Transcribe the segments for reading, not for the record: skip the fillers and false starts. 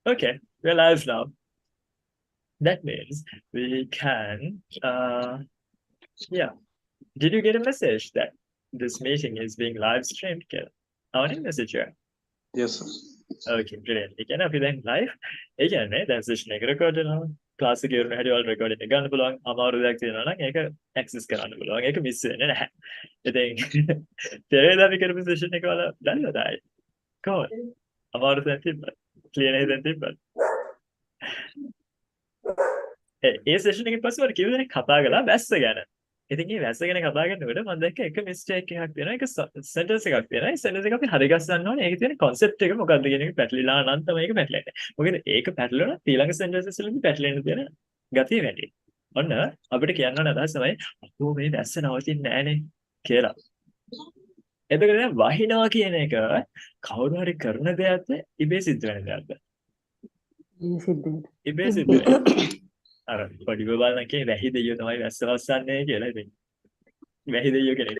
Okay, we're live now. That means we can, yeah. Did you get a message that this meeting is being live streamed? කියලා? අවනේ message එක. Yes, sir. Okay, brilliant. ඒ කියන්නේ අපි දැන් live. ඒ කියන්නේ දැන් session එක record වෙනවා. class එකේ ඉවර හැටි වල recording එක ගන්න පුළුවන්. අමාරු දෙයක් තියෙනවා නම් ඒක access කරන්න පුළුවන්. ඒක miss වෙන්නේ නැහැ. ඉතින් පෙරේද අපි කරපු session එක වල දන්නවද? කොහොමද? අමාරු දැන් තිබ්බද? clear නේද දැන් තිබ්බද? ඒ session එකෙන් පස්සේ මට කිව්ව දෙනෙක් කතා කළා වැස්ස ගැන. ඉතින් මේ වැස්ස ගැන කතා කරනකොට මම දැක්ක එක mistake එකක් තියෙනවා. ඒක sentence එකක් තියෙනවා. ඒ sentence එක අපි හරි ගස්සන්න ඕනේ. ඒකේ තියෙන concept එක මොකක්ද කියන එක පැටලිලා නම් තමයි ඒක පැටලෙන්නේ. මොකද ඒක පැටලුණා ඊළඟ sentences වලදී පැටලෙන්න තියෙන ගතිය වැඩි. ඔන්න අපිට කියන්න ඕන අදහස තමයි අපෝ මේ වැස්ස නවතින්නේ නැහනේ කියලා. එතකොට දැන් වහිනවා කියන එක කවුරු හරි කරන දෙයක්ද ඉබේ සිද්ධ වෙන දෙයක්ද? ඉබේ සිද්ධ වෙන. අර පොඩි බබාලා කියන්නේ වැහි දෙයියෝ තමයි වැස්ස වස්සන්නේ කියලා ඉතින්. වැහි දෙයියෝ කෙනෙක්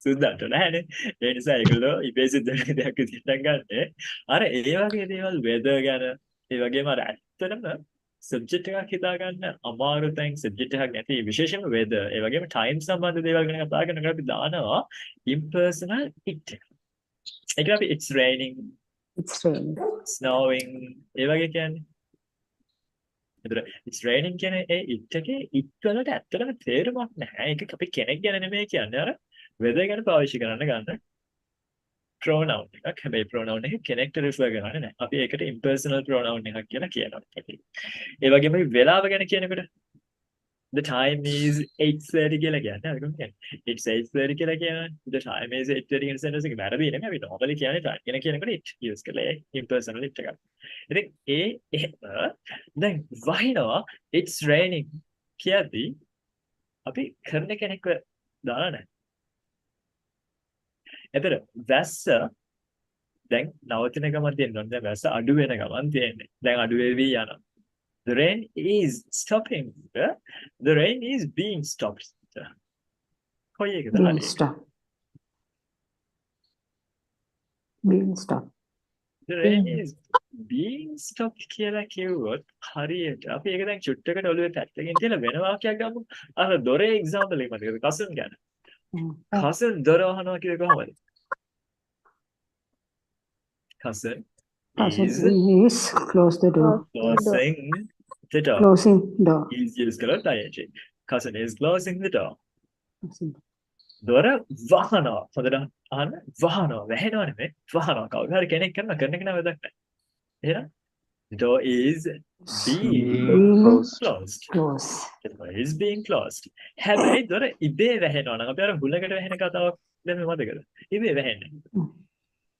සුද්දාට නැහැනේ. ඒ නිසා ඒගොල්ලෝ ඉබේ සිද්ධ වෙන දෙයක් විදිහට ගන්න. අර ඒ වගේ දේවල් weather ගැන ඒ වගේම අර ඇත්තටම subject එකක් හිතා ගන්න අමාරු තැන් subject එකක් නැති විශේෂයෙන්ම weather ඒ වගේම time සම්බන්ධ දේවල් ගැන කතා කරනකොට අපි දානවා impersonal it. ඒක අපි it's raining, snowing ඒ වගේ කියන්නේ. ඒතර it's raining කියන ඒ it එකේ it වලට ඇත්තටම තේරුමක් නැහැ. ඒක අපි කෙනෙක් ගැන නෙමෙයි කියන්නේ අර weather ගැන පාවිච්චි කරන්න ගන්න pronoun එකක්. හැබැයි pronoun එක කෙනෙක්ට refer කරන්නේ නැහැ. අපි ඒකට impersonal pronoun එකක් කියලා කියනවා. ඒ වගේම වෙලාව ගැන කියනකොට the time is 8:30 කියලා කියන්නේ. අර කියන්නේ it's 8:30 කියලා කියනවා. the time is 8:30 කියන sentence එක වැරදි නෙමෙයි. අපි normally කියන්නේ time කියන කියනකොට it use කරලා impersonal it එකක්. ඉතින් එහෙම දැන් වහිනවා it's raining කියද්දී අපි කරන කෙනෙක්ව දාලා නැහැ. එතන වැස්ස දැන් නවතින ගමන් තියෙනවා. දැන් වැස්ස අඩු වෙන ගමන් තියෙන්නේ. දැන් අඩු වෙවි යනවා. The rain is stopping. The rain is being stopped. කොයි එකද Being හරි? stopped. Being stopped. The rain is being stopped කියලා කිව්වොත් හරියට අපි ඒක දැන් චුට්ටකට ඔළුවේ පැත්තකින් තියලා වෙන වාක්‍යයක් ගමු. අර දොරේ example එක මතකද? කසන් ගැන. කසන් දොර වහනවා කියන්නේ කොහොමද? කසන් is close the door. closing the door. Closing door. Is use කරලා ing. Cousin is closing the door. Closing. දොර වහනවා. හොඳට අහන්න වහනවා. වැහෙනවා නෙමෙයි. වහනවා. කවුරු හරි කෙනෙක් කරන එක නෑ වැදක් නෑ. එහෙනම් door is being closed. Close. The door is being closed. හැබැයි දොර ඉබේ වැහෙනවා නම් අපි අර හුලකට වැහෙන කතාවක් දැන් මතකද? ඉබේ වැහෙන්නේ.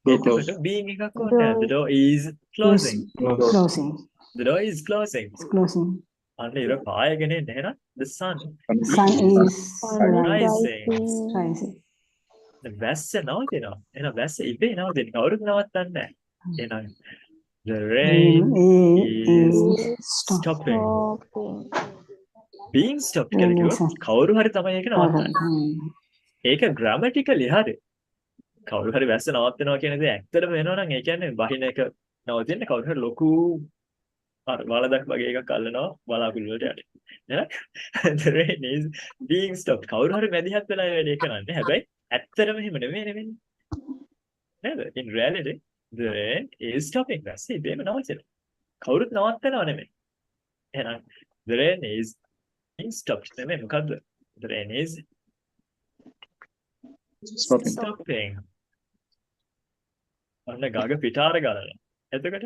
එතකොට being එකක් ඕනේ. The door is closing. Closing. The door is closing. It's closing. අන්න ඉර පායගෙන එන්නේ එහෙනම් the sun Sun is rising. rising. වැස්ස නවතිනවා. එහෙනම් වැස්ස ඉබේ නවතිනවා. කවුරුත් නවත්තන්නේ නැහැ. එහෙනම් the rain is stopping. Being stopped කියලා කිව්වොත් කවුරු හරි තමයි ඒක නවත්තන්නේ. ඒක grammatically හරි. කවුරු හරි වැස්ස නවත්තනවා කියන දේ ඇත්තටම වෙනවා නම් ඒ කියන්නේ වහින එක නවතින්නේ කවුරු හරි ලොකු අර වලදක් වගේ එකක් අල්ලනවා බලාකුළු වලට යටි. එහෙනම් the rain is being stopped. කවුරු හරි මැදිහත් වෙලා ඒ වැඩේ කරන්නේ. හැබැයි ඇත්තටම එහෙම නෙමෙයි නෙවෙන්නේ. නේද? In reality the rain is stopping. වැස්ස ඉබේම නවතිනවා. කවුරුත් නවත්තනව නෙමෙයි. එහෙනම් the rain is being stopped. නෙමෙයි මොකද්ද? The rain is stopping. අන්න ගඟ පිටාර ගලනවා. එතකොට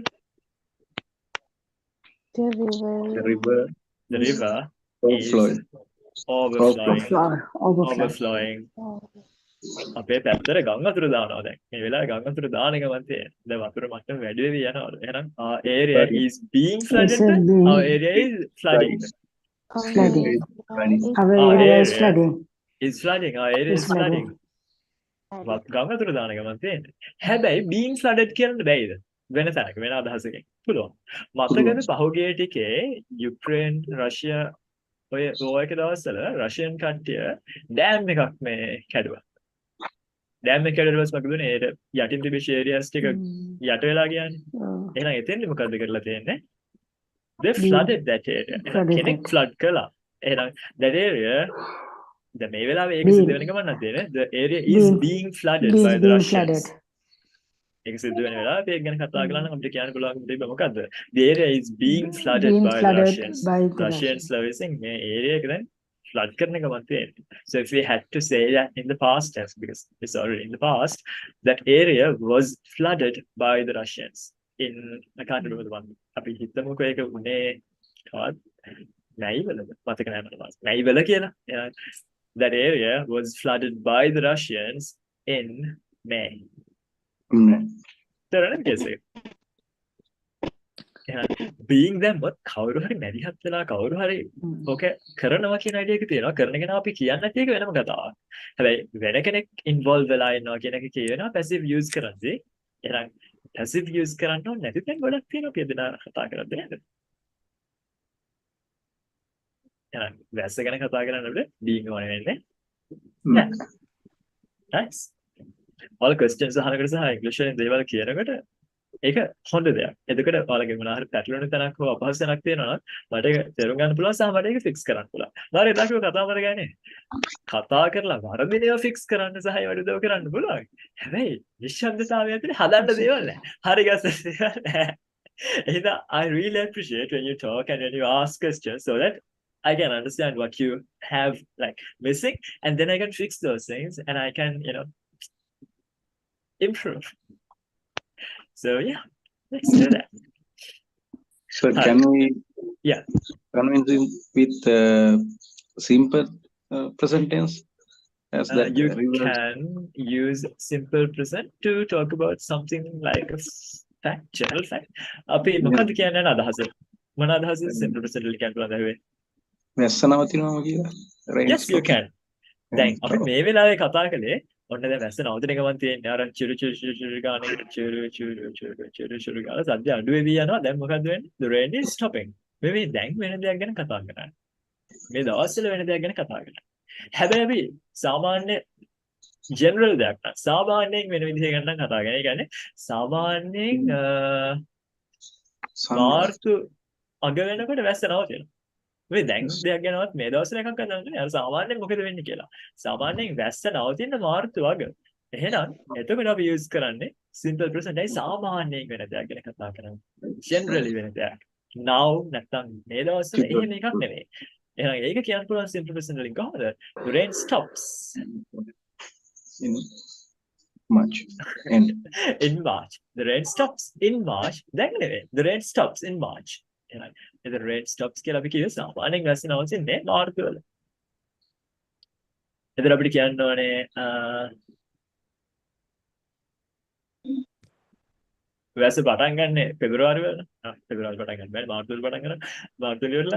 The river is overflowing. overflowing. අපේ පැත්තට ගංගා වතුර දානවා දැන්. මේ වෙලාවේ ගංගා වතුර දාන එක මන් තියෙන්නේ. දැන් වතුර මට්ටම වැඩි වෙවි යනවා. එහෙනම් our area is being flooded. Our area is flooding. Flooding. Our area is flooding. Is flooding. Our area is flooding. ගංගා වතුර දාන එක මන් තියෙන්නේ. හැබැයි being flooded කියන්න බැයිද? වෙන තැනක වෙන අදහසකින්. පුළුවන්. මතකද පහුගිය ටිකේ යුක්‍රේන් රෂ්‍යා ඔය එක දවස්වල රෂියන් කට්ටිය ඩෑම් එකක් මේ කැඩුවා. දැන් මේක ඊට පස්සේ මොකද උනේ? ඒට යටින් තිබිච්ච areas ටික යට වෙලා ගියානේ. එහෙනම් එතෙන්දි මොකද්ද කරලා තියෙන්නේ? They flooded that area. එහෙනම් කෙනෙක් flood කළා. එහෙනම් that area දැන් මේ වෙලාවේ ඒක සිද්ධ වෙන ගමන් නැද්ද? The area is being flooded by the Russians. ඒක සිද්ධ වෙන වෙලාවේ ඒක ගැන කතා කරලා නම් අපිට කියන්න පුළුවන් දෙයක් මොකද්ද? The area is being flooded by the Russians. Russians servicing මේ area එක දැන් flood කරන ගමන් තියෙන්නේ. So if we had to say that in the past tense, because it's already in the past, that area was flooded by the Russians. In I can't remember the one. අපි හිතමුකෝ ඒක උනේ කවද? නැයිවලද? මතක නැහැ මට. නැයිවල කියලා. That area was flooded by the Russians in May. Terang कैसे? Being them what කවුරු හරි මැදිහත් වෙලා කවුරු හරි ඔක කරනවා කියන idea එක තියෙනවා. කරන කෙනා අපි කියන්නේ නැති එක වෙනම කතාවක්. හැබැයි වෙන කෙනෙක් involve වෙලා ඉන්නවා කියන එක කියනවා passive use කරද්දී. එහෙනම් passive use කරන්න ඕනේ නැති තැන් ගොඩක් තියෙනවා අපි එදා කතා කරද්දී නේද? එහෙනම් වැස්ස ගැන කතා කරනකොට being ඕනේ වෙන්නේ. Nice. all questions අහනකොට සහ ඉංග්‍රීසි වලින් දේවල් කියනකොට ඒක හොඳ දෙයක්. එතකොට ඔයාලගේ මොනවා හරි පැටලෙන තැනක් හෝ අපහසු තැනක් තියෙනවා නම් මට ඒක තේරුම් ගන්න පුළුවන් සහ මට ඒක ෆික්ස් කරන්න පුළුවන්. මම එදා කිව්ව කතාව මතක ගන්නේ. කතා කරලා වරදින ඒවා ෆික්ස් කරන්න සහ ඒවට උදව් කරන්න පුළුවන්. හැබැයි නිශ්ශබ්දතාවය ඇතුලේ හදන්න දේවල් නැහැ. හරි ගැස්ස දේවල් නැහැ. එහෙනම් I really appreciate when you talk and when you ask questions so that I can understand what you have like missing and then I can fix those things and I can, you know, improve. So yeah, let's do that. So can we convince him with simple present tense as that you can use simple present to talk about something like a fact, general fact. අපි මොකක්ද කියන්නේ අදහස? මොන අදහස simple present වලින් කියන්න පුළුවන්ද හැබැයි? වැස්ස නවතිනවා කියලා. Yes, you can. දැන් අපි මේ වෙලාවේ කතා කළේ ඔන්න දැන් වැස්ස නවතින ගමන් තියෙන්නේ අර චුරු චුරු චුරු චුරු ගානේ චුරු චුරු චුරු චුරු චුරු ගාලා සද්ද අඩු වෙවි යනවා. දැන් මොකද්ද වෙන්නේ? The rain is stopping. මේ දැන් වෙන දෙයක් ගැන කතා කරන්නේ. මේ දවස්වල වෙන දෙයක් ගැන කතා කරන්නේ. හැබැයි අපි සාමාන්‍ය general දෙයක් නෑ. සාමාන්‍යයෙන් වෙන විදිහකට නම් කතා කරන්නේ. ඒ කියන්නේ සාමාන්‍යයෙන් මාර්තු අග වෙනකොට වැස්ස නවතිනවා. මේ දැන් දෙයක් ගැනවත් මේ දවස්වල එකක් ගන්න නැහැ. අර සාමාන්‍යයෙන් මොකද වෙන්නේ කියලා. සාමාන්‍යයෙන් වැස්ස නවතින මාර්තු වග. එහෙනම් එතකොට අපි use කරන්නේ simple present එකයි සාමාන්‍යයෙන් වෙන දෙයක් ගැන කතා කරන්නේ. generally වෙන දෙයක්. now නැත්තම් මේ දවස්වල එහෙම එකක් නෙමෙයි. එහෙනම් ඒක කියන්න පුළුවන් simple present වලින් කොහොමද? The rain stops in March. And in March. The rain stops in March. දැන් නෙමෙයි. The rain stops in March. එහෙනම් the rain stops කියලා අපි කියනවා සාමාන්‍යයෙන් වැස්ස නවතින්නේ මාර්තු වල. එතන අපිට කියන්න ඕනේ වැස්ස පටන් ගන්න පෙබරවාරි වල. පෙබරවාරි පටන් ගන්න බෑ මාර්තු වල පටන් ගන්න. මාර්තු වල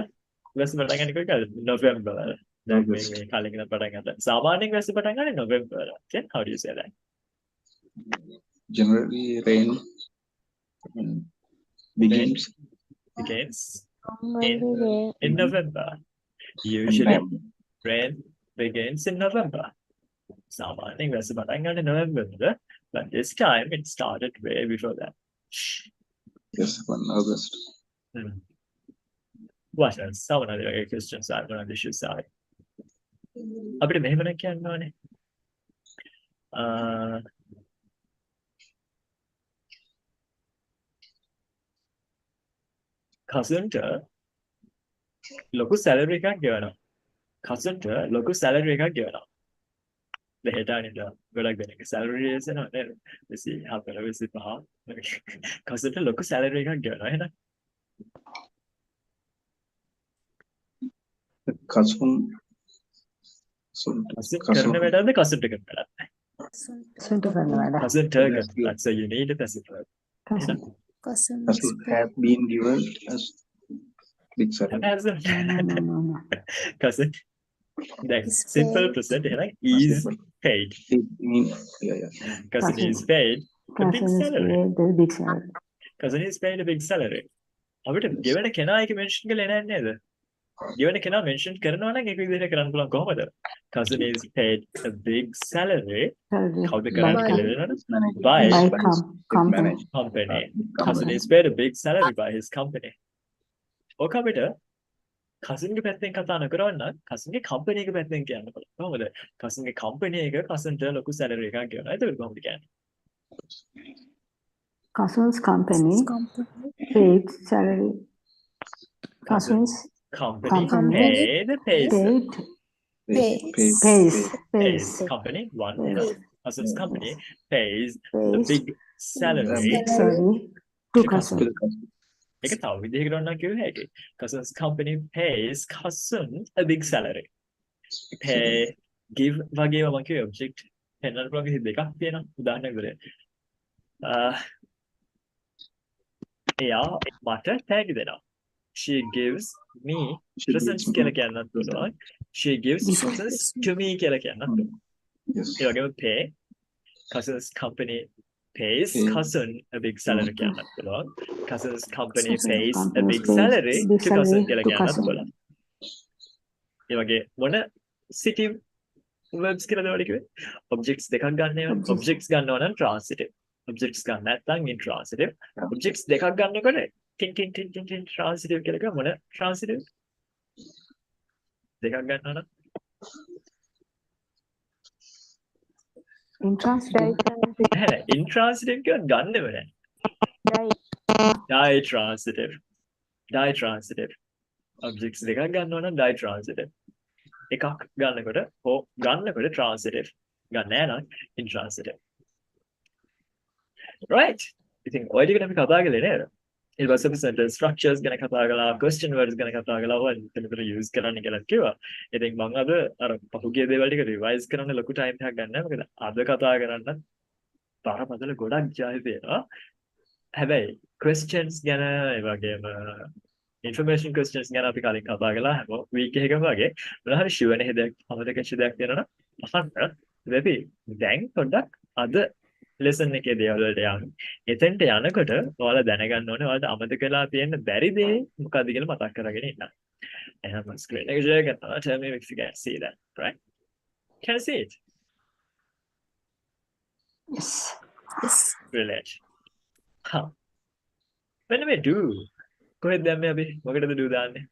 වැස්ස පටන් ගන්න කොයිකද? නොවැම්බර් වල. දැන් මේ කාලෙක ඉඳන් පටන් ගත්තා. සාමාන්‍යයෙන් වැස්ස පටන් ගන්නේ නොවැම්බර් වල. Okay, how do you say that? generally rain begins in November. Usually rain begins in November. Samaning was in November, but this time it started way before that. Yes, 1 August. What else? Some other questions are on the issue side. අපිට මෙහෙම කියන්න ඕනේ. cousinට ලොකු salary එකක් ගෙවනවා. cousinට ලොකු salary එකක් ගෙවනවා. දෙහෙට අනිත් ගොඩක් දෙනෙක් salary එසනවා නේද? 24 25. cousinට ලොකු salary එකක් ගෙවනවා එහෙනම්. cousin කරන වැඩද cousinට කරන වැඩද? cousinට කරන. So you need a passive verb. Cousin have been given as big salary. Cousin. Next, simple present like is paid. Cousin is paid a big salary. Cousin is paid a big salary. අපිට ගෙවන කෙනා එක mention කරලා නැහැ නේද? given කෙනා mention කරනවා නම් ඒක විදිහට කරන්න පුළුවන් කොහොමද? Cousin is paid a big salary. Salary කවුද by කරන්නේ com- කියලා දෙනවද? His manager. By by By his company. manager. company. Cousin Company. is paid a big salary by his company. ඔක අපිට cousin ගේ පැත්තෙන් කතා නොකරවන්න cousin ගේ company එක පැත්තෙන් කියන්න පුළුවන්. කොහොමද? cousin ගේ company එක cousin ට ලොකු salary එකක් ගෙවනවා. එතකොට කොහොමද කියන්නේ? Cousin's company paid salary. Cousin's Company company paid pays. paid Pays. pays Pays. pays Company one. Pays. Cousin's company pays a pays big salary salary to to cousin. cousin. To the cousin. ඒක තව විදිහකට වුණා කිව්ව හැකි. Cousin's company pays cousin a big salary. Pay give වගේම මම කිව්වේ object පෙන්වන්න පුළුවන් විදිහ දෙකක් තියෙනවා. උදාහරණයක් විදිහට. එයා මට tag දෙනවා. She gives me She presents gives me කියලා කියන්නත් පුළුවන්. She gives presents to me කියලා කියන්නත් පුළුවන්. Yes. ඒ වගේම pay cousin's company pays Pay. cousin a big salary කියන්නත් පුළුවන්. Cousin's company Cousin's pays a company big pays salary big to cousin salary කියලා to කියන්නත් cousin. පුළුවන්. ඒ වගේ මොන city verbs කියලා දෙවල කිව්වේ objects දෙකක් ගන්න ඒවා. Objects. objects ගන්නවා නම් transitive. objects ගන්න නැත්නම් intransitive. objects දෙකක් ගන්නකොට tin transitive කියලා කිව්ව මොන transitive දෙකක් ගන්නවා නම් Intransitive. නැහැ intransitive කියවත් ගන්නෙම නැහැ. ditransitive. ditransitive. objects දෙකක් ගන්නවා නම් ditransitive. එකක් ගන්නකොට හෝ ගන්නකොට transitive. ගන්න නැහැ නම් intransitive. right. ඉතින් ඔය ටික අපි කතා කළේ නේද? ඊට පස්සේ අපි sentence structures ගැන කතා කළා, question words ගැන කතා කළා, ඔය මෙතන use කරන්න කියලා කිව්වා. ඉතින් මම අද අර පහුගිය දේවල් ටික revise කරන්න ලොකු time එකක් ගන්න නැහැ. මොකද අද කතා කරන්න තරමදල ගොඩක් ජය තියෙනවා. හැබැයි questions ගැන ඒ වගේම information questions ගැන අපි කලින් කතා කළා හැම week එකකම වගේ. මොනවා හරි sure නැහැ දෙයක් අමතක වෙච්ච දෙයක් තියෙනවා නම් අහන්න. අපි දැන් පොඩ්ඩක් අද lesson එකේ දේවල් වලට යන්න. එතෙන්ට යනකොට ඔයාලා දැනගන්න ඕනේ ඔයාලට අමතක වෙලා තියෙන බැරි දේ මොකක්ද කියලා මතක් කරගෙන ඉන්න. එහෙනම් screen එක share කරනවා. Tell me if you can see that, right? Can you see it? Yes. Brilliant. Huh. When we do, කොහෙද දැන් මේ අපි මොකටද do දාන්නේ?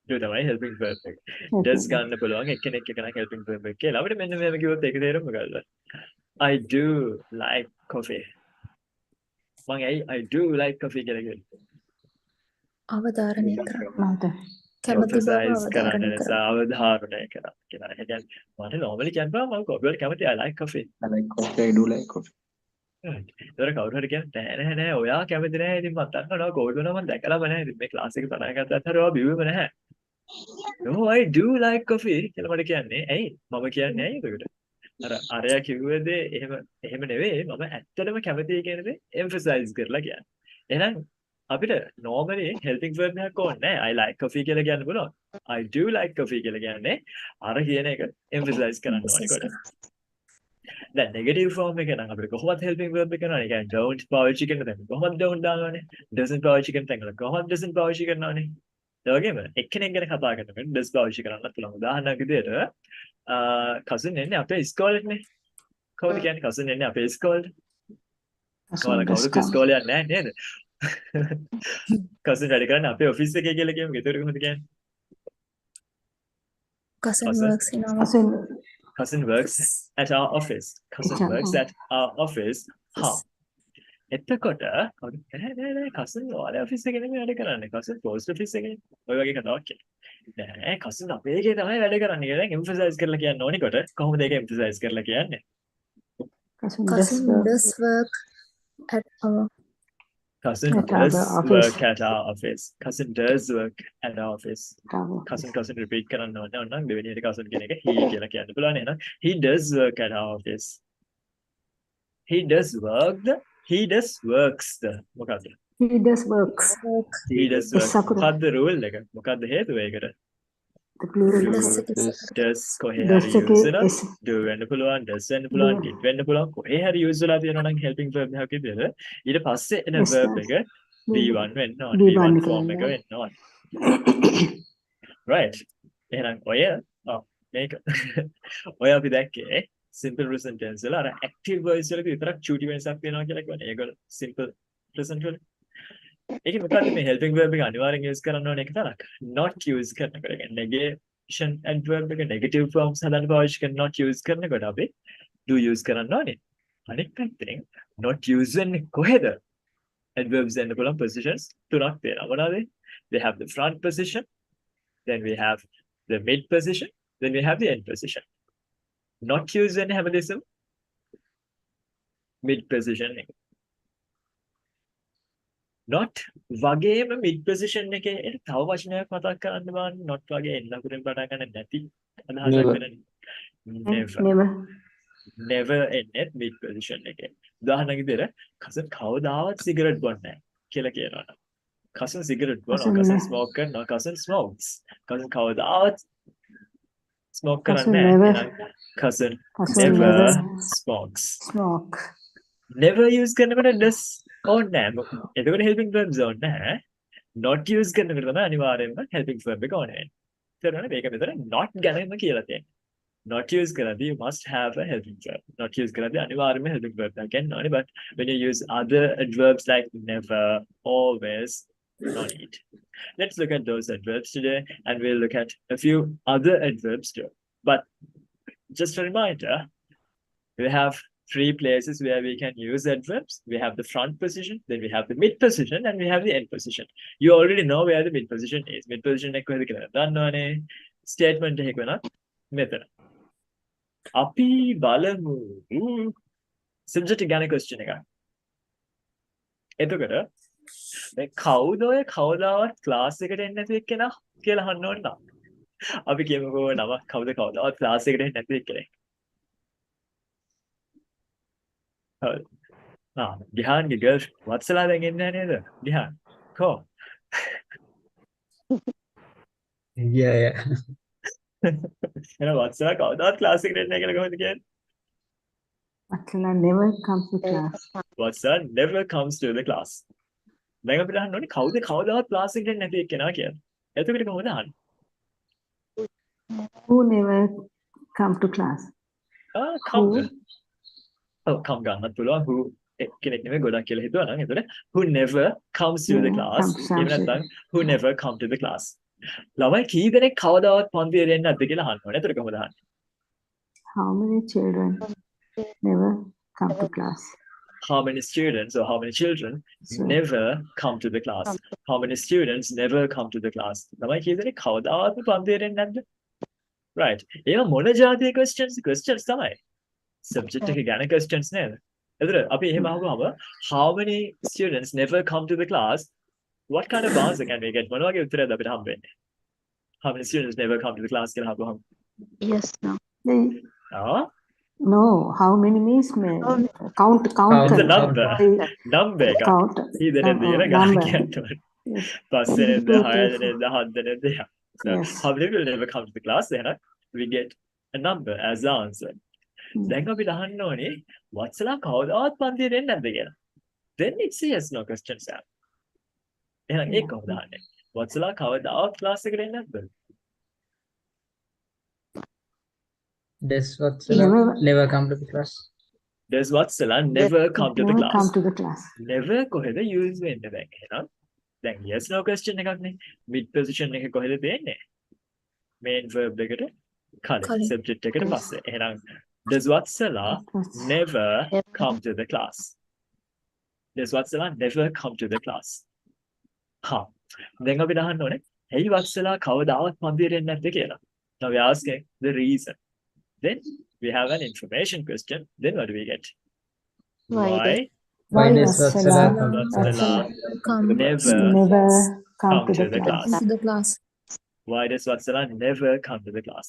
do තමයි helping verb එක. does ගන්න පුළුවන් එක්කෙනෙක් එකනක් helping verb එක කියලා. අපිට මෙන්න මේව කිව්වොත් ඒක තේරුම් මොකද්ද? I do like coffee. මම I do like coffee කියලා කිව්වා. අවධාරණය කරන්න. Mother. කැමති බව emphasize කරන්න අවධාරණය කරන්න. නිසා අවධාරණය කරා කියලා. ඒ කියන්නේ මට normally කියනවා මම coffee වලට කැමති I like coffee. I like coffee. I do like coffee. ඒතර කවුරු හරි කියන්නේ නෑ ඔයා කැමති නෑ ඉතින් මම දන්නවා කෝල් කරනවා මම දැකලාම නෑ ඉතින් මේ ක්ලාස් එක පටන් ගත්තත් හරිය ඔයා බිව්වෙම නැහැ. No I do like coffee කියලා මට කියන්නේ. ඇයි? මම කියන්නේ ඇයි ඒකට? අරයා කිව්වේ දේ එහෙම නෙවෙයි මම ඇත්තටම කැමතියි කියන දේ emphasize කරලා කියන්නේ. එහෙනම් අපිට normally helping verb එකක් ඕනේ නෑ. I like coffee කියලා කියන්න පුළුවන්. I do like coffee කියලා කියන්නේ අර කියන එක emphasize කරන්න ඕනේ කොට. දැන් negative form එක නම් අපිට කොහොමද helping verb එක කරන්නේ? ඒ කියන්නේ don't පාවිච්චි කරන තැන කොහොමද don't දානවනේ? doesn't පාවිච්චි කරන තැන කොහොමද doesn't පාවිච්චි කරනවනේ? ඒ වගේම එක්කෙනෙක් ගැන කතා කරනකොට does පාවිච්චි කරන්නත් පුළුවන්. උදාහරණයක් විදිහට cousin එන්නේ අපේ ඉස්කෝලේටනේ. කවුද කියන්නේ cousin එන්නේ අපේ ඉස්කෝලේට? ඔයාලා කවුරුත් ඉස්කෝලේ යන්නේ නැහැ නේද? cousin වැඩ කරන්නේ අපේ ඔෆිස් එකේ කියලා කියමු. ඒතර කොහොමද කියන්නේ? cousin Cousin. works in our Cousin works at our office. Cousin works at our office. Ha. එතකොට නෑ cousin ඔයාලේ ඔෆිස් එකේ නෙමෙයි වැඩ කරන්නේ. cousin post office එකේ. ඔය වගේ කතාවක් කියන්නේ. නෑ cousin අපේ එකේ තමයි වැඩ කරන්නේ කියලා emphasize කරලා කියන්න ඕනේ කොට. කොහොමද ඒක emphasize කරලා කියන්නේ? cousin does work at our Cousin At does our office. work at our office. Cousin does work at our office. cousin repeat කරන්න ඕනේ. ඔන්න දෙවෙනි එක cousin කියන එක he කියලා කියන්න පුළුවන් නේද? He does work at our office. He does works මොකද්ද? He does works. He does work. මොකද්ද rule එක? මොකද්ද හේතුව ඒකට? The plural Do is does කොහේ does හරි use වෙනවා. is do වෙන්න පුළුවන්, does වෙන්න පුළුවන්, did වෙන්න පුළුවන්. කොහේ හරි use වෙලා තියෙනවා නම් helping verb එකක් විදිහට. ඊට පස්සේ එන Yes, verb sir. එක B1 වෙන්න ඕන. B1 B1 form එක වෙන්න ඕන. right. එහෙනම් ඔය මේක ඔය අපි දැක්කේ simple present tense වල අර active voice වලක විතරක් චූටි වෙනසක් වෙනවා කියලා කියන්නේ. ඒගොල්ලෝ simple present වල. ඒකේ මොකද්ද මේ helping verb එක අනිවාර්යෙන් use කරන්න ඕන එක තරක්. not use කරනකොට කියන්නේ negation adverb එක negative forms හදන්න පාවිච්චි කරන not use කරනකොට අපි do use කරන්න ඕනේ. අනිත් පැත්තෙන් not use වෙන්නේ කොහෙද? Adverbs එන්න පුළුවන් positions තුනක් තියෙනවා. මොනවාද? They have the front position, then we have the mid position, then we have the end position. Not use වෙන්නේ හැමදෙස්සම mid position එක. not වගේම mid position එකේ තව වචනයක් මතක් කරන්න බලන්න not වගේ එන්න අකුරෙන් පටන් ගන්න නැති අදහසක් කරන්නේ. never එන්නේ mid position එකේ. උදාහරණයක් විදිහට cousin කවදාවත් සිගරට් බොන්නේ නැහැ කියලා කියනවා. cousin සිගරට් බොනවා, cousin smoke කරනවා, cousin smokes. cousin කවදාවත් smoke කරන්නේ නැහැ. cousin never smokes. never use කරනකොට does ඕනේ නැහැ. එතකොට helping verbs ඕනේ නැහැ. not use කරනකොට තමයි අනිවාර්යයෙන්ම helping verb එක ඕනේ වෙන්නේ. තේරුණාද? මේක මෙතන not ගැනම කියලා තියෙනවා. not use කරද්දී you must have a helping verb. not use කරද්දී අනිවාර්යයෙන්ම helping verb එකක් ගන්න ඕනේ. but when you use other adverbs like never, always, no need. Let's look at those adverbs today and we'll look at a few other adverbs too. But just a reminder, we have three places where we can use adverbs. We have the front position, then we have the mid position, and we have the end position. You already know where the mid position is. Mid position එක කොහෙද කියලා දන්නවනේ. Statement එකක වෙනවා මෙතන. අපි බලමු subject ගැන question එකක්. එතකොට මේ කවුද ඔය කවදාවත් ක්ලාස් එකට එන්නේ නැති එක්කෙනා කියලා අහන්න ඕන නම් අපි කියමුකෝ නම කවුද කවදාවත් ක්ලාස් එකට එන්නේ නැති එක්කෙනෙක්. Gihan's girl, what's the line in there? Gihan, cool. Yeah. You know what's that called? That classic red negative going again. Vatsala never comes to class. What's that? Never comes to the class. Then අපි දහන්න ඕනේ කවුද කවදාවත් class එකට නැති එක්කෙනා කියලා. එතකොට කොහොමද අහන්නේ? Who never come to class? Come. Come ගන්නත් පුළුවන්. Who කෙනෙක් නෙමෙයි ගොඩක් කියලා හිතුවා නම් එතකොට who never comes to the class. එහෙම නැත්නම් who never come to the class. ළමයි කී දෙනෙක් කවදාවත් පන්තියට එන්නේ නැද්ද කියලා අහන්න ඕනේ. එතකොට කොහොමද අහන්නේ? How many children never come to class? How many students or how many children never come to the class? How many students never come to the class? ළමයි කී දෙනෙක් කවදාවත් පන්තියට එන්නේ නැද්ද? Right. ඒවා මොන જાතියේ questions තමයි. Subject එක ගැන questions නේද? එතකොට අපි එහෙම අහුවම how many students never come to the class? What kind of answer can we get? මොන වගේ උත්තරයක්ද අපිට හම්බ වෙන්නේ? How many students never come to the class කියලා අහුවම? Yes, no. No, how many means count. It's a number. Number එකක්. Count. ඊදෙනෙන් දෙන ගන්න කියනවා. පස්සේ දෙන 6 දෙනෙන් 10 දෙනෙන් දෙන. So how many will never come to the class? Then we get a number as the answer. දැන් අපි අහන්න ඕනේ වත්සලා කවදාවත් පන්තියට එන්නේ නැද්ද කියලා. Then it's a yes no question sir. එහෙනම් ඒක කොහොමද අහන්නේ? වත්සලා කවදාවත් class එකට එන්නේ නැද්ද? Does Vatsala never come to the class? Does Vatsala never come to the class? Come to the class. Never කොහෙද use වෙන්නේ දැන් එහෙනම්? දැන් yes no question එකක් නේ. Mid position එක කොහෙද තියෙන්නේ? Main verb එකට කලින් subject එකට පස්සේ. එහෙනම් does Vatsala never come to the class? Does Vatsala never come to the class? දැන් අපි අහන්න ඕනේ ඇයි වත්සලා කවදාවත් පන්තියට එන්නේ නැත්තේ කියලා. Now we are asking the reason. Then we have an information question. Then what do we get? Why does Vatsala never come to the class? To the class. Why does Vatsala never come to the class?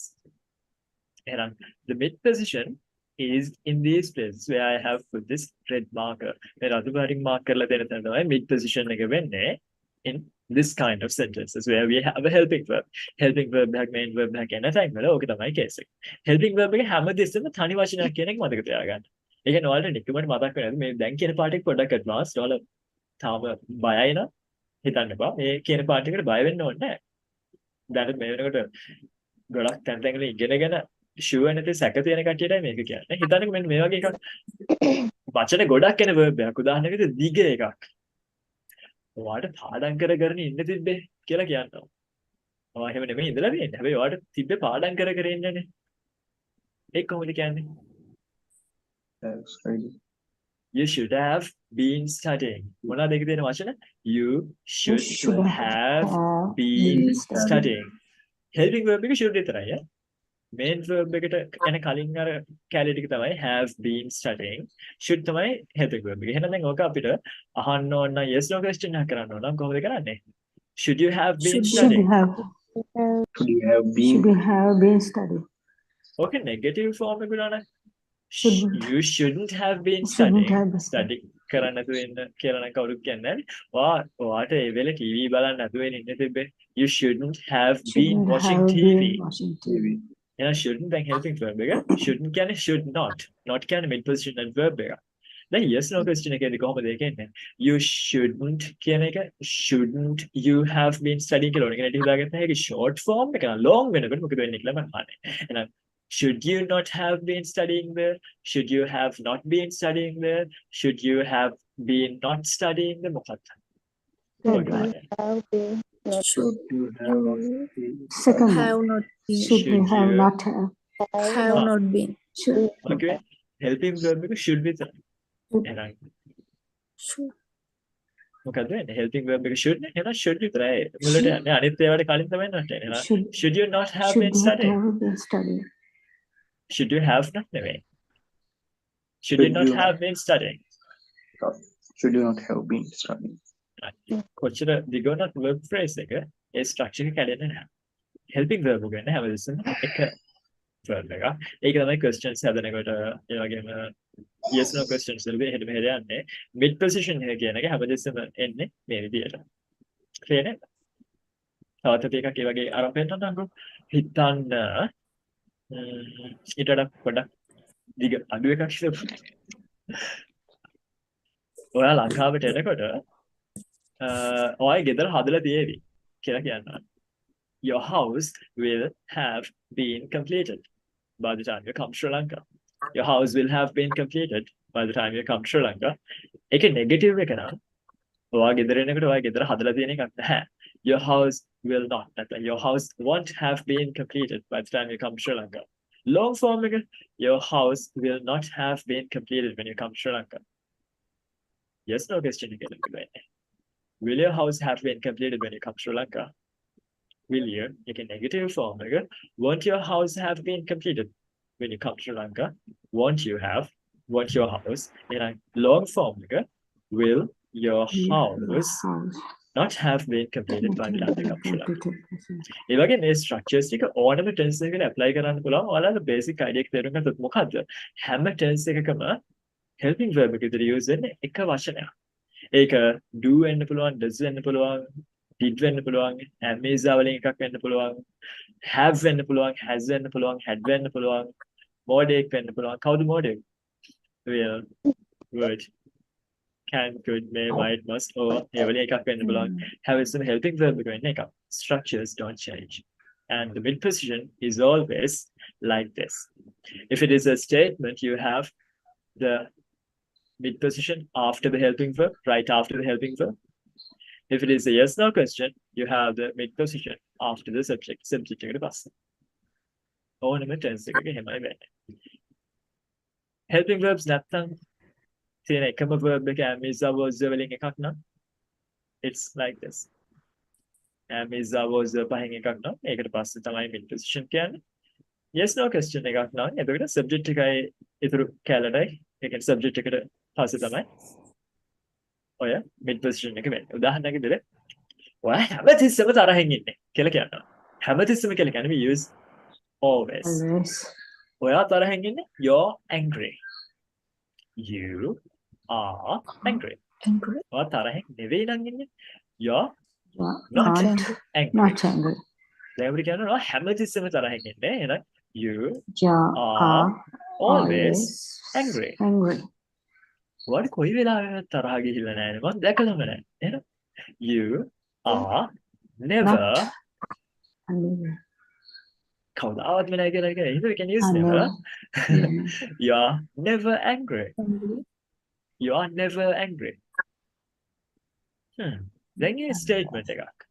And the mid position is in these places where I have put this red marker. Where other wording marker la dena thamai mid position එක වෙන්නේ in this kind of sentences where we have a helping verb. Helping verb එකක් main verb එකක් එන time වල ඕක තමයි case එක. Helping verb එක හැමදෙස්සෙම තනි වචනයක් කියන එක මතක තියාගන්න. ඒ කියන්නේ ඔයාලට නිකමට මතක් වෙනවද මේ දැන් කියන පාඩේ පොඩ්ඩක් advanced ඔයාලා තාම බයයි නේද? හිතන්න එපා. මේ කියන පාට එකට බය වෙන්න ඕනේ නැහැ. දැන් මේ වෙනකොට ගොඩක් තැන් තැන් වල ඉගෙනගෙන ෂුවර් නැති සැක තියෙන කට්ටියටයි මේක කියන්නේ. හිතන්නකෝ මෙන්න මේ වගේ එකක්. වචන ගොඩක් එන verb එකක්. උදාහරණයකට දිග එකක්. ඔයාලට පාඩම් කරගෙන ඉන්න තිබ්බේ කියලා කියනවා. ඔයා එහෙම නෙමෙයි ඉඳලා තියෙන්නේ. හැබැයි ඔයාලට තිබ්බේ පාඩම් කර ඉන්නනේ. ඒක කොහොමද කියන්නේ? You should have been studying. මොනවද ඒකේ තියෙන වචන? You should have been studying. helping verb එක should විතරයි. main verb එකට යන කලින් අර කැලේ ටික තමයි have been studying. should තමයි helping verb එක. එහෙනම් දැන් ඕක අපිට අහන්න ඕන නම් yes no question එකක් කරන්න ඕන නම් කොහොමද කරන්නේ? Should you have been studying? Should you have been studying? Okay, negative form එක ගන්න. Shouldn't. You shouldn't have been Shouldn't studying. have been study කරන්න නැතුව ඉන්න කියලා නම් කවුරුත් කියන්නේ නැහැ. ඔයාට ඒ වෙලේ TV බලන්න නැතුව ඉන්න තිබ්බේ. You shouldn't have been Shouldn't watching have TV. been watching TV. එහෙනම් shouldn't දැන් helping verb එක. shouldn't කියන්නේ should not. not කියන්නේ mid position verb එක. දැන් yes no question එකේදී කොහොමද ඒක එන්නේ? You shouldn't කියන එක shouldn't you have been studying කියලා ඕනේ. ඒක නැති හදාගත්තා. ඒක short form එක නම් long වෙනකොට මොකද වෙන්නේ කියලා මම අහන්නේ. එහෙනම් should you not have been studying there? Should you have not been studying there? Should you have been not studying there? මොකක්ද? Should you have been Second one. have not been. Should we Should have you- not have? Have not been. Should. Okay. helping verb එක should විතරයි. එහෙනම් Should. මොකද වෙන්නේ? helping verb එක should නේ. එහෙනම් should විතරයි. මුලට යන්නේ අනිත් ඒවාට කලින් තමයි නැටේ. එහෙනම් should you not have should been not studying? have been studying? Should you have not නෙවෙයි. Should you Should not you- have been studying? should you not have been studying? කොච්චර දිගුණත් verb phrase එක ඒ structure එක කැඩෙන්නේ නැහැ. helping verb එක ගන්න හැමදෙස්සම එක verb එක. ඒක තමයි questions හදනකොට ඒ වගේම yes no questions වල මෙහෙම මෙහෙම යන්නේ. mid position එක කියන එක හැමදෙස්සම එන්නේ මේ විදියට. clear නේද? තවත් එකක් ඒ වගේ අරන් පෙන්නන්නම්කෝ. හිතන්න ඊට වඩා පොඩ්ඩක් දිග අඩු එකක් හිතමු. ඔයා ලංකාවට එනකොට ඔයගේ ගෙදර හදලා තියෙවි කියලා කියනවා. Your house will have been completed by the time you come to Sri Lanka. Your house will have been completed by the time you come to Sri Lanka. ඒකේ negative එක නම් ඔයා ගෙදර එනකොට ඔයා ගෙදර හදලා තියෙන එකක් නැහැ. Your house will not. නැත්නම් your house won't have been completed by the time you come to Sri Lanka. Long form එක your house will not have been completed when you come to Sri Lanka. Yes no question එක එන්නේ. Will your house have been completed when you come to Sri Lanka? Will you? You can negative form. Won't your house have been completed when you come to Sri Lanka? Won't you have? Won't your house? In a long form. Will your house not have been completed by the time you come to Sri Lanka? ඒ වගේ මේ structures ටික ඕනම tense එකකට apply කරන්න පුළුවන්. ඔයාලට basic idea එක තේරුම් ගත්තොත් මොකද්ද? හැම tense එකකම helping verb එක විතර use වෙන්නේ එක වචනයක්. ඒක do වෙන්න පුළුවන්, does වෙන්න පුළුවන්, did වෙන්න පුළුවන්, am is වලින් එකක් වෙන්න පුළුවන්, have වෙන්න පුළුවන්, has වෙන්න පුළුවන්, had වෙන්න පුළුවන්, mode එක වෙන්න පුළුවන්. කවුද mode? will, would, can, could, may, might, must, or ඒ වලින් එකක් වෙන්න පුළුවන්. have is some helping verb එක වෙන්න එකක්. Structures don't change. And the mid position is always like this. If it is a statement, you have the mid position after the helping verb, right after the helping verb. If it is a yes no question, you have the mid position after the subject. Subject එකට පස්සේ. ඕනම tense එකක එහෙමයි වෙන්නේ. Helping verbs නැත්තම් තියෙන එකම verb එක am is was වලින් එකක් නම් it's like this. am is was පහෙන් එකක් නම් ඒකට පස්සේ තමයි mid position කියන්නේ. Yes no question එකක් නම් එතකොට subject එකයි ඉතුරු කැලණයි ඒ කියන්නේ subject එකට පස්සේ තමයි ඔය mid position එක වෙන්නේ. උදාහරණයක් විදිහට ඔයා හැමතිස්සෙම තරහින් ඉන්නේ කියලා කියනවා. හැමතිස්සෙම කියලා කියන්නේ we use always. Always. ඔයා තරහින් ඉන්නේ you're angry. You are angry. Angry. ඔයා තරහින් නෙවෙයි නම් ඉන්නේ you're Yeah, not not, angry. not angry. දැන් අපිට කියනවා ඔයා හැමතිස්සෙම තරහින් ඉන්නේ. එහෙනම් you Yeah, are always always angry. angry. ඔයාට කොයි වෙලාවෙවත් තරහ ගිහිල්ලා නැහැ නේ. මම දැකලම නැහැ. එහෙනම් You are never. Never. කවදාවත් වෙන එක නේද? You can use Never. never. You are never angry. Angry. You are never angry. දැන් මේ ස්ටේට්මන්ට් එකක්.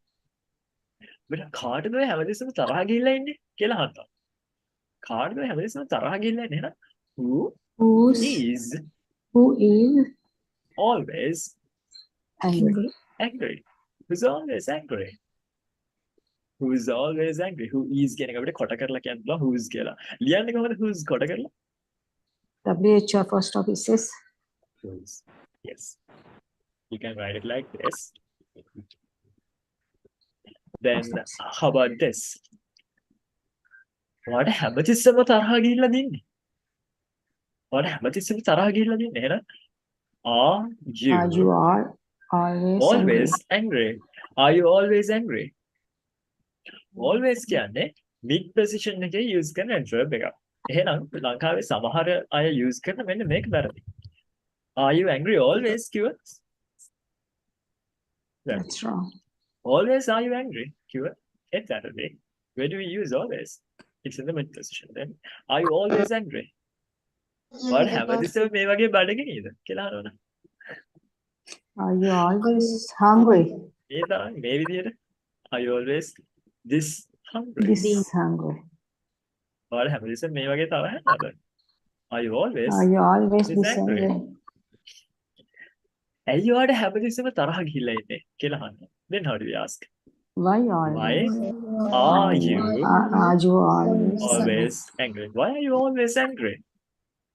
මෙන්න කාටද හැමදෙස්සම තරහ ගිහිල්ලා ඉන්නේ කියලා අහනවා. කාටද හැමදෙස්සම තරහ ගිහිල්ලා ඉන්නේ නේද? Who is always angry? angry? Who's always angry? Who's always angry? Who is කියන එක අපිට කොට කරලා කියන්න පුළුවන් who's කියලා. ලියන්නේ කොහොමද who's කොට කරලා? WH first stop is S. Who's. Yes. You can write it like this. Then how about this? What හැමතිස්සම තරහ ගිහිල්ලා දින්නේ? What හැමතිස්සම තරහ ගිහිල්ලා දින්නේ එහෙනම්? Are you Are always angry? Are you always angry? Always කියන්නේ mid position එකේ use කරන adverb එකක්. එහෙනම් ලංකාවේ සමහර අය use කරන මෙන්න මේක වැරදි. Are you angry always කිව්වොත්? That's wrong. Always are you angry? කිව්වොත් it's වැරදි. Where do we use always? It's in the mid position. Then are you always angry? What හැමතිස්සම මේ වගේ බඩගිනි නේද කියලා අහනවා. Are you always hungry? මේ තමයි මේ විදිහට are you always this hungry? This hungry. What හැමතිස්සම මේ වගේ තරහ නේද? Are you always Are you always this this angry? angry? ඇයි ඔයාට හැමතිස්සම තරහ ගිහිල්ලා ඉන්නේ කියලා අහනවා. Then how do we ask? Why Why always? are you Are you always? always angry? Why are you always angry?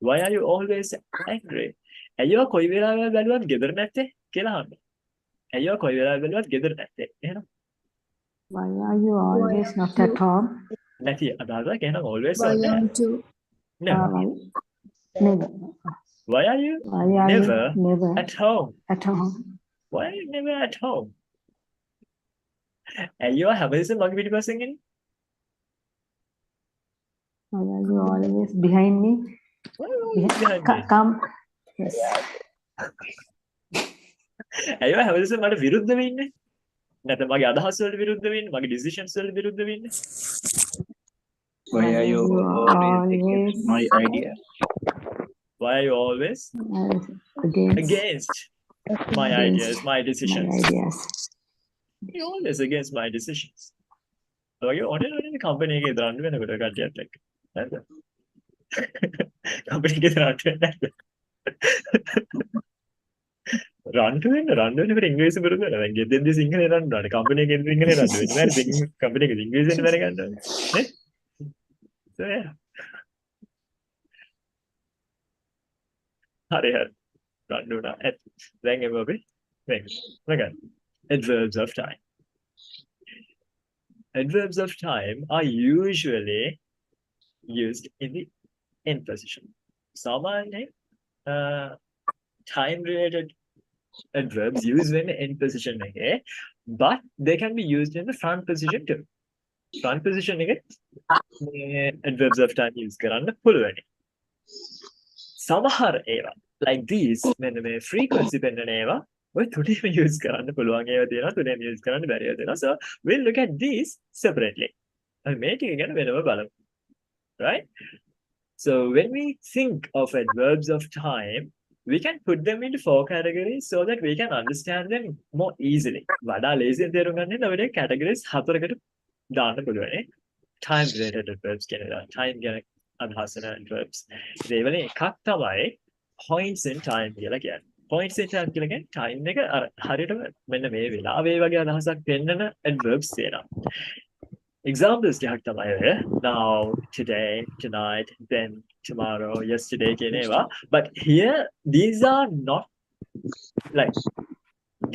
Why are you always angry? ඇයි ඔයා කොයි වෙලාවෙ බැලුවත් ගෙදර නැත්තේ කියලා අහනවා. ඇයි ඔයා කොයි වෙලාවෙ බැලුවත් ගෙදර නැත්තේ? එහෙනම් Why are you always not at home? නැති අදාළක් එහෙනම් always Why නැහැ. aren't you? Never. Never. Why are you Why are never you never at home? at home? Why are you never at home? ඇයි ඔයා හැමතිස්සෙම මගේ පිටිපස්සෙන් එන්නේ? Why are you always behind me? Why are you always behind me? Come. Yes. ඇයි ඔයා හැමතිස්සෙම මට විරුද්ධව ඉන්නේ? නැත්නම් මගේ අදහස් වලට විරුද්ධව ඉන්නේ? මගේ decisions වලට විරුද්ධව ඉන්නේ? Why are you always against my idea? Why are you always against my ideas, my decisions? My ideas. You're always against my decisions. So you only company එකේ දරන්න වෙනකොට කට්ටියත් එක්ක. නේද? company එකේ දරන්න වෙන්නේ. රන්ට් වෙනකොට ඉංග්‍රීසි පුරුදු වෙනවා. දැන් ගෙදෙන්දි සිංහලේ රන්ට් වෙනවා. company එකේ සිංහලේ රන්ට් වෙනවා. බැරි company එකේ ඉංග්‍රීසියෙන් වැඩ ගන්නවා. නේ? So yeah. හරි. රන්ට් වුණා. දැන් එමු අපි මේක. Adverbs of time. Adverbs of time are usually used in the end position. Samanyan time-related adverbs used in the end position, but they can be used in the front position too. Front position adverbs of time use කරන්න පුළුවන්. සමහර ඒවා like these මෙන්න මේ frequency පෙන්නන ඒවා ඔය තුනේම use කරන්න පුළුවන් ඒවා තියෙනවා තුනේම use කරන්න බැරි ඒවා තියෙනවා. So we'll look at these separately. අපි මේ ටික ගැන වෙනම බලමු. Right? So when we think of adverbs of time, we can put them into 4 categories so that we can understand them more easily. වඩා ලේසියෙන් තේරුම් ගන්න අපිට categories 4කට දාන්න පුළුවන්. Time related adverbs කියනවා. Time ගැන අදහස් වෙන adverbs. ඒ වලින් එකක් තමයි points in time කියලා කියන්නේ. Points in time කියලා කියන්නේ time එක හරියටම මෙන්න මේ වෙලාවේ වගේ අදහසක් පෙන්නන adverbs තියෙනවා. Examples ටිකක් තමයි ඔය. Now, today, tonight, then, tomorrow, yesterday කියන ඒවා. But here these are not like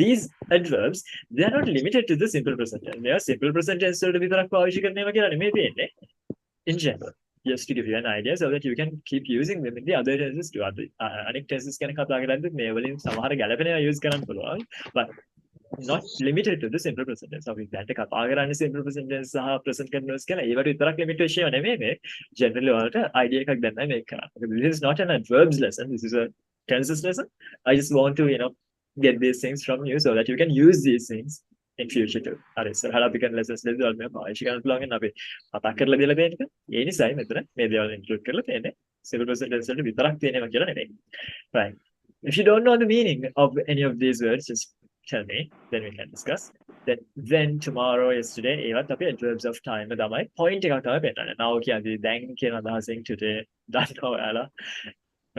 these adverbs, they are not limited to the simple present tense. They are simple present tense වලට විතරක් පාවිච්චි කරන ඒවා කියලා නෙමෙයි තියෙන්නේ. In general, just to give you an idea so that you can keep using them in the other tenses too. අනෙක් tenses ගැන කතා කරද්දී මේ වලින් සමහර ගැළපෙන ඒවා use කරන්න පුළුවන්. But not limited to the simple present tense. අපි දැන් කතා කරන්නේ simple present tense සහ present continuous කියලා. ඒවට විතරක් limit වෙච්ච ඒවා නෙමෙයි මේ. Generally වලට idea එකක් දැන්නයි මේක කරන්නේ. This is not an adverbs lesson. This is a tenses lesson. I just want to, get these things from you so that you can use these things in future too. හරි ඉස්සරහට අපි කරන lessons වලදී වල මේ පාවිච්චි කරන්න පුළුවන් වෙන අපි කතා කරලා දීලා තියෙන එක. ඒ නිසායි මෙතන මේ දේවල් include කරලා තියෙන්නේ. Simple present tense වලට විතරක් තියෙනවා කියලා නෙමෙයි. Right. If you don't know the meaning of any of these words, just tell me, then we can discuss. Then, tomorrow, yesterday, ඒවත් අපි adverbs of time තමයි point එකක් තමයි පෙන්නන්නේ. Now කියන්නේ දැන් කියන අදහසින් today, දන්නවා ඔයාලා.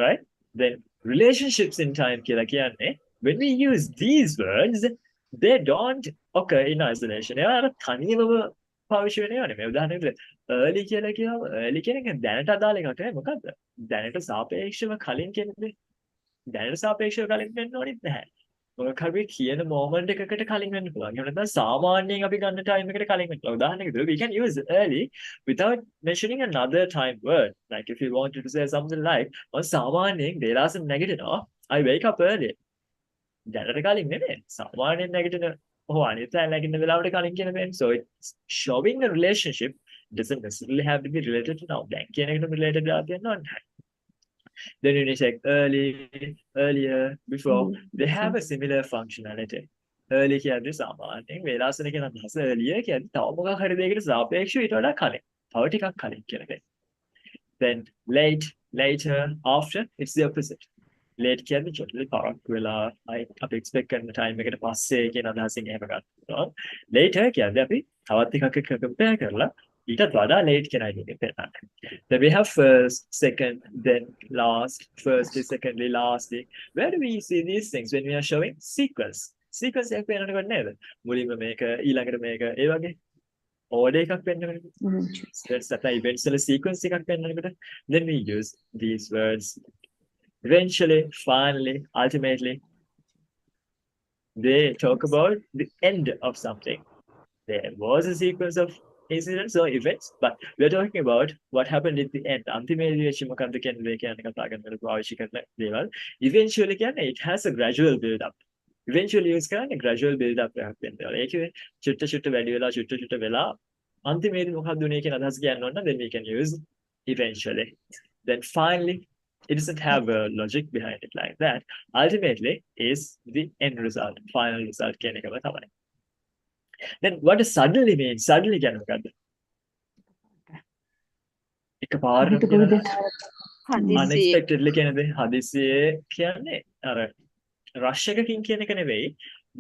Right? Then relationships in time කියලා කියන්නේ when we use these words, they don't occur in isolation. ඒවා තනියම පාවිච්චි වෙන්නේ නෙමෙයි. උදාහරණයක් early කියලා කියවම early කියන එක දැනට අදාළ එකක් නෙමෙයි. මොකද්ද? දැනට සාපේක්ෂව කලින් කියන්නේ දැනට සාපේක්ෂව කලින් වෙන්න ඕනෙත් නැහැ. මොකක් හරි කියන moment එකකට කලින් වෙන්න පුළුවන්. එහෙම නැත්නම් සාමාන්‍යයෙන් අපි ගන්න time එකට කලින් වෙන්න පුළුවන්. උදාහරණයකට we can use early without mentioning another time word. Like if you wanted to say something like on සාමාන්‍යයෙන් වේලාසන නැගිටිනවා I wake up early. දැනට කලින් නෙමෙයි. සාමාන්‍යයෙන් නැගිටින අනිත් නැගිටින වෙලාවට කලින් කියන වෙන. So it's showing a relationship doesn't necessarily have to be related to now. දැන් කියන එකට related වෙලා තියෙනවා නැහැ. Then when you check early, earlier, before, they have a similar functionality. Early කියන්නේ සාමාන්‍යයෙන් වේලාසන කියන අදහස earlier කියන්නේ තව මොකක් හරි දෙයකට සාපේක්ෂව ඊට වඩා කලින්. තව ටිකක් කලින් කියන එක. Then late, later, after, it's the opposite. Late කියන්නේ චොට්ටලි පරක් වෙලා අපි expect කරන time එකට පස්සේ කියන අදහසින් එහෙම ගන්නවා. Later කියන්නේ අපි තවත් ටිකක් එක්ක compare කරලා ඊටත් වඩා late කියන idea එක පෙන්නන්න. Then we have first, second, then last, firstly, secondly, lastly. Where do we see these things when we are showing sequence? Sequence එකක් පෙන්නනකොට නේද? මුලින්ම මේක ඊළඟට මේක ඒ වගේ order එකක් පෙන්නනකොට. That's that events වල sequence එකක් පෙන්නනකොට then we use these words. Eventually, finally, ultimately, they talk about the end of something. There was a sequence of incidents or events, but we're talking about what happened at the end. අන්තිමේදී වෙච්ච මොකක්ද කියන්නේ කතා කරනකොට පාවිච්චි කරන දේවල්. Eventually කියන්නේ it has a gradual build up. Eventually use කරන්නේ gradual build up එකක් වෙනවා. ඒකේ චුට්ට චුට්ට වැඩි වෙලා චුට්ට චුට්ට වෙලා අන්තිමේදී මොකක්ද උනේ කියන අදහස කියන්න ඕන නම් then we can use eventually. Then finally, it doesn't have a logic behind it like that. Ultimately is the end result, final result කියන එකම තමයි. Then what does suddenly mean? Suddenly කියන්නේ මොකද්ද? එකපාරට unexpectedly කියන්නේ හදිසියේ කියන්නේ අර rush එකකින් කියන එක නෙවෙයි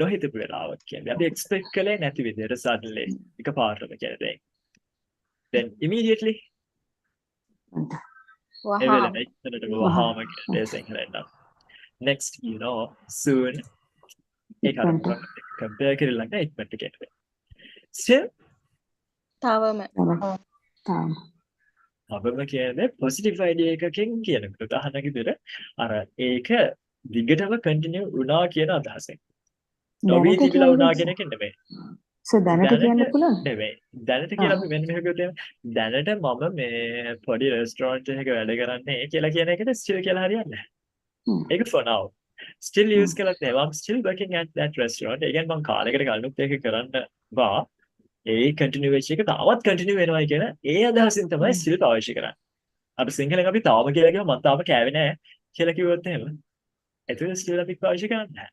නොහිතපු වෙලාවක් කියන්නේ. අපි expect කළේ නැති විදිහට suddenly එකපාරටම කියන්නේ. Then immediately වහාම කියන්නේ සිංහලෙන්. Next, you know, soon ඒක compare කරලා නම් ඉක්මනට කියන්නේ. Still තවම කියන්නේ positive idea එකකින් කියනකොට උදාහරණයක් විදිහට අර ඒක දිගටම continue වුණා කියන අදහසෙන්. නොවි තිබිලා වුණා කියන එක නෙමෙයි. So දැනට කියන්න පුළුවන්. නෙමෙයි. දැනට කියලා අපි මෙන්න මෙහෙම කියුවොත් දැනට මම මේ පොඩි restaurant එකක වැඩ කරන්නේ කියලා කියන එකට still කියලා හරියන්නේ නැහැ. ඒක for now. Still use කළත් නේ I'm still working at that restaurant. ඒ කියන්නේ මම කාලයකට කලිනුත් ඒක කරන්නවා. ඒ continue වෙච්ච එක තාමත් continue වෙනවා කියන ඒ අදහසින් තමයි still පාවිච්චි කරන්නේ. අපි සිංහලෙන් අපි තාම කියලා කියව මම තාම කෑවේ නැහැ කියලා කිව්වොත් එහෙම. ඒතර still අපි පාවිච්චි කරන්නේ නැහැ.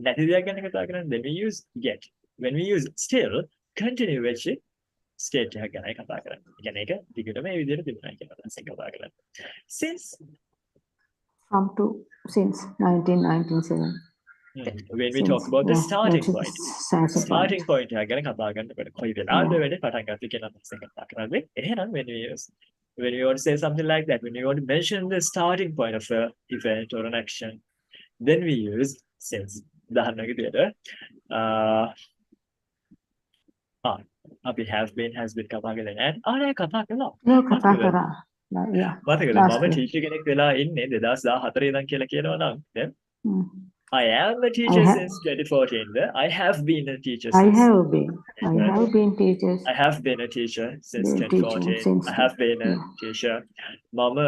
නැති දෙයක් ගැන කතා කරන්නේ then we use get. When we use still continue වෙච්ච state එකක් ගැන කතා කරන්නේ. ඒ කියන්නේ ඒක දිගටම මේ විදිහට තිබුණා කියන අදහසින් කතා කරන්නේ. Since From to since 1997. When we talk about the starting point. Starting point එක ගැන කතා කරනකොට කොයි වෙලාවද වැඩි පටන් ගන්නද කියන අදහසින් කතා කරන්නේ. එහෙනම් when we want to say something like that, when we want to mention the starting point of an event or an action, then we use since. උදාහරණයක් විදිහට අපි have been, has been කතා කරලා නැහැ. ආයෙ කතා කළා. කතා කරා. මතකද මම ටීචර් කෙනෙක් වෙලා ඉන්නේ 2014 ඉඳන් කියලා කියනවා නම් then I am a teacher since 2014. I have been a teacher since I have been teachers. I have been a teacher since 2014. I have been a teacher. මම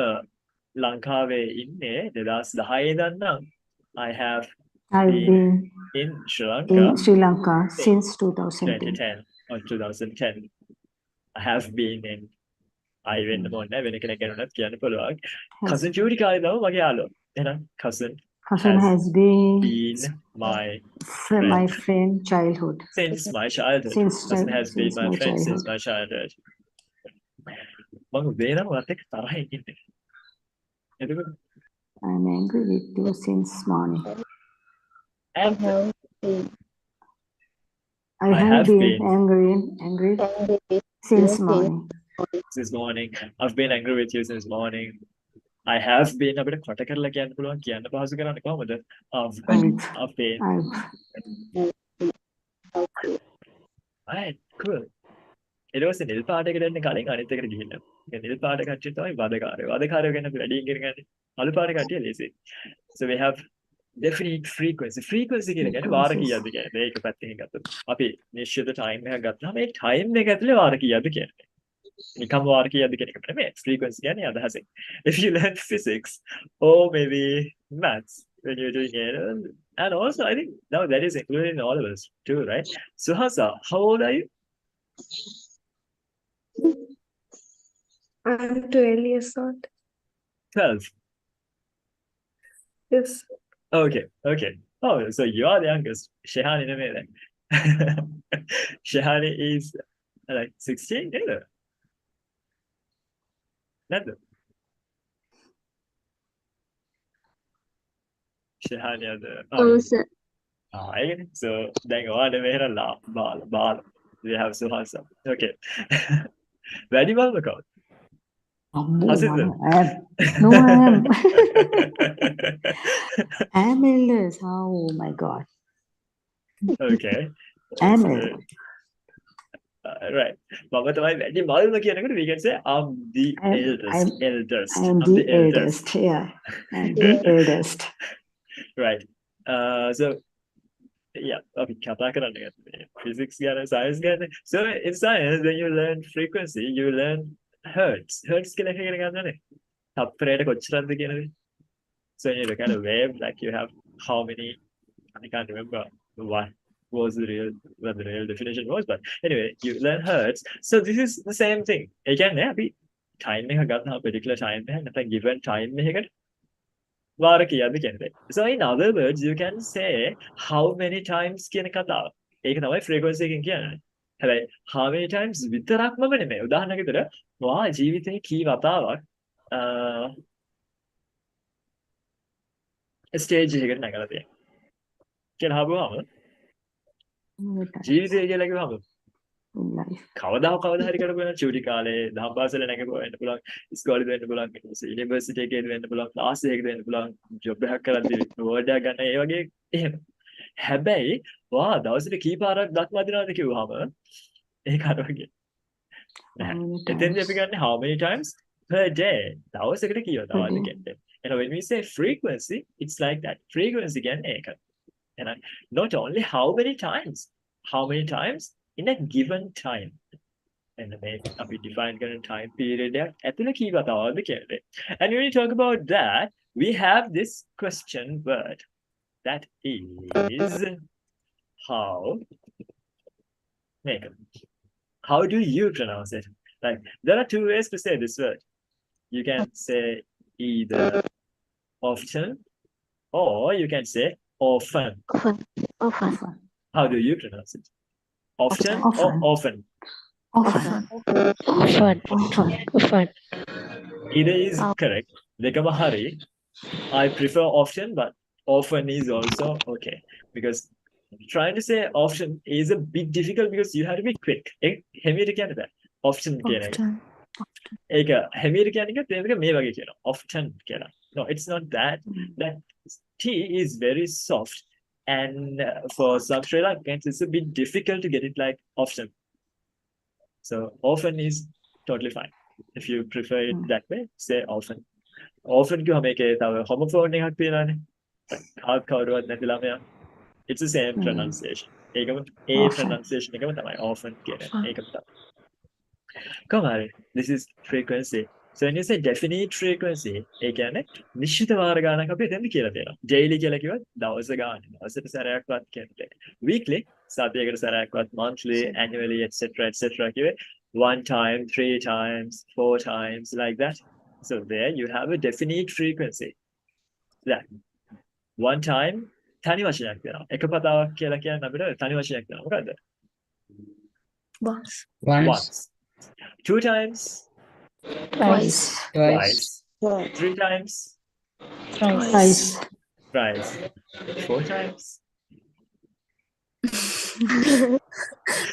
ලංකාවේ ඉන්නේ 2010 ඉඳන් නම් I have been in Sri Lanka since 2010 or 2010. I have been in I වෙන්න ඕනේ වෙන කෙනෙක් ගැනවත් කියන්න පුළුවන්. cousin Judy කාලේ තමයි මගේ යාළුවා. එහෙනම් cousin Hassan has has been been my my friend friend childhood. since my childhood. Since Hassan has been since my my friend since childhood. my childhood. මම වේදම වත් එක්ක තරහින් ඉන්නේ. එතකොට I'm angry with you since morning. and I have been angry since morning. since morning. I've been angry with you since morning. I have been අපිට කොට කරලා කියන්න පුළුවන් කියන්න පහසු කරන්නේ කොහොමද? I've been. Right, cool. ඊට පස්සේ නිල් පාටයකට එන්නේ කලින් අනිත් එකට ගිහිල්ලා. ඒ නිල් පාට කට්ටිය තමයි වදකාරයෝ. වදකාරයෝ ගැන අපි වැඩි ඉගෙන ගන්න. අලු පාට කට්ටිය ලේසි. So we have definite frequency. Frequency කියන කියන්නේ වාර කීයක්ද කියන්නේ. මේක පැත්තකින් ගත්තොත්. අපි නිශ්චිත time එකක් ගත්තාම මේ time එක ඇතුලේ වාර කීයක්ද කියන්නේ. නිකම් වාර කීයක්ද කියන එක නෙමෙයි. Frequency කියන්නේ අදහසින්. If you learn physics or maybe maths when you're doing it, and also I think now that is included in all of us too, right? Suhasa, how old are you? I'm 12 years old. 12. Yes. Okay. Oh, so you are the youngest. Shehani නෙමෙයි then. Shehani is like 16, නේද? නැද්ද? Shehani අද sir. ඒකනේ. So දැන් ඔයාලා මෙහෙරලා බාල. We have Suhasa. Okay. වැඩි බලව කවුද? How's it then? No, I am. I am elders. Oh my God. Okay. I am So, elder. right. මම තමයි වැඩි බලව කියනකොට we can say I'm the eldest. I am the eldest. Yeah. I am the eldest. Right. So yeah, අපි කතා කරන්නේ physics ගැන science ගැන. So in science when you learn frequency you learn hertz. Hertz කියලා එක ඉගෙන ගන්නනේ. තප්පරයට කොච්චරද කියන දේ. So you look at a wave like you have how many, I can't remember what was the real definition was, but anyway you learn hertz. So this is the same thing. ඒ කියන්නේ අපි time එක ගන්නවා particular time එක නැත්නම් given time එකකට වාර කීයක්ද කියන්නේ. So in other words you can say how many times කියන කතාව. ඒක තමයි frequency එකෙන් කියන්නේ. හැබැයි how many times විතරක්ම නෙමෙයි. උදාහරණයක් විතර වා ජීවිතේ කී වතාවක් ස්ටේජ් එකකට නැගලා තියෙනවා. කියලා හබුවාම ජීවිතය කියලා කිව්වම In life. කවදා හරි කරපු වෙන චූටි කාලේ දහම් පාසල නැගපුවා වෙන්න පුළුවන්, ඉස්කෝලේ වෙන්න පුළුවන්, යුනිවර්සිටි එකේ වෙන්න පුළුවන්, ක්ලාස් එකේ වෙන්න පුළුවන්, ජොබ් එකක් කරද්දී වර්ඩ් එකක් ගන්න ඒ වගේ එහෙම. හැබැයි වා දවසට කී පාරක් දත් වදිනවද කිව්වහම ඒක අර වගේ. එතෙන්දී අපි ගන්න how many times per day. දවසකට කී වතාවද කියන්නේ. And when we say frequency, it's like that. Frequency කියන්නේ ඒක. And not only how many times in a given time. And we define current time period. And when we talk about that, we have this question word. That is how. How do you pronounce it? Like there are two ways to say this word. You can say either often or you can say often. Often. How do you pronounce it? Often or often? Often. Either is correct. Dekama hari. I prefer often, but often is also okay. Because trying to say often is a bit difficult because you have to be quick. Hemira කියන්නේ බෑ. Often කියන එක. ඒක hemira කියන්නේ එක මේ වගේ කියනවා. Often කියලා. No, it's not that. That T is very soft. And for some Sri Lankans, it's a bit difficult to get it like often. So often is totally fine. If you prefer it that way, say often. Often කිව්වම ඒකේ තව homophone එකක් තියෙනවානේ. කවුරුවත් නැති ළමයා. It's the same pronunciation. ඒකම A pronunciation එකම තමයි often කියන්නේ. ඒකම තමයි. Come on, this is frequency. So when you say definite frequency, ඒ කියන්නේ නිශ්චිත වාර ගණනක් අපි එතෙන්ද කියලා තියෙනවා. Daily කියලා කිව්වත් දවස ගාන. දවසට සැරයක්වත් කියන්නේ. Weekly, සතියකට සැරයක්වත්, monthly, annually, etc. කිව්වේ 1 time, 3 times, 4 times, like that. So there you have a definite frequency. That one time තනි වචනයක් දෙනවා. එක පදාවක් කියලා කියන්නේ අපිට තනි වචනයක් දෙනවා. මොකද්ද? Once. Once. Once. Two times. Twice. Twice. Three times. Twice. Thrice. Four times.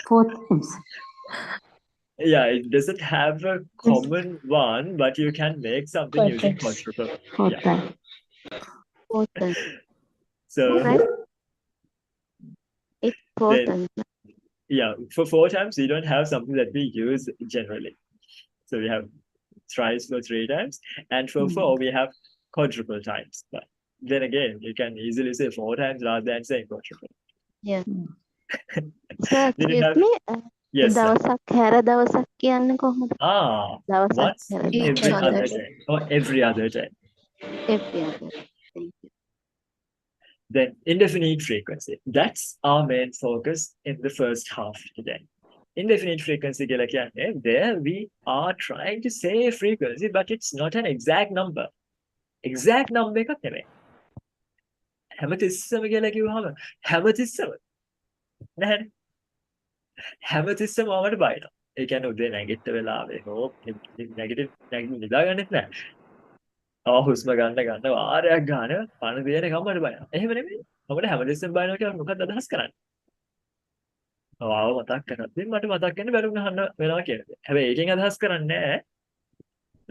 4 times. Yeah, it doesn't have a common one, but you can make something using quadruple. 4 Yeah. times. Important. So Right? It's then, important. yeah, for 4 times we don't have something that we use generally. So we have thrice for 3 times, and for 4 we have quadruple times. But then again, you can easily say 4 times rather than saying quadruple. Yeah. Hmm. Sir, Then you excuse have me. yes, sir. දවසක් හැර දවසක් කියන්නේ කොහොමද? Ah, දවසක් once හැර every දවසක්. other day or every other day. Every other. Thank you. Then indefinite frequency. That's our main focus in the first half today. Indefinite frequency කියලා කියන්නේ, there we are trying to say a frequency, but it's not an exact number. Exact number එකක් නෙමෙයි. හැමතිස්සම කියලා කිව්වහම හැමතිස්සම නැහැනේ. හැමතිස්සම වමට බයිනවා. ඒ කියන්නේ උදේ නැගිට වෙලාවේ හෝ නැගිටින්න නිදාගන්නෙත් නැහැ. හුස්ම ගන්න වාරයක් ගන්න පණ දෙන කමකට බයනවා. එහෙම නෙමෙයි. අපිට හැමදෙස්සෙම බයනවා කියලා මොකක්ද අදහස් කරන්නේ? ආව මතක් කරද්දී මට මතක් වෙන්න බැරුම් ගන්න වෙනවා කියන දේ. හැබැයි ඒකෙන් අදහස් කරන්නේ නැහැ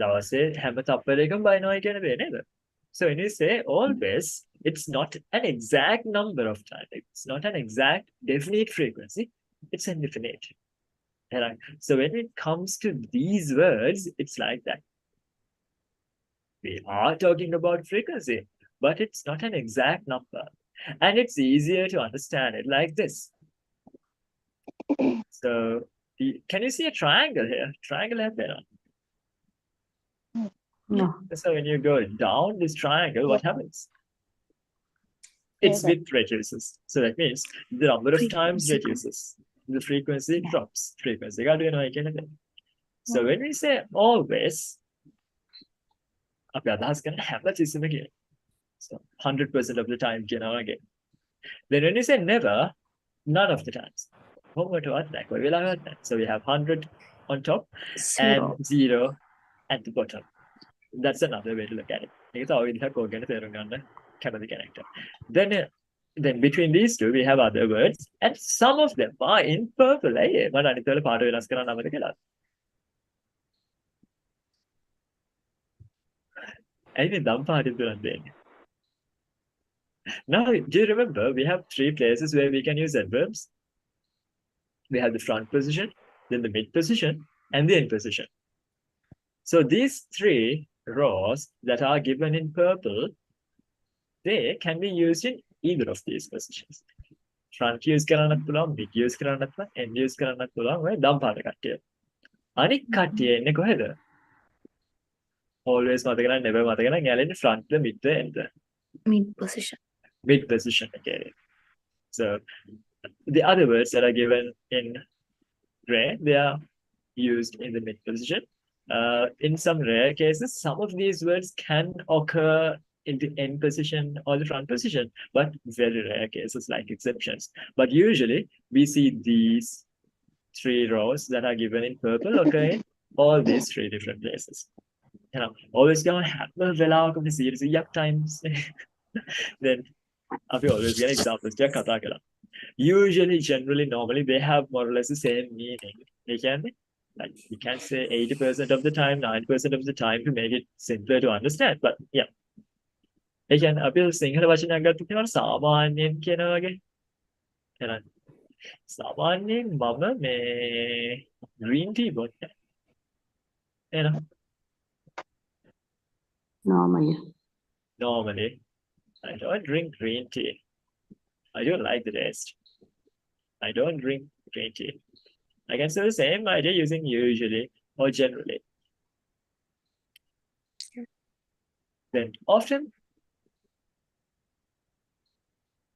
දවසේ හැම තප්පරයකම බයනවායි කියන දේ නේද? So when you say always, it's not an exact number of time. It's not an exact definite frequency. It's indefinite. Right? So when it comes to these words, it's like that. We are talking about frequency, but it's not an exact number. And it's easier to understand it like this. So, can you see a triangle here? Triangle hai pera. No. So when you go down this triangle, what happens? Its width reduces. So that means the number of times reduces. The frequency drops. Frequency. So when we say always, අපි අදහස් කරන හැමතිස්සෙම කියන. So 100% of the time කියනවා again. Then when you say never, none of the times. කොහොමදවත් නැහැ. කොයි වෙලාවකවත් නැහැ. So we have 100 on top and 0 at the bottom. That's another way to look at it. ඒක තව විදිහක් ඕක ගැන තේරුම් ගන්න කැමති කෙනෙක්ට. Then between these two we have other words and some of them are in purple. මට අනිත් වල පාට වෙනස් කරන්න අමතක කළා. ඇයි මේ දම් පාට තුනක් දෙන්නේ? Now, do you remember we have 3 places where we can use adverbs? We have the front position, then the mid position, and the end position. So these 3 rows that are given in purple, they can be used in either of these positions. Front use කරන්නත් පුළුවන්, mid use කරන්නත් පුළුවන්, end use කරන්නත් පුළුවන්. ඔය දම් පාට කට්ටිය. අනික් කට්ටිය එන්නේ කොහෙද? Always මතක නැහැ, never මතක නැහැ. යාළුවනේ front the mid the end. Mid position. Mid position again. So the other words that are given in gray, they are used in the mid position. In some rare cases, some of these words can occur in the end position or the front position, but very rare cases like exceptions. But usually we see these 3 rows that are given in purple occur in all these 3 different places. You know, always going to have a වෙලාවක අපි 100ක් times. Then අපි always get examples ටිකක් කතා කරා. Usually, generally, normally they have more or less the same meaning. They can, like, you can say 80% of the time, 90% of the time to make it simpler to understand. But yeah, they can appeal Sinhala වචනයක් ගත්තොත් කියනවා සාමාන්‍යයෙන් කියන වගේ. එහෙනම් සාමාන්‍යයෙන් මම මේ green tea බොන්නේ. එහෙනම් Normally. normally I don't drink green tea. I don't like the taste. I don't drink green tea. I can say the same idea using usually or generally. Then often,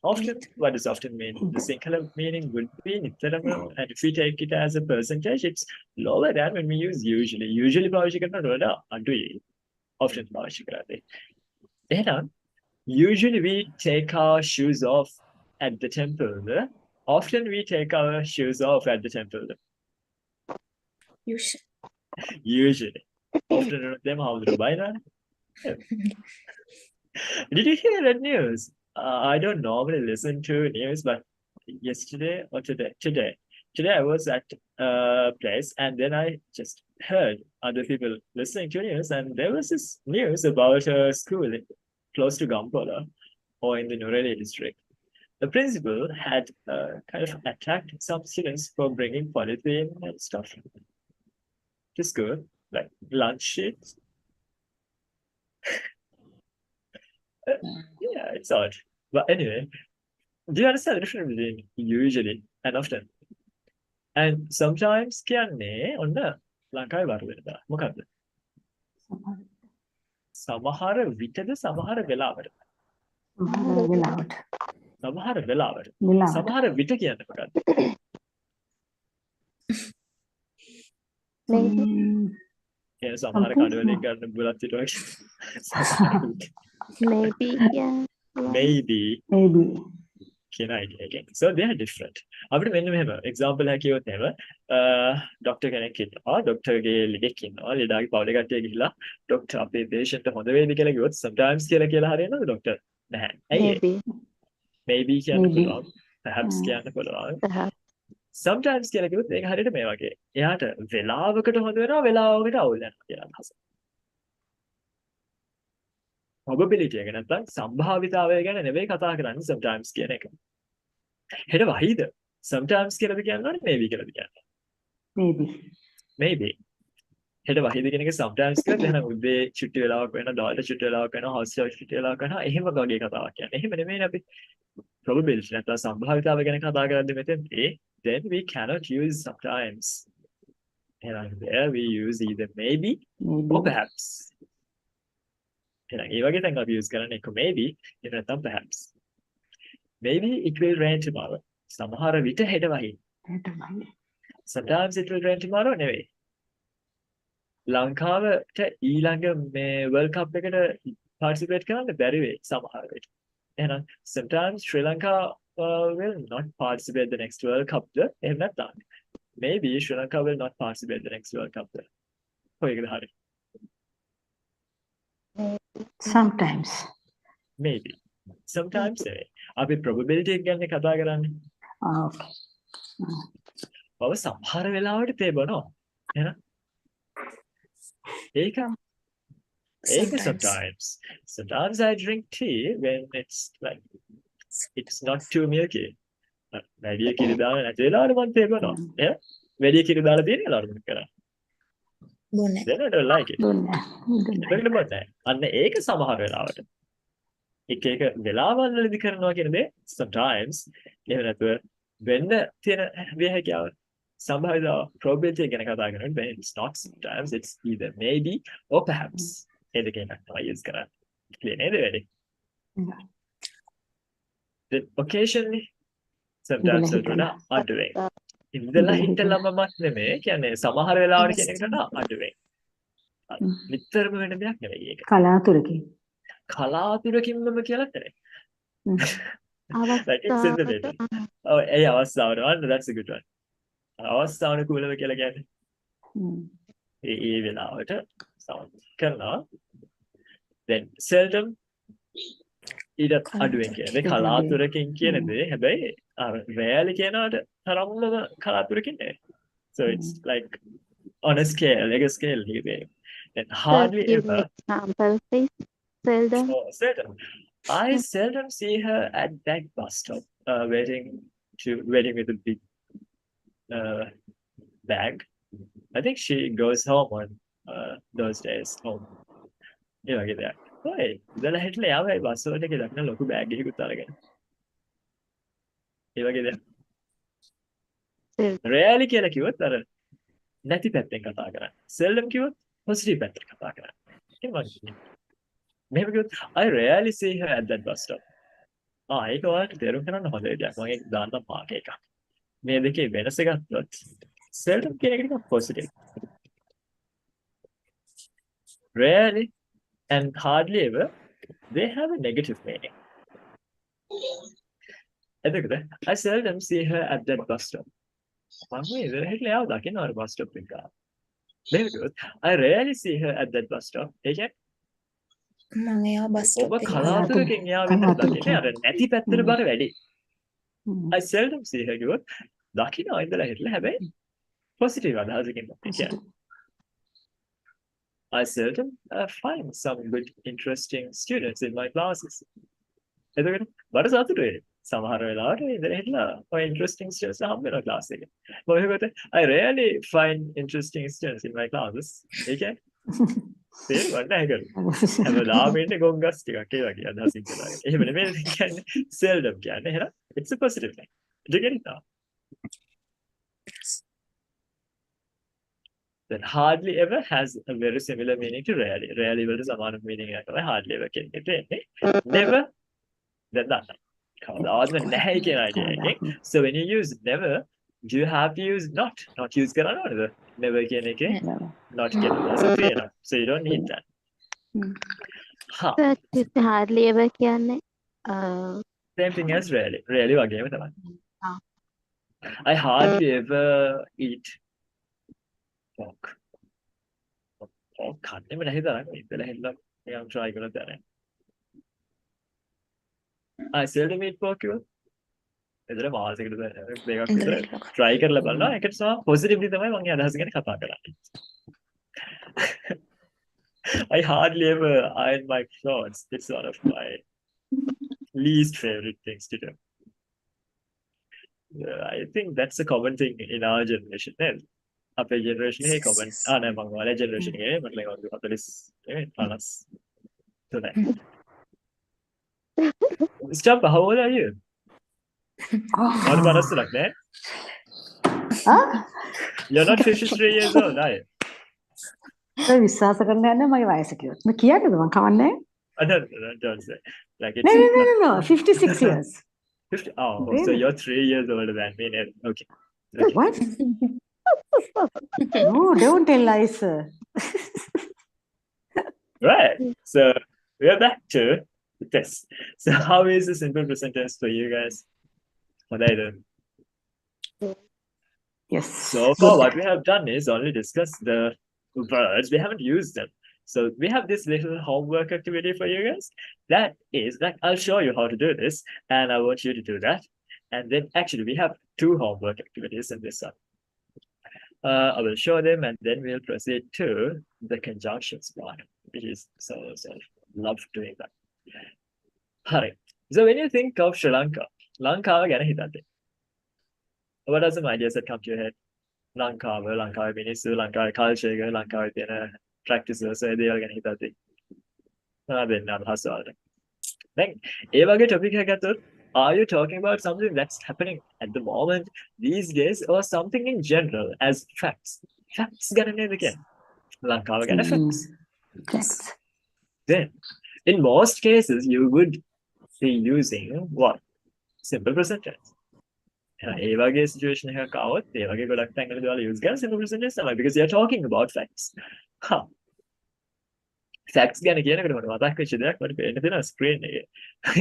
what does often mean? The singular meaning would be නිතරම, and if we take it as a percentage, it's lower than when we use usually. Usually පාවිච්චි කරනකොට වඩා අඩුයි. Often පාවිච්චි කරන්නේ. එහෙනම් Usually we take our shoes off at the temple. Often we take our shoes off at the temple. Usually. Usually. Often them how to buy that. Did you hear that news? I don't normally listen to news, but yesterday or today I was at a place and then I just heard other people listening to news, and there was this news about a school close to Gampola or in the Nureli district. The principal had kind of attacked some students for bringing polythene and stuff to school, like lunch sheets. Yeah, it's odd. But anyway, do you understand the difference between usually and often? And sometimes කියන්නේ ඔන්න ලංකාවේ වරු වෙනදා. මොකද්ද? සමහර විටද සමහර වෙලාවට. සමහර වෙලාවට. සමහර වෙලාවට. වෙලාවට. සමහර විට කියන්නේ මොකද්ද? Maybe. කියන්නේ සමහර කඩවලින් ගන්න බුලත් පිට වගේ. සමහර විට. Maybe. Yeah. Maybe maybe. කියන idea එකෙන්. So they are different. අපිට මෙන්න මෙහෙම example එකක් කිව්වොත් එහෙම ડોක්ටර් කෙනෙක් ඉන්නවා. ડોක්ටර්ගේ ලිඩෙක් ඉන්නවා. ලිඩාගේ පවුලේ කට්ටිය ගිහිලා ડોක්ටර් අපේ patient හොඳ වෙයිද කියලා කිව්වොත් sometimes කියලා හරියනවද ડોක්ටර්? නැහැ. ඇයි ඒ? Maybe. Maybe කියන්න Maybe. පුළුවන්. Perhaps කියන්න පුළුවන්. Perhaps. Sometimes කියලා කිව්වොත් ඒක හරියට මේ වගේ. එයාට වෙලාවකට හොඳ වෙනවා, වෙලාවකට අවුල් වෙනවා කියලා අදහස. probability එක නැත්නම් සම්භාවිතාවය ගැන නෙවෙයි කතා කරන්නේ sometimes කියන එක. හෙට වහිද? sometimes කියලාද කියන්නේ maybe කියලාද කියන්නේ? maybe. Maybe. හෙට වහිද කියන එක sometimes කියලාද එහෙනම් උදේ චුට්ටි වෙලාවක් වෙනවා, දවල්ට චුට්ටි වෙලාවක් වෙනවා, හවස චුට්ටි වෙලාවක් වෙනවා. එහෙම වගේ කතාවක් කියන්නේ. එහෙම නෙමෙයි අපි probability නැත්නම් සම්භාවිතාවය ගැන කතා කරද්දී මෙතෙන්දී then we cannot use sometimes. And there we use either maybe maybe. or perhaps. එහෙනම් ඒ වගේ තැන් අපි use කරන්නේ එක maybe එහෙම නැත්නම් perhaps. Maybe it will rain tomorrow. සමහර විට හෙට වහින. තමයි. Sometimes it will rain tomorrow නෙවෙයි. ලංකාවට ඊළඟ මේ World Cup එකට participate කරන්න බැරි වෙයි සමහර විට. එහෙනම් sometimes Sri Lanka will not participate the next World Cup. එහෙම නැත්නම් maybe Sri Lanka will not participate the next World Cup. කොහේද හරිය? sometimes. Maybe. Sometimes නෙවෙයි. අපි probability එක ගැන කතා කරන්නේ. okay. බව සමහර වෙලාවට තේබනවා. එහෙනම් ඒක sometimes. Sometimes I drink tea when it's not too milky. වැඩි කිරි දාලා නැති වෙලාවට මම තේබනවා. එහෙනම් වැඩි කිරි දාලා තියෙන වෙලාවට මොකද කරන්නේ? බොන්නේ. Then I don't like it. දුන්නේ. ඒකට මොකද? අන්න ඒක සමහර වෙලාවට. එක එක වෙලාවල් වලදී කරනවා කියන දේ sometimes එහෙම නැතුව වෙන්න තියෙන විහැකියාව සම්භාවිතාව probability ගැන කතා කරනකොට when it's not sometimes it's either maybe or perhaps. ඒ දෙකෙන් තමයි use කරන්නේ. clear නේද වැඩි? The occasionally sometimes වලට අඩුවෙන්. ඉඳලා හිටලමමත් නෙමෙයි කියන්නේ සමහර වෙලාවට කියන එකට අඩුවෙන්. නිතරම වෙන දෙයක් නෙවෙයි ඒක. කලාතුරකින්. කලාතුරකින්ම කියලා නෙවෙයි. Like it's in the middle. අවස්ථාව. Oh, ඒ අවස්ථාවට one, that's a good one. අවස්ථානුකූලව කියලා කියන්නේ ඒ වෙලාවට කරනවා. Then seldom ඊට අඩුවෙන් කියන්නේ කලාතුරකින් කියන දේ. හැබැයි rarely කියනකට තරම්ම කලාතුරකින් නෙවෙයි. So it's like on a scale, like a scale here. And hardly Give me ever. example, please. Seldom. Oh, seldom. I seldom see her at that bus stop, waiting with a big bag. I think she goes home on those days. Home. ඒ වගේ දෙයක්. ඔය ඉඳලා හිටලා යාවයි bus වලට කියලා දක්න ලොකු bag එකකුත් අරගෙන. ඒ වගේ දෙයක්. Rarely කියලා කිව්වොත් අර නැති පැත්තෙන් කතා කරන්නේ. Seldom කිව්වොත් positive පැත්තෙන් කතා කරන්නේ. ඒ වගේ. මෙහෙම කිව්වොත් I rarely see her at that bus stop. ඒක ඔයාලට තේරුම් ගන්න හොඳ දෙයක්. මම ඒක දාන්නම් මාක් එකක්. මේ දෙකේ වෙනස ගත්තොත් seldom කියන එක ටිකක් positive. Rarely and hardly ever they have a negative meaning. එතකොට I seldom see her at that bus stop. මම මේ ඉවරහෙට එයාව දකින්නවද bus stop එක ගාව. මෙහෙම කිව්වොත් I rarely see her at that bus stop. ඒ කියන්නේ මම එයා බස් ඔබ ස්ටොප් එකේ කලාතුරකින් එයාව විතර කලාතුරකින්. දකින්නේ අර නැති පැත්තට බර වැඩි. Mm. I seldom see her කිව්වොත් දකින්නවා ඉඳලා හිටලා හැබැයි positive අදහසකින් ඒ කියන්නේ Positive. I seldom find some good interesting students in my classes. එතකොට මට සතුටුයි. සමහර වෙලාවට ඉඳලා හිටලා ඔය interesting students හම්බ වෙනවා class එකේ. මම ඒකට I rarely find interesting students in my classes. ඒ කියන්නේ තේරුම් ගන්න හැකලු. හැමදාම ඉන්නේ ගොංගස් ටිකක් ඒ වගේ අදහසින් කරලා. එහෙම නෙමෙයි කියන්නේ seldom කියන්නේ. එහෙනම් it's a positive thing. Do you get it now? Then hardly ever has a very similar meaning to rarely. Rarely වලට සමාන meaning එකක් තමයි hardly ever කියන්නේ. එතෙන්නේ never then that. කවදාවත් නැහැ කියන idea එකෙන්. So when you use never, do you have to use not? Not use කරන්න ඕනද? Never කියන එකේ Never. not කියන එක තියෙනවා. So you don't need that. Mm. Ha. hardly ever කියන්නේ Same thing as rarely. Rarely වගේම තමයි. Ah. I hardly ever eat pork. Pork කන්නේම නැහැ තරම්. ඉතල හෙල්ල නිකන් try කරලා දැන. I seldom eat pork කිව්වා. එතන මාසෙකට දෙකක් විතර try කරලා බලනවා. ඒකට සම positively තමයි මම මේ අදහස ගැන කතා කරන්නේ. I hardly ever iron my clothes. It's one of my least favorite things to do. I think that's a common thing in our generation. අපේ generation එකේ common. නෑ මම ඔයාලේ generation එකේ මට ලඟ 40 50 Stop, how old are you? What about us like that? Ah? You're not 53 years old, are you? ඒ විශ්වාස කරන්න යන්නේ මගේ වයස කිව්වොත්. මම කියන්නද මම කවන්නේ? Don't say. Like it's No. 56 years. 50. Oh, so Really? you're 3 years older than me. Okay. What? No, don't tell lies, sir. Right. So we're back to this. So how is the simple present tense for you guys? Yes. So far, what we have done is only discuss the words. We haven't used them. So we have this little homework activity for you guys. That is like, I'll show you how to do this, and I want you to do that. And then actually, we have 2 homework activities in this one. I will show them, and then we'll proceed to the conjunctions part, which is so love doing that. Alright. So when you think of Sri Lanka, Lanka ගැන හිතද්දී what are some ideas that come to your head? ලංකාවේ මිනිස්සු, ලංකාවේ culture එක, ලංකාවේ තියෙන practices ඒ දේවල් ගැන හිතද්දී මොනවද වෙන්නේ අදහස් වලට? දැන් ඒ වගේ topic එකක් ගත්තොත් are you talking about something that's happening at the moment these days or something in general as facts? Facts ගැන නේද කියන්නේ? ලංකාව ගැන facts. Facts. Then in most cases you would be using what? Simple present tense. ඒ වගේ situation එකක් આવොත් ඒ වගේ ගොඩක් තැන්වලදී ඔයාලා use කරන simple present tense තමයි because you are talking about facts. Facts ගැන කියනකොට මට මතක් වෙච්ච දෙයක් මට පේන්න තියෙනවා screen එකේ.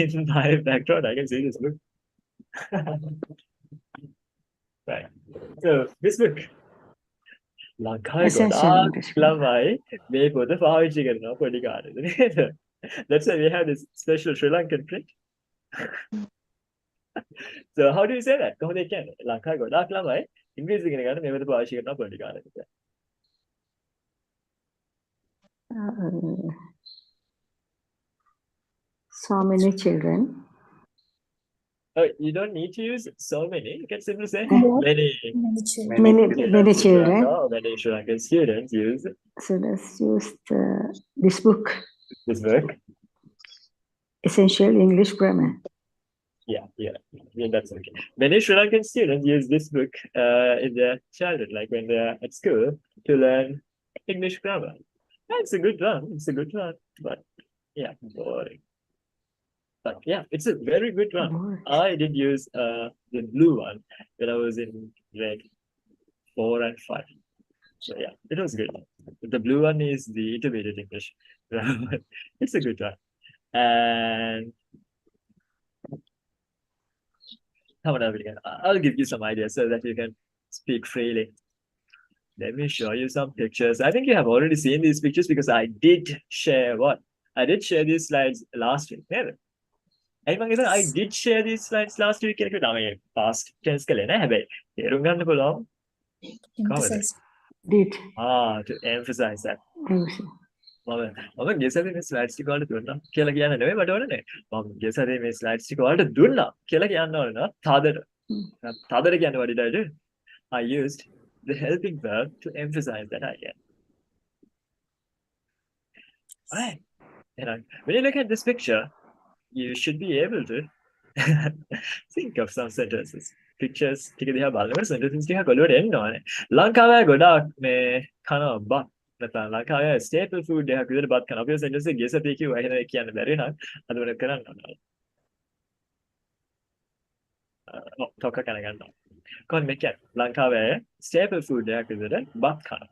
In my background I can see this book. Right. So this book ලංකාවේ Essential ගොඩාක් English. ළමයි මේ පොත පාවිච්චි කරනවා පොඩි කාලේ නේද? That's why we have this special Sri Lankan print. So how do you say that? කොහොමද කියන්නේ? ලංකාවේ ගොඩාක් ළමයි ඉංග්‍රීසි ඉගෙන ගන්න මේ පොත පාවිච්චි කරනවා පොඩි කාලේ. So many children. Oh, you don't need to use so many. You can simply say Mhm. many. Many children. Oh, many Sri Lankan students use So let's use this book, this book. Essential English Grammar. Yeah, that's okay. Many Sri Lankan students use this book in their childhood, like when they're at school, to learn English grammar. It's a good one. But yeah, boring. But yeah, it's a very good one. Boring. I did use the blue one when I was in grade 4 and 5. So yeah, it was good. The blue one is the intermediate English. It's a good one. And I'll give you some ideas so that you can speak freely. Let me show you some pictures. I think you have already seen these pictures because I did share what? I did share these slides last week. Never. I did share these slides last week. Past tense කළේ නෑ හැබැයි තේරුම් ගන්න පුළුවන්. emphasize. Did. To emphasize that. Emphasize. මම ගෙසරේ මේ slides ටික වලට දුන්නා කියලා කියන්න නෙවෙයි මට ඕනේ නේ. මම ගෙසරේ මේ ස්ලයිඩ්ස් ටික වලට දුන්නා කියලා කියන්න ඕනේ නේද? තදට කියන්නේ what did I do? I used the helping verb to emphasize that idea. Alright. When you look at this picture, you should be able to think of some sentences. Pictures ටික දිහා බලනකොට sentences ටික ඔළුවට එන්න ඕනේ. ලංකාවේ ගොඩාක් මේ කනවා බත් නැත්නම් ලංකාවේ staple food එකක් විදිහට බත් කනවා. අපි sentence එක ගෙසපේ කිව්වා එහෙනම් ඒක කියන්න බැරි නම් අද වෙන කරන්න ඕනේ. තොක කන ගන්නවා. කොහොමද මේ කියන්නේ? ලංකාවේ staple food එකක් විදිහට බත් කනවා.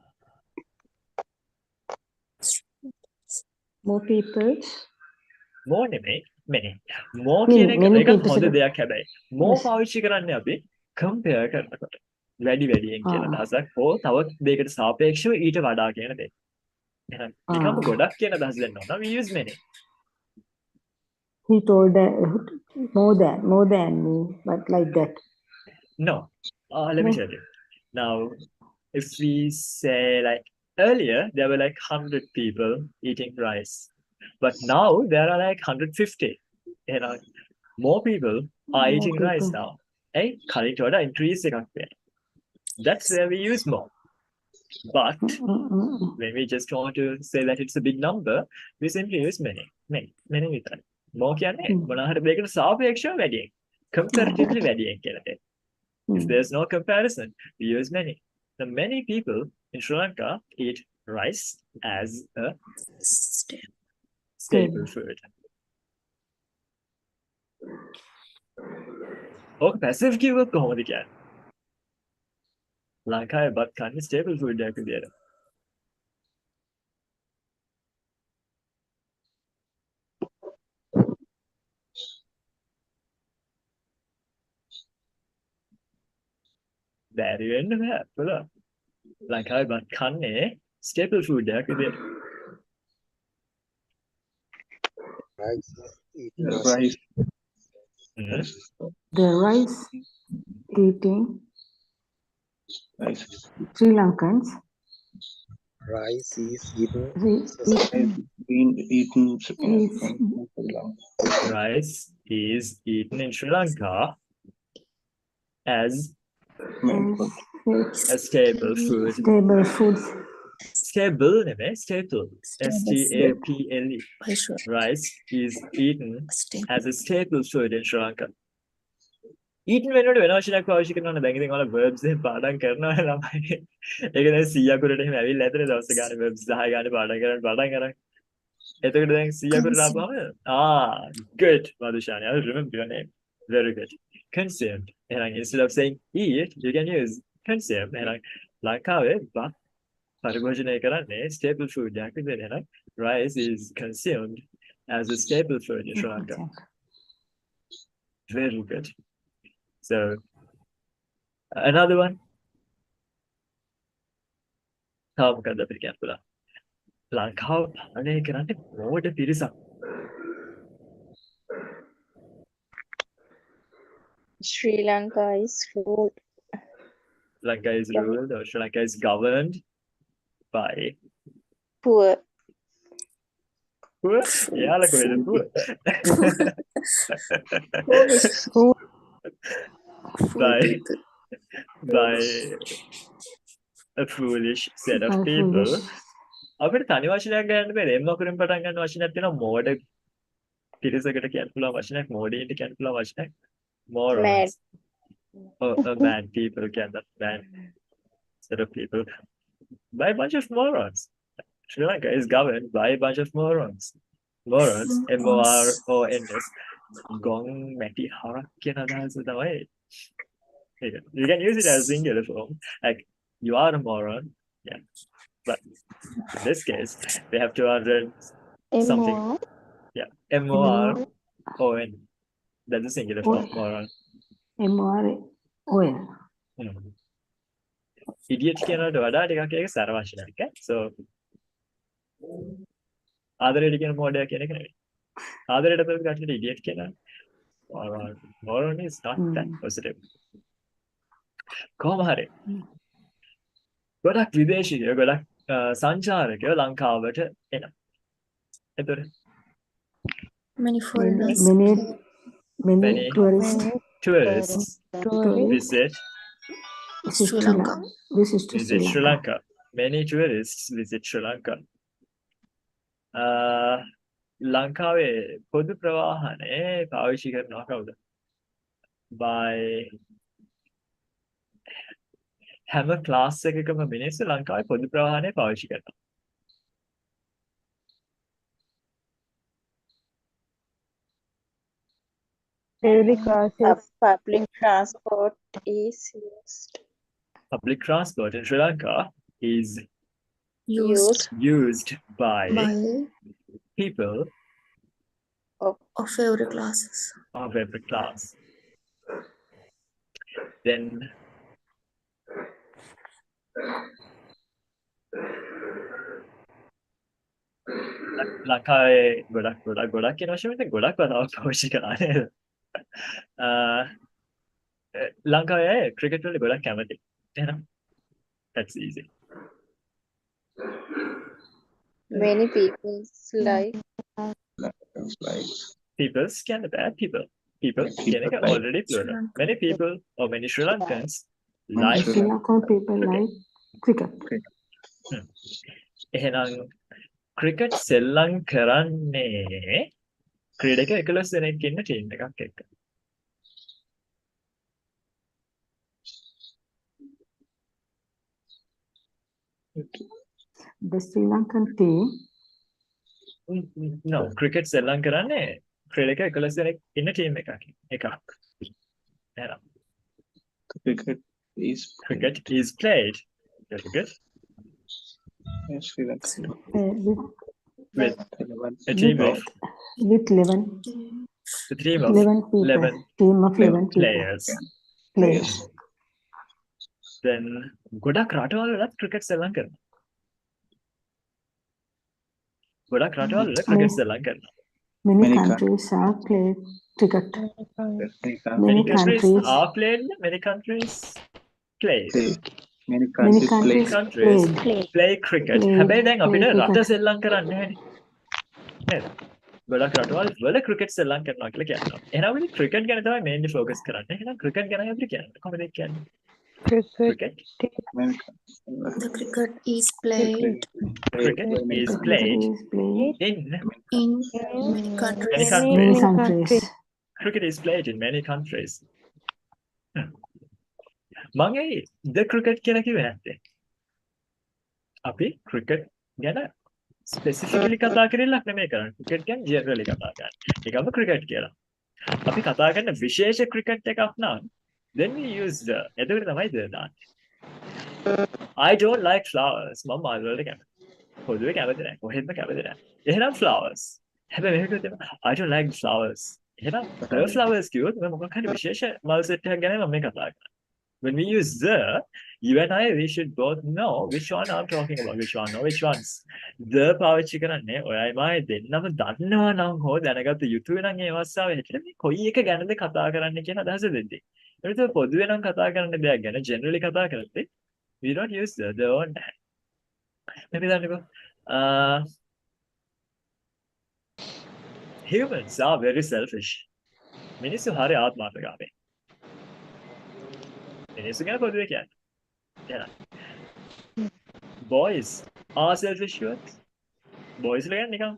More people. More නෙමෙයි many. More Many, කියන එක many මේක people හොඳ should- දෙයක් හැබැයි. More Yes. පාවිච්චි කරන්නේ අපි compare කරනකොට. වැඩියෙන් කියන Ah. අදහසක් හෝ තව දෙයකට සාපේක්ෂව ඊට වඩා කියන දෙයක්. එහෙනම් නිකම්ම Ah. ගොඩක් කියන අදහස දෙන්න ඕන. We use many. He told that more than me, but like that. No. Let me No. tell you. Now, if we say like earlier, there were like 100 people eating rice. But now there are like 150. You know, more people are More eating rice people. now. Hey, කලින් වඩා increase එකක් වෙනවා. That's where we use more. But when we just want to say that it's a big number, we simply use many. Many විතරයි. More කියන්නේ මොනවා හරි දෙයකට සාපේක්ෂව වැඩියෙන්. Comparatively වැඩියෙන් කියලා දෙයක්. If there's no comparison, we use many. The many people in Sri Lanka eat rice as a staple food. Okay, passive කිව්වොත් කොහොමද කියන්නේ? ලංකාවේ බත් කන්නේ staple food එකක් විදියට. බැරි වෙන්න බෑ පුළුවන්. ලංකාවේ බත් කන්නේ staple food එකක් විදියට. Rice. Mhm. The rice eating Sri Lankans. Rice is eaten. Rice is eaten in Sri Lanka as a staple food. Stable foods. Stable නෙමෙයි staple. S-T-A-P-L-E. By sure. Rice is eaten Stay. as a staple food in Sri Lanka. Eaten වෙනකොට වෙන වචනයක් පාවිච්චි කරනවනේ දැන් ඉතින් ඔයාලා verbs එක පාඩම් කරනවා ළමයි. ඒක දැන් 100 අකුරට එහෙම ඇවිල්ලා ඇතනේ දවස් ගානේ verbs 10 ගානේ පාඩම් කරන්න පටන් ගන්න. එතකොට දැන් 100 අකුරට ආපුවම good Madhushani. I remember your name. Very good. Consumed. And instead of saying eat, you can use consume. And ලංකාවේ බත් පරිභෝජනය කරන්නේ staple food එකක් විදිහට. එහෙනම් rice is consumed as a staple food in Sri Lanka. Very good. So, another one. තව මොකක්ද අපිට කියන්න පුළුවන්? ලංකාව පාලනය කරන්නේ මොකද පිරිසක්? Sri Lanka is ruled. Lanka is ruled or Sri Lanka is governed by Poor. poor? එයාලා කොහෙද poor? by a foolish set of people. අපිට තනි වචනයක් ගන්න බෑ. එම් වකුරෙන් පටන් ගන්න වචනයක් තියෙනවා මෝඩ පිරිසකට කියන්න පුළුවන් වචනයක් මෝඩයින්ට කියන්න පුළුවන් වචනයක් morons. Bad people can that bad set of people by a bunch of morons. Sri Lanka is governed by a bunch of morons. Morons, M-O-R-O-N-S. Gong mati harak කියන අදහස තමයි. You can use it as singular form. Like you are a moron. Yeah. But in this case, they have 200 something. M-O-R? Yeah. MORON. That's the singular form. O- Moron. MORON. Idiot කියනට වඩා ටිකක් ඒක සර වචනයක්. So ආදරයට කියන මොඩය කියන එක නෙවෙයි. ආදරයට අපි කට්ටියට idiot කියනවා. Moron is not that positive. කොහොම හරි. ගොඩක් විදේශිකයෝ ගොඩක් සංචාරකයෝ ලංකාවට එනවා. එතකොට Many foreigners. Many tourists tourists visit Sri Lanka. Visit to visit Sri Sri Lanka. Lanka. Many tourists visit Sri Lanka. ලංකාවේ පොදු ප්‍රවාහනේ පාවිච්චි කරනවා කවුද? by හැම ක්ලාස් එකකම මිනිස්සු ලංකාවේ පොදු ප්‍රවාහනේ පාවිච්චි කරනවා. Every class is Public transport is used. Public transport in Sri Lanka is Used by by people of every classes. of every class. Then ලංකාවේ ගොඩක් කියන වශයෙන් ගොඩක් වතාවක් පාවිච්චි කරා නේද? ලංකාවේ ක්‍රිකට් වල ගොඩක් කැමති. එහෙනම් that's easy. Many people like People's can the bad people. People කියන එක already plural. Many people or many Sri Lankans like Sri Lankan people like cricket. එහෙනම් ක්‍රිකට් සෙල්ලම් කරන්නේ ක්‍රීඩක 11 දෙනෙක් ඉන්න ටීම් එකක් එක්ක. The Sri Lankan team No, cricket සෙල්ලම් කරන්නේ ක්‍රීඩක 11 දෙනෙක් ඉන්න ටීම් එකක්. එහෙනම් cricket is played. Very good. Sri Lanka. With a team of with 11 the team of 11 people. 11 Team of 11 people. players. Then ගොඩක් රටවල් වලත් ක්‍රිකට් සෙල්ලම් කරනවා. ගොඩක් රටවල් වල ක්‍රිකට් සෙල්ලම් කරනවා. Many Many countries are played cricket. Many Many countries countries are played, many countries play. Many many countries play. countries Countries played. play cricket. Play- හැබැයි දැන් අපිට play රට cricket. සෙල්ලම් කරන්නේ නැහැ නේද? ගොඩක් රටවල් වල ක්‍රිකට් සෙල්ලම් කරනවා කියලා කියනවා. එහෙනම් අපි ක්‍රිකට් ගැන තමයි mainly focus කරන්නේ. එහෙනම් ක්‍රිකට් ගැන අපිට කියන්නේ කොහොමද කියන්නේ? cricket. Cricket Many The cricket is played cricket is Cricket played is played in in many countries. Many in countries. many countries. cricket is played in many countries. මම the cricket කියලා කිව්වේ නැත්තේ. අපි cricket ගැන specifically කතා කරලා නෙමෙයි කරන්නේ. cricket ගැන generally කතා කරන්නේ. ඒකම cricket කියලා. අපි කතා කරන විශේෂ cricket එකක් නම් then we use the එතකොට තමයි the දාන්නේ. I don't like flowers. මම මල් වලට කැමතියි. පොදුවේ කැමති නැහැ. කොහෙත්ම කැමති නැහැ. එහෙනම් flowers. හැබැයි මේක කිව්වොත් I don't like flowers. එහෙනම් the flowers කිව්වොත් මම මොකක් හරි විශේෂ මල් සෙට් එකක් ගැන මම මේ කතා කරන්නේ. When we use the, you and I, we should both know which one I'm talking about, which one or which ones. The පාවිච්චි කරන්නේ ඔයයි මයි දෙන්නම දන්නවා නම් හෝ දැනගත යුතුයි නම් ඒ අවස්ථාවේ හිටින්න මේ කොයි එක ගැනද කතා කරන්න කියන අදහස දෙන්නේ. ඒකට පොදුවේ නම් කතා කරන්න දෙයක් ගැන generally කතා කරද්දී we don't use the on that. Maybe that humans are very selfish. මිනිස්සු හරි ආත්මාර්ථකාමී. මිනිස්සු ගැන පොදුවේ කියන්නේ. එහෙනම් boys are selfish youth. boys ලා ගැන නිකන්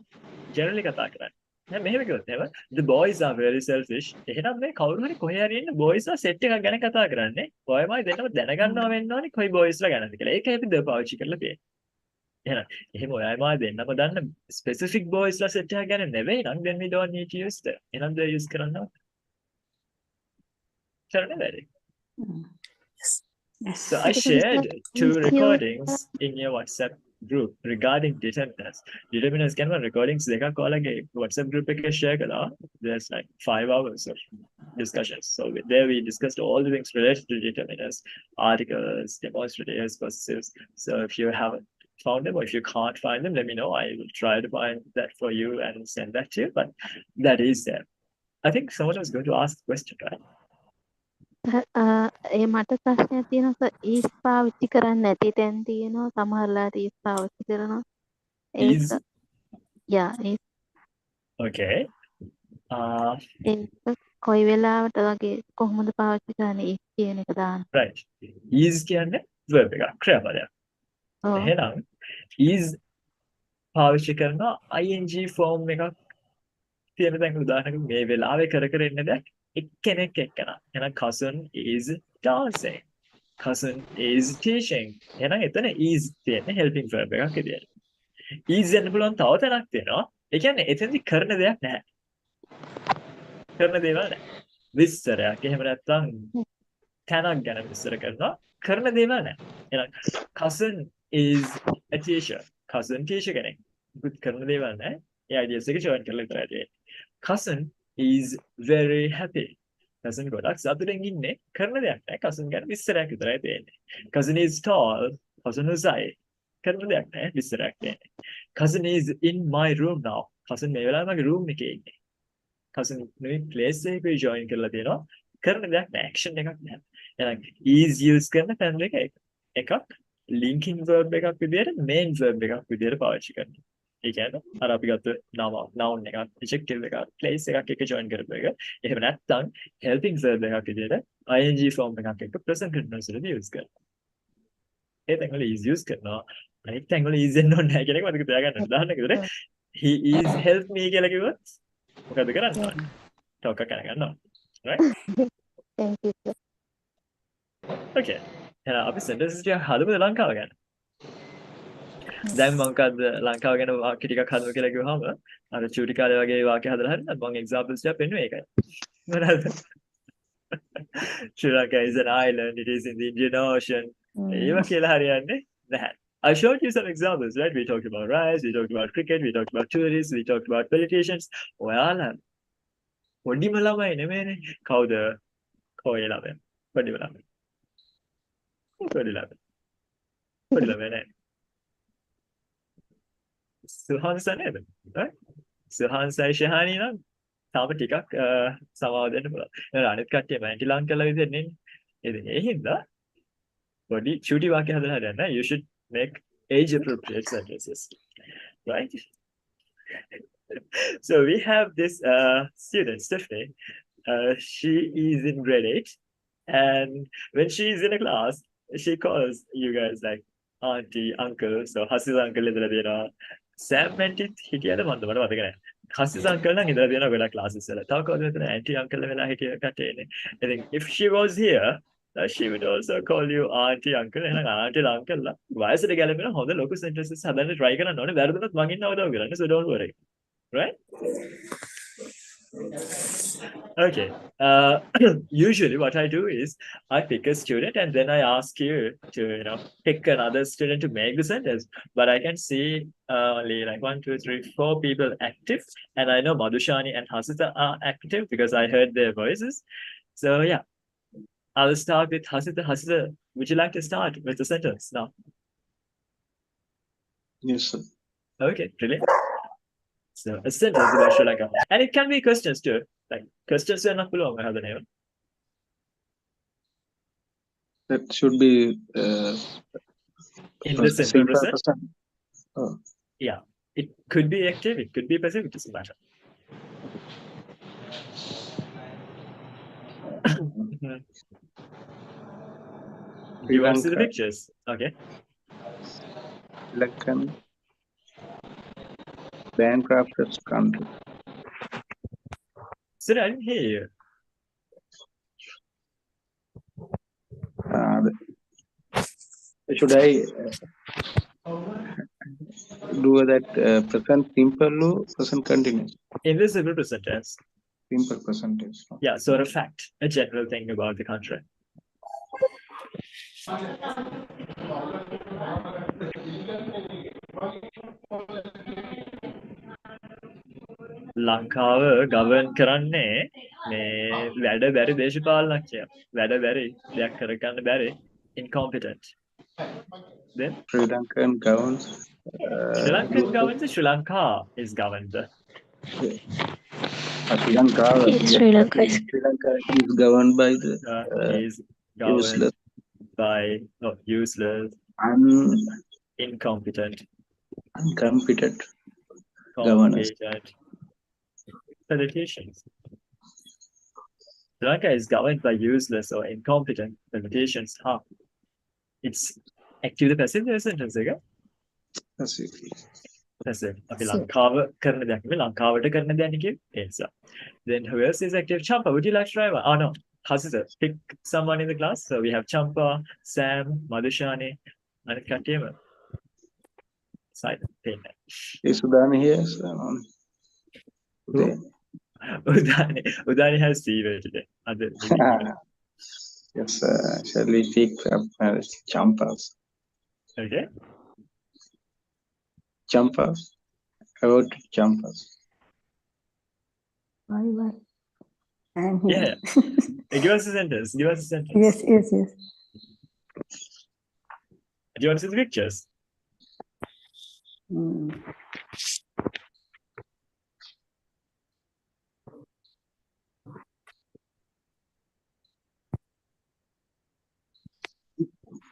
generally කතා කරන්නේ. දැන් මෙහෙම කිව්වොත් එහෙම the boys are very selfish. එහෙනම් මේ කවුරු හරි කොහේ හරි ඉන්න boys ලා set එකක් ගැන කතා කරන්නේ. ඔයමයි දෙන්නම දැනගන්නවා වෙන්න ඕනේ කොයි boys ලා ගැනද කියලා. ඒකයි අපි the පාවිච්චි කරලා තියෙන්නේ. එහෙනම් එහෙම ඔයමයි දෙන්නම දන්න specific boys ලා set එකක් ගැන නෙවෙයි නම් then we don't need to use the. එහෙනම් the use කරනවා. කරන්නේ වැඩි. Yes. So I shared 2 recordings in your WhatsApp group regarding determinants. Determinants can be recordings දෙකක් ඔයාලගේ WhatsApp group එකේ share කළා. There's like 5 hours of discussions. So there we discussed all the things related to determinants, articles, demonstratives, possessives. So if you haven't found them or if you can't find them, let me know. I will try to find that for you and send that to you. But that is there. I think someone was going to ask a question, right? ඒ මට ප්‍රශ්නයක් තියෙනවා sir ඊස් පාවිච්චි කරන්නේ නැති තැන් තියෙනවා සමහරලාට ඊස් පාවිච්චි කරනවා Is ඒක යා ඒ okay. ඒක කොයි වෙලාවට වගේ කොහොමද පාවිච්චි කරන්නේ ඊස් කියන එක දාන්න Right. Is කියන්නේ verb එකක් ක්‍රියාපදයක්. ඔව් එහෙනම් is පාවිච්චි කරනවා ing form එකක් තියෙන තැන් උදාහරණයක් මේ වෙලාවේ කර ඉන්න දෙයක් එක්කෙනෙක් එක්කන. එහෙනම් cousin is dancing. Cousin is teaching. එහෙනම් එතන is තියෙන්නේ helping verb එකක් විදියට. is එන්න පුළුවන් තව තැනක් තියෙනවා. ඒ කියන්නේ එතෙන්දි කරන දෙයක් නැහැ. කරන දේවල් නැහැ. විස්තරයක් එහෙම නැත්නම් තැනක් ගැන විස්තර කරනවා. කරන දේවල් නැහැ. එහෙනම් cousin is a teacher. cousin teacher කෙනෙක්. good කරන දේවල් නැහැ. ඒ ideas එක join කරලා ඉතරයි තියෙන්නේ. cousin is very happy. cousin ගොඩක් සතුටින් ඉන්නේ. කරන දෙයක් නැහැ. cousin ගැන විස්තරයක් විතරයි තියෙන්නේ. cousin is tall. cousin උසයි. කරන දෙයක් නැහැ. විස්තරයක් තියෙන්නේ. cousin is in my room now. cousin මේ වෙලාවේ මගේ room එකේ ඉන්නේ. cousin නේ place එකේ join කරලා තියෙනවා. කරන දෙයක් නැහැ. action එකක් නැහැ. එහෙනම් is use කරන family එකක් linking verb එකක් විදියට main verb එකක් විදියට පාවිච්චි කරනවා. ඒ කියන්නේ අර අපි ගත්ත noun එකක් adjective එකක් place එකක් එක්ක join කරපු එක. එහෙම නැත්නම් helping verb එකක් විදියට ing form එකක් එක්ක present continuous වලදී use කරනවා. ඒ තැන් වල is use කරනවා. අනිත් තැන් වල is එන්න ඕනේ නැහැ කියන එක මතක තියාගන්න. උදාහරණයක් විදියට he is help me කියලා කිව්වොත් මොකද කරන්නේ? talk එක කරගන්න ඕනේ. right? thank you sir okay. එහෙනම් අපි sentences ටික හදමුද ලංකාව ගැන? දැන් මොකක්ද ලංකාව ගැන වාක්‍ය ටිකක් හදමු කියලා කිව්වහම අර චූටි කාලේ වගේ වාක්‍ය හදලා හරිනත් මම examples ටික පෙන්නුවේ ඒකයි. මොනවාද? Sri Lanka is an island, it is in the Indian Ocean. ඒව කියලා හරියන්නේ නැහැ. I showed you some examples, right? We talked about rice, we talked about cricket, we talked about tourists, we talked about politicians. ඔයාලා පොඩිම ළමයි නෙමෙයිනේ. කවුද? කොයි ළමයි? පොඩිම ළමයි. පොඩි ළමයි. පොඩි ළමයි නෑ. සුහන්ස නේද? right? සුහන්සයි ශහානි නම් තාම ටිකක් සමාව දෙන්න පුළුවන්. එහෙනම් අනිත් කට්ටිය මැන්ටි ලං කරලා විදිහට නෙන්නේ. ඉතින් ඒ හින්දා පොඩි චූටි වාක්‍ය හදලා හදන්න. You should make age appropriate sentences. Right? So we have this student, Stephanie. She is in grade 8. And when she is in a class, she calls you guys like auntie, uncle. So Hasis uncle is there. Sam auntie හිටියද මන්ද මට මතක නැහැ. Hasis uncle නම් ඉඳලා තියෙනවා ගොඩක් classes වල. තව කවුද මෙතන auntie uncle වෙලා හිටිය කටේනේ. I think if she was here, she would also call you auntie uncle. එහෙනම් auntie uncle ලා වයසට ගැලපෙන හොඳ ලොකු sentences හදන්න try කරන්න ඕනේ. වැරදුනොත් මං ඉන්නව උදව් කරන්න. So don't worry. Right? Okay. Usually what I do is I pick a student and then I ask you to, pick another student to make the sentence. But I can see only like 1, 2, 3, 4 people active. And I know Madhushani and Hasita are active because I heard their voices. So yeah, I'll start with Hasita. Hasita, would you like to start with the sentence now? Yes, sir. Okay, brilliant. So a sentence about Sri Lanka. And it can be questions too. Like questions are not below I have the name. That should be In the simple present. present. Oh, Yeah. It could be active, it could be passive, it doesn't matter. You want to see the Lanka. pictures? Okay. Lankan bankrupted country. So I didn't hear you. Should I do that present simple or present continuous? In the simple present tense. Simple present tense. Yeah, sort of fact, a general thing about the country. ලංකාව govern කරන්නේ මේ වැඩ බැරි දේශපාලනඥයෝ. වැඩ බැරි දෙයක් කරගන්න බැරි incompetent. Then Sri Lankan governs. Sri Lankan government, Sri Lanka is governed. Sri Lanka. Sri Lanka is Sri Lanka is governed by the Is governed useless, by useless, incompetent, incompetent governors. competent politicians. Sri Lanka is governed by useless or incompetent politicians. Huh? It's actually the passive sentence, right? That's it. Passive. අපි ලංකාව කරන දෙයක් නෙවෙයි ලංකාවට කරන දෙයක් නෙකේ ඒ නිසා. Then who else is active? Champa, would you like to try one? Oh no, Hasisa, pick someone in the class. So we have Champa, Sam, Madhushani, and Katima. Silent. Is Sudani here? Udani has fever today. Other Yes, shall we pick up Champas? okay. Champas? About Champas. Why? I am here. Yeah. Give us a sentence. Give us a sentence. Yes. Do you want to see the pictures? Mm.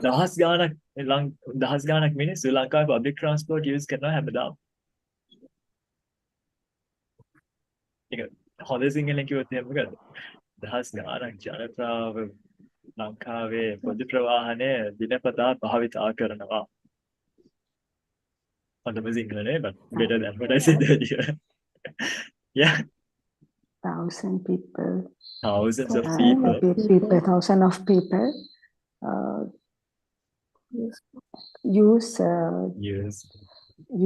දහස් ගානක් මිනිස්සු ලංකාවේ public transport use කරනවා හැමදාම. ඒක හොඳ සිංහලෙන් කිව්වොත් එහෙම මොකද? දහස් ගානක් ජනතාව ලංකාවේ පොදු ප්‍රවාහනය දිනපතා භාවිතා කරනවා. හොඳම සිංහලනේ, but better than what I said earlier. Yeah. Thousands of people. Thousands of people. Thousands of people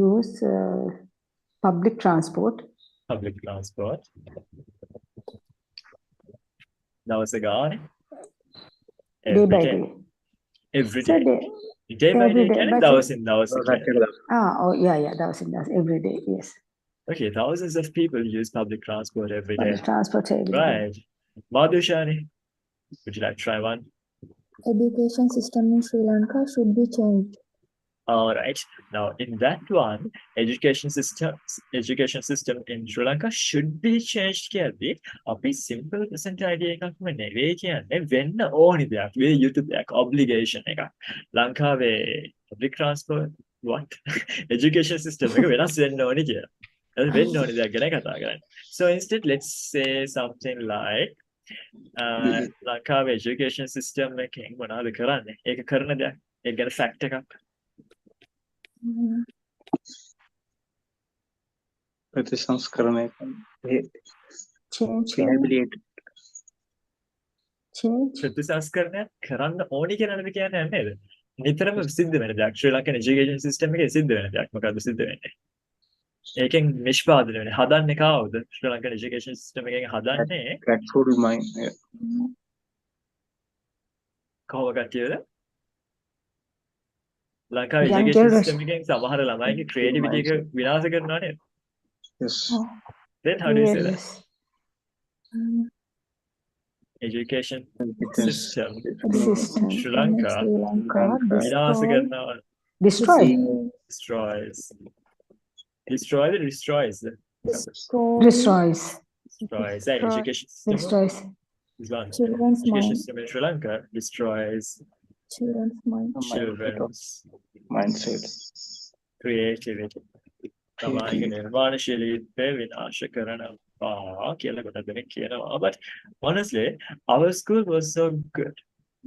use public transport. Public transport. දවස ගානේ. Day by day. Every So day. Day by day. but දවසින් දවස. Yeah, දවසින් දවස. Every day, yes. Okay, thousands of people use public transport every day. Public transport every day. Right. Madhushani, would you like to try one? education system in Sri Lanka should be changed. All right. Now, in that one, education system in Sri Lanka should be changed. කියද්දී අපි simple present idea එකක්ම නෙවෙයි කියන්නේ වෙන්න ඕනි දෙයක්. වේ යුතු දෙයක්. Obligation එකක්. ලංකාවේ public transport what? Education system එක වෙනස් වෙන්න ඕනි කියලා. ඒක වෙන්න ඕනි දෙයක් ගැන කතා කරන්නේ. So instead, let's say something like ලංකාවේ education system එකෙන් මොනවද කරන්නේ? ඒක කරන දෙයක්. ඒක ගැන fact එකක්. ප්‍රතිසංස්කරණය Change. ප්‍රතිසංස්කරණය කරන්න ඕනි කියලාද කියන්නේ නේද? නිතරම සිද්ධ වෙන දෙයක්. ශ්‍රී ලංකන් education system එකේ සිද්ධ වෙන දෙයක්. මොකද්ද සිද්ධ වෙන්නේ? ඒකෙන් නිෂ්පාදනය වෙන්නේ. හදන්නේ කවුද? ශ්‍රී ලංකන් education system එකෙන් හදන්නේ Grateful mind. කොහොම කට්ටියද? ලංකාවේ Young education generation. system එකෙන් සමහර ළමයිගේ creativity එක විනාශ කරනවා නේද? Yes. Then how do you say that? Yes. Education system System. Sri Lanka විනාශ කරනවා. Destroy. Destroys. Destroy the destroys. Destroys. Destroys. That education system Destroys. is one. Children's Education mind. system in Sri Lanka destroys Children's mind. children's Mindset. creativity. තමයිගේ නිර්මාණශීලීත්වය විනාශ කරනවා කියලා ගොඩක් දෙනෙක් කියනවා. But honestly, our school was so good.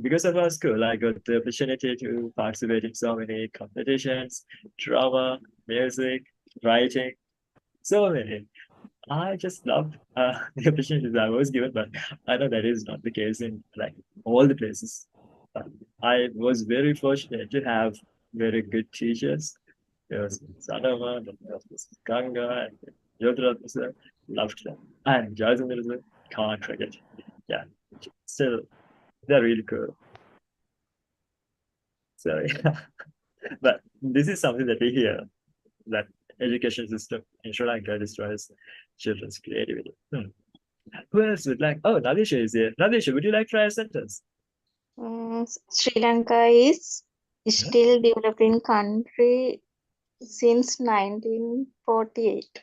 Because of our school, I got the opportunity to participate in so many competitions, drama, music, writing, so many. I just loved the opportunities I was given, but I know that is not the case in like all the places. I was very fortunate to have very good teachers. There was Sadama, there was Ganga, and Yodrath, loved them. And Jazimir can't forget. Yeah, still, they're really cool. So, yeah. But this is something that we hear that education system in Sri Lanka destroys children's creativity. Who else would like? Oh, Nadisha is here. Nadisha, would you like to try a sentence? Sri Lanka is still developing country since 1948.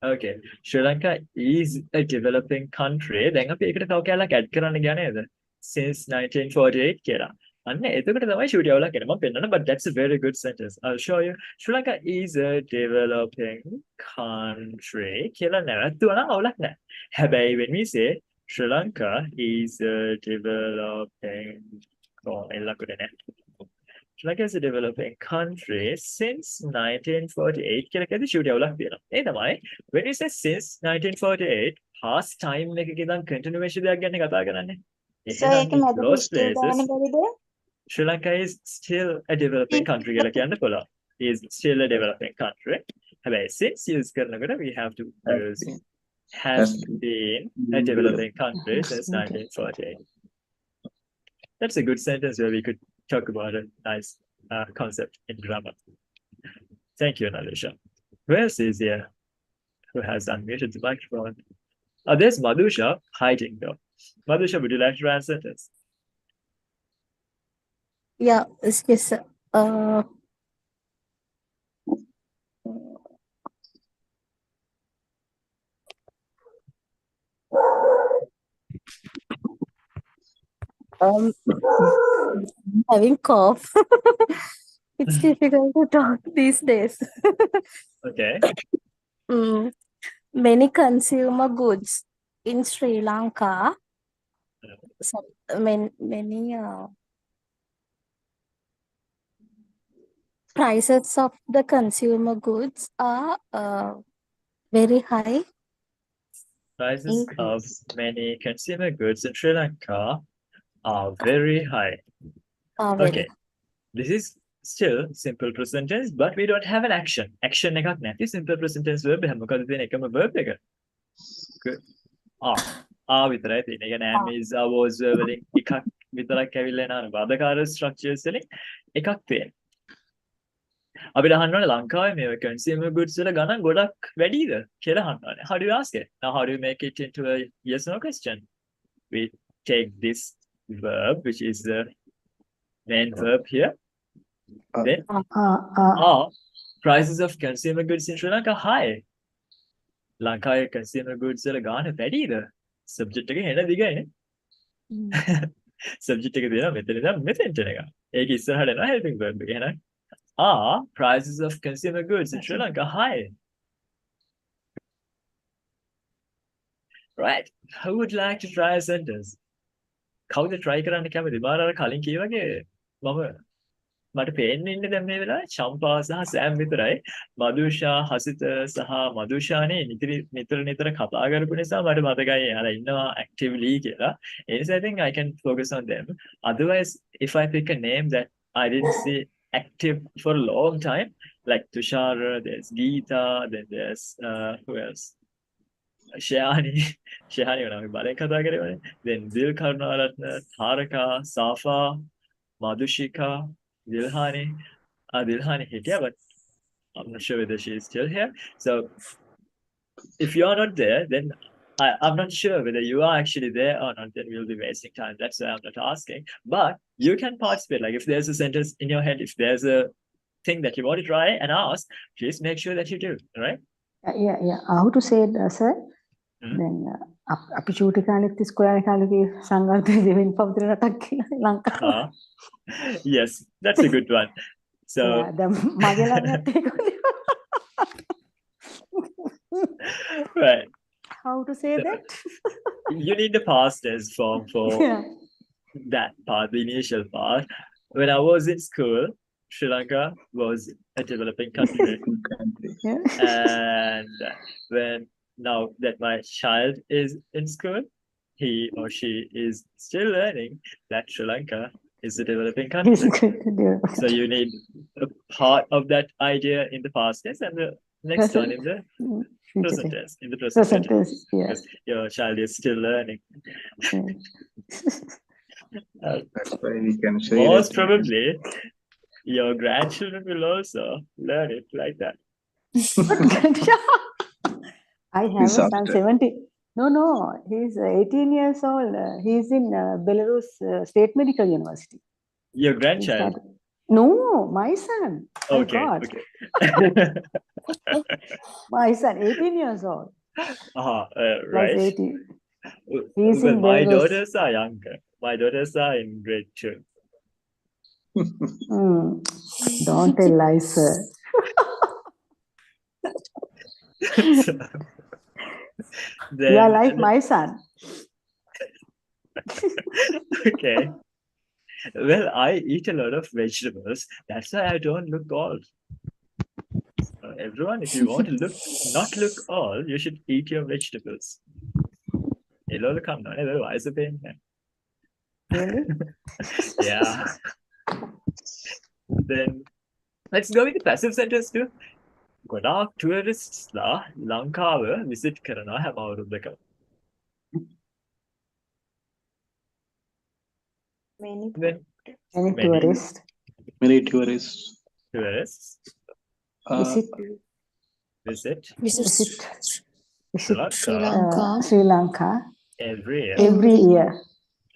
Okay. Sri Lanka is a developing country. දැන් අපි ඒකට තව කැලක් add කරන්න ගියා නේද? Since 1948 කියලා. අන්න එතකොට තමයි ෂූට් යවලා කියන්නේ. මම පෙන්නන්න but that's a very good sentence. I'll show you. Sri Lanka is a developing country කියලා නැවතුණා නම් අවුලක් නැහැ. හැබැයි when we say Sri Lanka is a developing Sri Lanka is a developing country since 1948 කියලා කියද්දි shoot යවලක් තියෙනවා. ඒ තමයි when we say since 1948 past time එකක ඉඳන් continuation දෙයක් ගැන කතා කරන්නේ. So ඒක මැදට still දාන්න බැරිද? Sri Lanka is still a developing country කියලා කියන්න පුළුවන්. Is still a developing country. හැබැයි since use කරනකොට we have to use has been a developing country since 1948. That's a good sentence where we could talk about a nice concept in grammar. Thank you, Nadisha. Who else is here who has unmuted the microphone? Oh, there's Madhusha hiding though. Madhusha, would you like to answer this? Yeah, yes. Having cough. It's difficult to talk these days. Okay. Many consumer goods in Sri Lanka, many prices of the consumer goods are very high. Prices of many consumer goods in Sri Lanka are very high. Okay. This is still simple present tense, but we don't have an action. Action එකක් නැති simple present tense verb එක. මොකද තියෙන එකම verb එක? විතරයි තියෙන්නේ. ඒ කියන්නේ am is was වලින් එකක් විතරක් ඇවිල්ලා යනවා. බාධකාර structures වලින් එකක් තියෙනවා. අපිට අහන්න ඕනේ ලංකාවේ මේ consumer goods වල ගණන් ගොඩක් වැඩිද කියලා අහන්න ඕනේ. How do you ask it? Now how do you make it into a yes or no question? We take this verb, which is the main verb here. Then prices of consumer goods in Sri Lanka high. ලංකාවේ consumer goods වල ගාන වැඩිද? Subject එක හෙන දිගයිනේ. Subject එක දෙනවා මෙතන ඉඳන් මෙතෙන්ට එක. ඒක ඉස්සරහට එනවා helping verb එක. එහෙනම් are prices of consumer goods in Sri Lanka high? Right. Who would like to try a sentence? කවුද try කරන්න කැමති? මාර අර කලින් කීවාගේ මට පේන්නේ ඉන්නේ දැන් මේ වෙලාවේ චම්පා සහ සෑම් විතරයි. මදුෂා, හසිත සහ මදුෂානේ නිතර කතා කරපු නිසා මට මතකයි එයාලා ඉන්නවා actively කියලා. ඒ නිසා I think I can focus on them. Otherwise, if I pick a name that I didn't see active for a long time, like Tushara, there's Geeta, then there's who else? Shehani when I'm කතා කරේ. Then Dil Karunaratna, Tharaka, Safa, Madhushika, Dilhani here, but I'm not sure whether she is still here. So if you are not there, then I'm not sure whether you are actually there or not, then we'll be wasting time. That's why I'm not asking. But you can participate. Like if there's a sentence in your head, if there's a thing that you want to try and ask, please make sure that you do, right? Yeah. How to say it, sir? Then අපි චූටි කාලෙත් ඉස්කෝලේ කාලේ සංවර්ධන දෙවෙනි පවතින රටක් කියලා ලංකාව. Yes, that's a good one. So මගේ ළඟත් ඒක. Right. How to say that? You need the past tense form for that part, the initial part. When I was in school, Sri Lanka was a developing country. And now that my child is in school, he or she is still learning that Sri Lanka is a developing country. So you need a part of that idea in the past tense and the next one in the present tense. In the present tense, yes. Your child is still learning. That's why we can say most probably your grandchildren will also learn it like that. I have a son, Disaster. 70. No, he's 18 years old. He's in Belarus State Medical University. Your He grandchild. started. No, my son. My Okay. God. Okay. My son, 18 years old. Plus Plus right. 18. He's Well, in my Belarus. daughters are younger. My daughters are in grade 2. Don't tell lies, sir. So, You are then, like my son. okay. Well, I eat a lot of vegetables. That's why I don't look old. So everyone, if you want to not look old, you should eat your vegetables. එළවලු කන්න ඕනේ. ඒක වයස පේන්නේ නැහැ. Really? Yeah. Then let's go with the passive sentence too. ගොඩාක් tourists-ලා ලංකාව visit කරනවා හැම අවුරුද්දකම. Many Then Any Many. tourist? Many tourists. tourists Visit, visit visit, Sri visit Sri Lanka Lanka Sri Lanka every year. every year.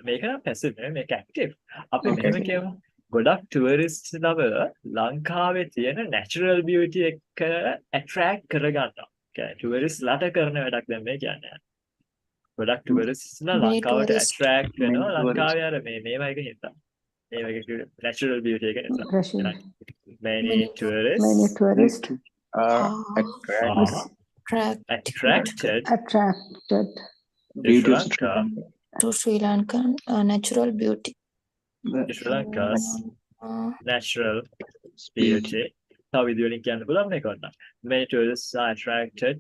මේක නම් passive නෙවෙයි මේක active. අපි Okay. මෙහෙම කියමු. ගොඩක් tourists ලව ලංකාවේ තියෙන natural beauty එක attract කරගන්නවා. Okay, tourists ලාට කරන වැඩක් දැන් මේ කියන්නේ. ගොඩක් tourists ලා Many ලංකාවට tourists. attract වෙනවා Many ලංකාවේ අර මේවා එක හින්දා. මේ වගේ natural beauty එක නිසා. Russian. Many Many tourists Many tourists Are Ah. attracted attracted attracted to due Sri to Lanka. to Sri Lankan natural beauty. To Sri Lanka's Uh, natural beauty. තව විදිහකින් කියන්න පුළුවන් මේක වුණා. Many tourists are attracted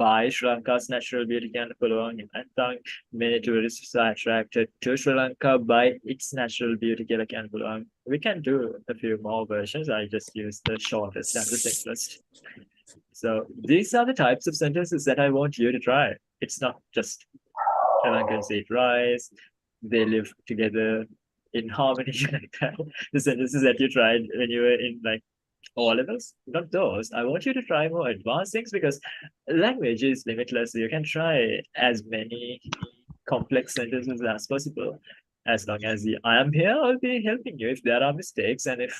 by Sri Lanka's natural beauty කියන්න පුළුවන්. නැත්නම් many tourists are attracted to Sri Lanka by its natural beauty කියලා කියන්න පුළුවන්. We can do a few more versions. I just used the shortest and the simplest. So these are the types of sentences that I want you to try. It's not just Sri Lankans eat rice, they live together in harmony like that. The sentences that you tried when you were in like O levels, not those. I want you to try more advanced things because language is limitless. You can try as many complex sentences as possible. As long as I am here, I'll be helping you. If there are mistakes and if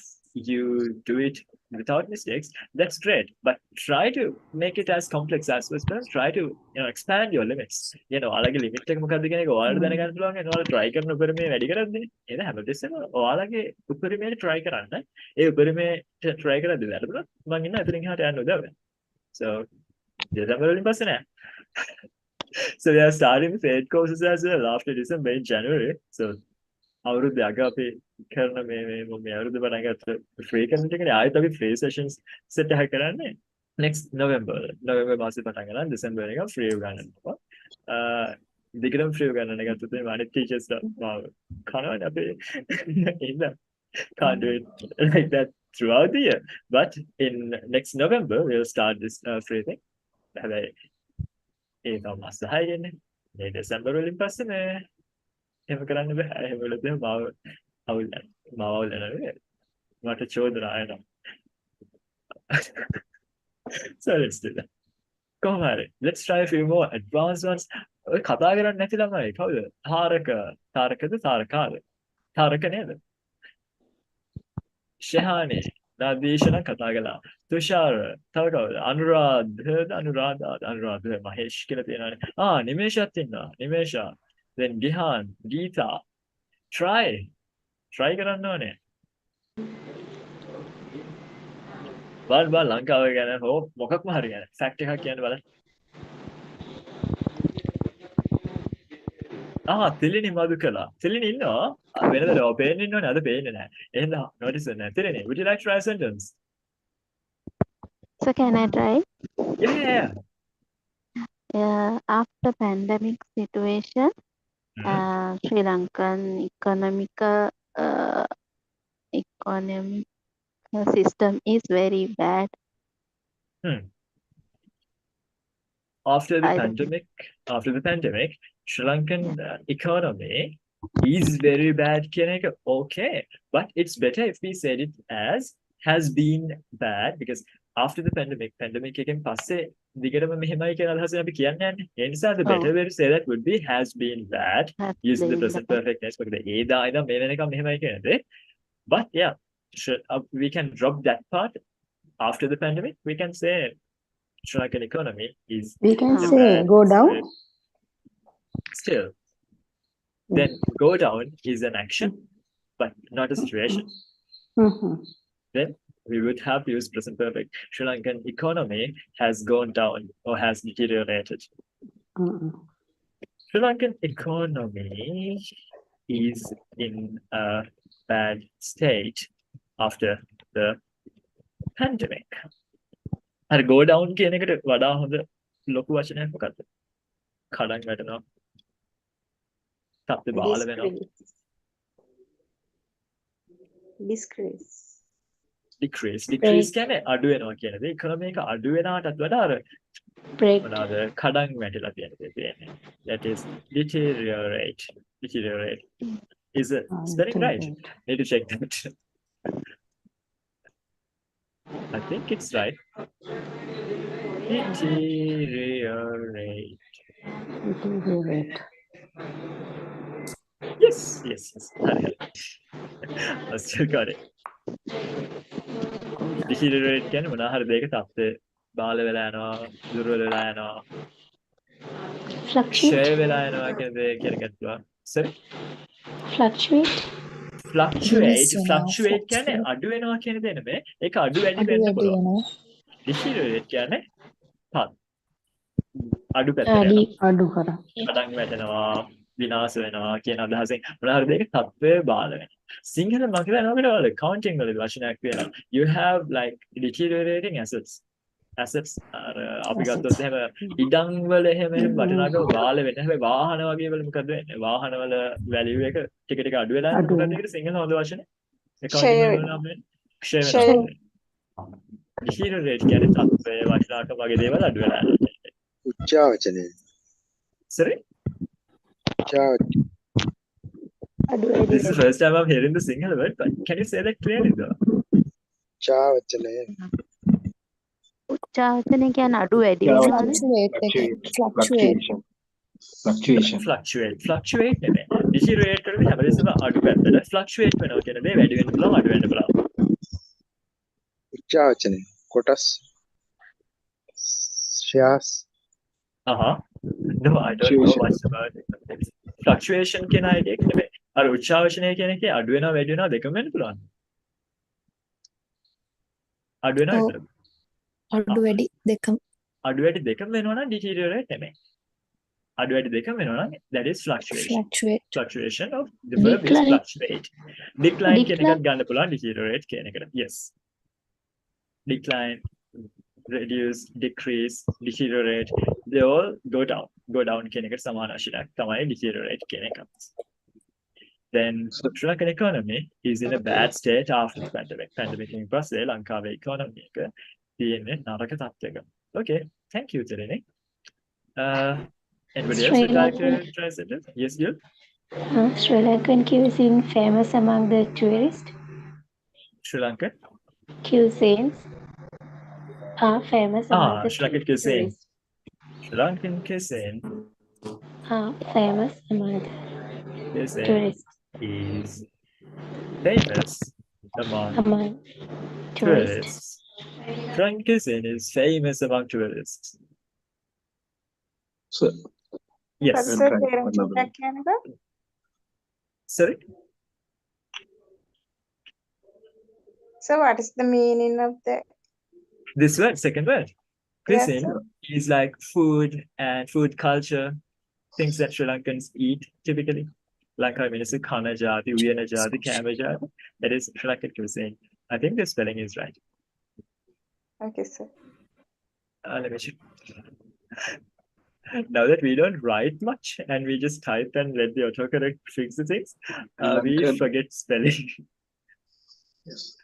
you do it without mistakes, that's great. But try to make it as complex as possible. Try to expand your limits. ඔයාලගේ limit එක මොකක්ද කියන එක ඔයාලට දැනගන්න පුළුවන්. ඔයාලා try කරන උපරිමයේ වැඩි කරද්දී එහෙනම් හැමතිස්සෙම ඔයාලගේ උපරිමයට try කරන්න. ඒ උපරිමයට try කරද්දී වැරදුනොත් මම ඉන්න අතරින් එහාට යන්න උදව් වෙනවා. So December වලින් පස්සේ නෑ. So we are starting the paid courses as well after December in January. So අවුරුද්ද අග අපි කරන මේ අවුරුද්ද පටන් ගත්ත free කරන එකනේ ආයෙත් අපි free sessions set එක කරන්නේ next November මාසේ පටන් ගන්න December එක free උගන්වනවා. දිගටම free උගන්වන්න ගත්තොත් මේ අනිත් teachers මාව කනවනේ අපි ඉන්න can't do it like that throughout the year. But in next November we'll start this free thing. හැබැයි ඒක මාස 6 මේ December වලින් පස්සේ මේ එහෙම කරන්න බෑ. එහෙම වලදී මාව අවුල් යනවා. මට චෝදනා එනවා. So let's do that. කොහොම හරි. Let's try a few more advanced ones. ඔය කතා කරන්නේ නැති ළමයි කවුද? තාරකද තාරකාද? තාරක නේද? ශහානි නදීෂ නම් කතා කළා. තුෂාර තව කවුද? අනුරාධ මහේෂ් කියලා තියෙනවානේ. නිමේෂත් ඉන්නවා. Nimesha then Gihan, Geeta, try කරන්න ඕනේ. බලන්න ලංකාව ගැන හෝ මොකක්ම හරි ගැන ෆැක්ට් එකක් කියන්න බලන්න. තිලිනි මදුකලා. තිලිනි ඉන්නවා. වෙනදට පේන්නේ ඉන්නවනේ අද පේන්නේ නැහැ. එහෙනම් notice වෙන්නේ නැහැ. Thilini, would you like to try a sentence? So can I try? Yeah. After pandemic situation, Sri Lankan economic system is very bad. After the pandemic, Sri Lankan economy is very bad. Okay, but it's better if we said it as has been bad because after the pandemic එකෙන් පස්සේ දිගටම මෙහෙමයි කියන අදහසෙන් අපි කියන්නේ නැහැ. ඒ නිසා the ඔව්. better way to say that would be has been bad Has using the been present bad. perfect tense. මොකද ඒ දා ඉඳන් මේ වෙනකම් මෙහෙමයි කියන්නේ. But yeah, we can drop that part. After the pandemic, we can say Sri Lankan economy is We can in a say bad go down. state. Still, then go down is an action, but not a situation. Mhm. Then we would have to use present perfect. Sri Lankan economy has gone down or has deteriorated. Mhm. Sri Lankan economy is in a bad state after the pandemic. අර go down කියන එකට වඩා හොඳ ලොකු වචනයක් මොකක්ද? කඩන් වැටෙනවා. තත්ත්ව බාල වෙනවා. Disgrace. Decrease කියන්නේ අඩු වෙනවා කියන දේ. economy එක අඩු වෙනාටත් වඩා අර break, මොනවාද කඩන් වැටලා තියෙන දේ තියෙන්නේ. That is deteriorate. Deteriorate. Is it spelling right? Need to check that. I think it's right. Deteriorate. Deteriorate. Yes. හරි. I still got it. Deteriorate කියන්නේ මොනවා හරි දෙයක තත්ත්වය බාල වෙලා යනවා, දුර්වල වෙලා යනවා, fluctuate, ෂේ වෙලා යනවා කියන දේ කියන එකත් පුළුවන්. Sorry? fluctuate, Fluctuate කියන්නේ අඩු වෙනවා කියන දේ නෙමෙයි. ඒක අඩු වැඩි වෙන්න පුළුවන්. Deteriorate කියන්නේ පත්. අඩු පැත්තට යනවා. අඩු කරා. කඩන් වැටෙනවා, විනාශ වෙනවා කියන අදහසෙන් මොනවා හරි දෙයක තත්ත්වය බාල වෙනවා. සිංහල මම කියනවා accounting වලදී වචනයක් තියෙනවා. You have like deteriorating assets. Assets අපි ගත්තොත් එහෙම ඉඩම් වල එහෙම වටිනාකම බාල වෙන. හැබැයි වාහන වගේ වල මොකද වෙන්නේ? වාහන වල value එක ටික ටික අඩු වෙලා යනවා. මොකද ඒකට සිංහල හොඳ වචනේ? accounting වල නම් ක්ෂය වෙනවා. deteriorate කියන්නේ තත්ත්වය වටිනාකම වගේ දේවල් අඩු වෙලා යනවා. උච්චාවචනය. Sorry? This is the first time I'm hearing the Sinhala word, but can you say that clearly though? උච්චාවචනය. උච්චාවචනය කියන්නේ අඩු වැඩි වෙනවනේ. Fluctuate නෙමෙයි. Deteriorate කරන්නේ හැමදේම අඩු පැත්තට. Fluctuate වෙනවා කියන දේ වැඩි වෙන්න පුළුවන් අඩු වෙන්න පුළුවන්. උච්චාවචනය. කොටස්. shares. No, I don't know much about it. Fluctuation කියන idea එක නෙමෙයි. අර උච්චාවචනය කියන එකේ අඩු වෙනවා වැඩි වෙනවා දෙකම වෙන්න පුළුවන්. අඩු වෙනවා විතරද? අඩු වැඩි දෙකම. අඩු වැඩි දෙකම වෙනවා නම් deteriorate නෙමෙයි. අඩු වැඩි දෙකම වෙනවා නම් that is fluctuation. Fluctuation of the verb is fluctuate. Decline කියන එකත් ගන්න පුළුවන් deteriorate කියන එකට. Yes. Decline, reduce, decrease, deteriorate, they all go down. Go down කියන එකට සමාන වශයෙන් තමයි deteriorate කියන එක. Then Sri Lankan economy is in a bad state after the pandemic. Pandemic එකෙන් පස්සේ ලංකාවේ economy එක තියෙන්නේ නරක තත්ත්වයක. Okay, thank you Terene. Anybody else would like to translate this? Yes, you? Sri Lankan cuisine famous among the tourists. Sri Lankan? Cuisines are famous among the Sri Lankan cuisine. tourists. Sri Lankan cuisine Are famous among the tourists. is famous among tourists. Sri Lankan cuisine is famous among tourists. So, Yes. Sorry? So what is the meaning of that? This word, second word. Cuisine is like food and food culture, things that Sri Lankans eat typically. Lanka means Kana Jati, Uyana Jati, Kama Jati. That is Sri Lankan cuisine. I think the spelling is right. Okay, sir. Let me check. Now that we don't write much and we just type and let the autocorrect fix the things, we forget spelling. yes.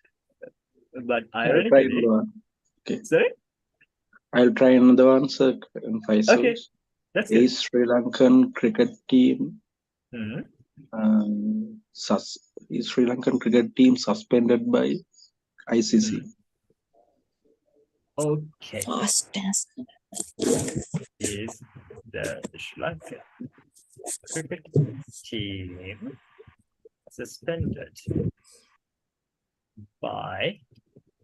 But I'll try ironically, another one. Okay. sorry? I'll try another one, sir. In 5 Okay. seconds. That's good. Is Sri Lankan cricket team Mhm. is Sri Lankan cricket team suspended by ICC? Okay. Fast dance. Is the Sri Lanka cricket team suspended by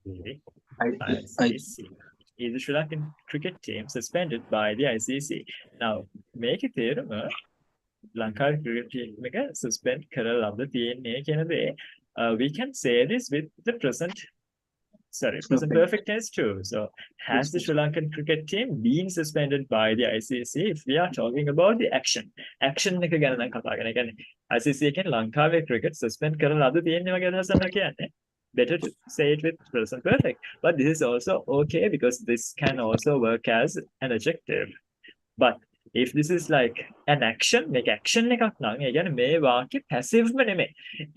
the ICC? Is the Sri Lankan cricket team suspended by the ICC? Now, make it clear, ලංකාවේ cricket team එක suspend කරලා ලබ තියෙන්නේ කියන දේ we can say this with the present present perfect tense too. So has the Sri Lankan cricket team been suspended by the ICC if we are talking about the action එක ගැන නම් කතා කරන්නේ. කියන්නේ ICC එකෙන් ලංකාවේ cricket suspend කරලා ලබ තියෙන්නේ වගේ අදහසක් නෑ කියන්නේ. Better to say it with present perfect. But this is also okay because this can also work as an adjective. But if this is like an action, make action එකක් නම් ඒ කියන්නේ මේ වාක්‍ය passive නෙමෙයි.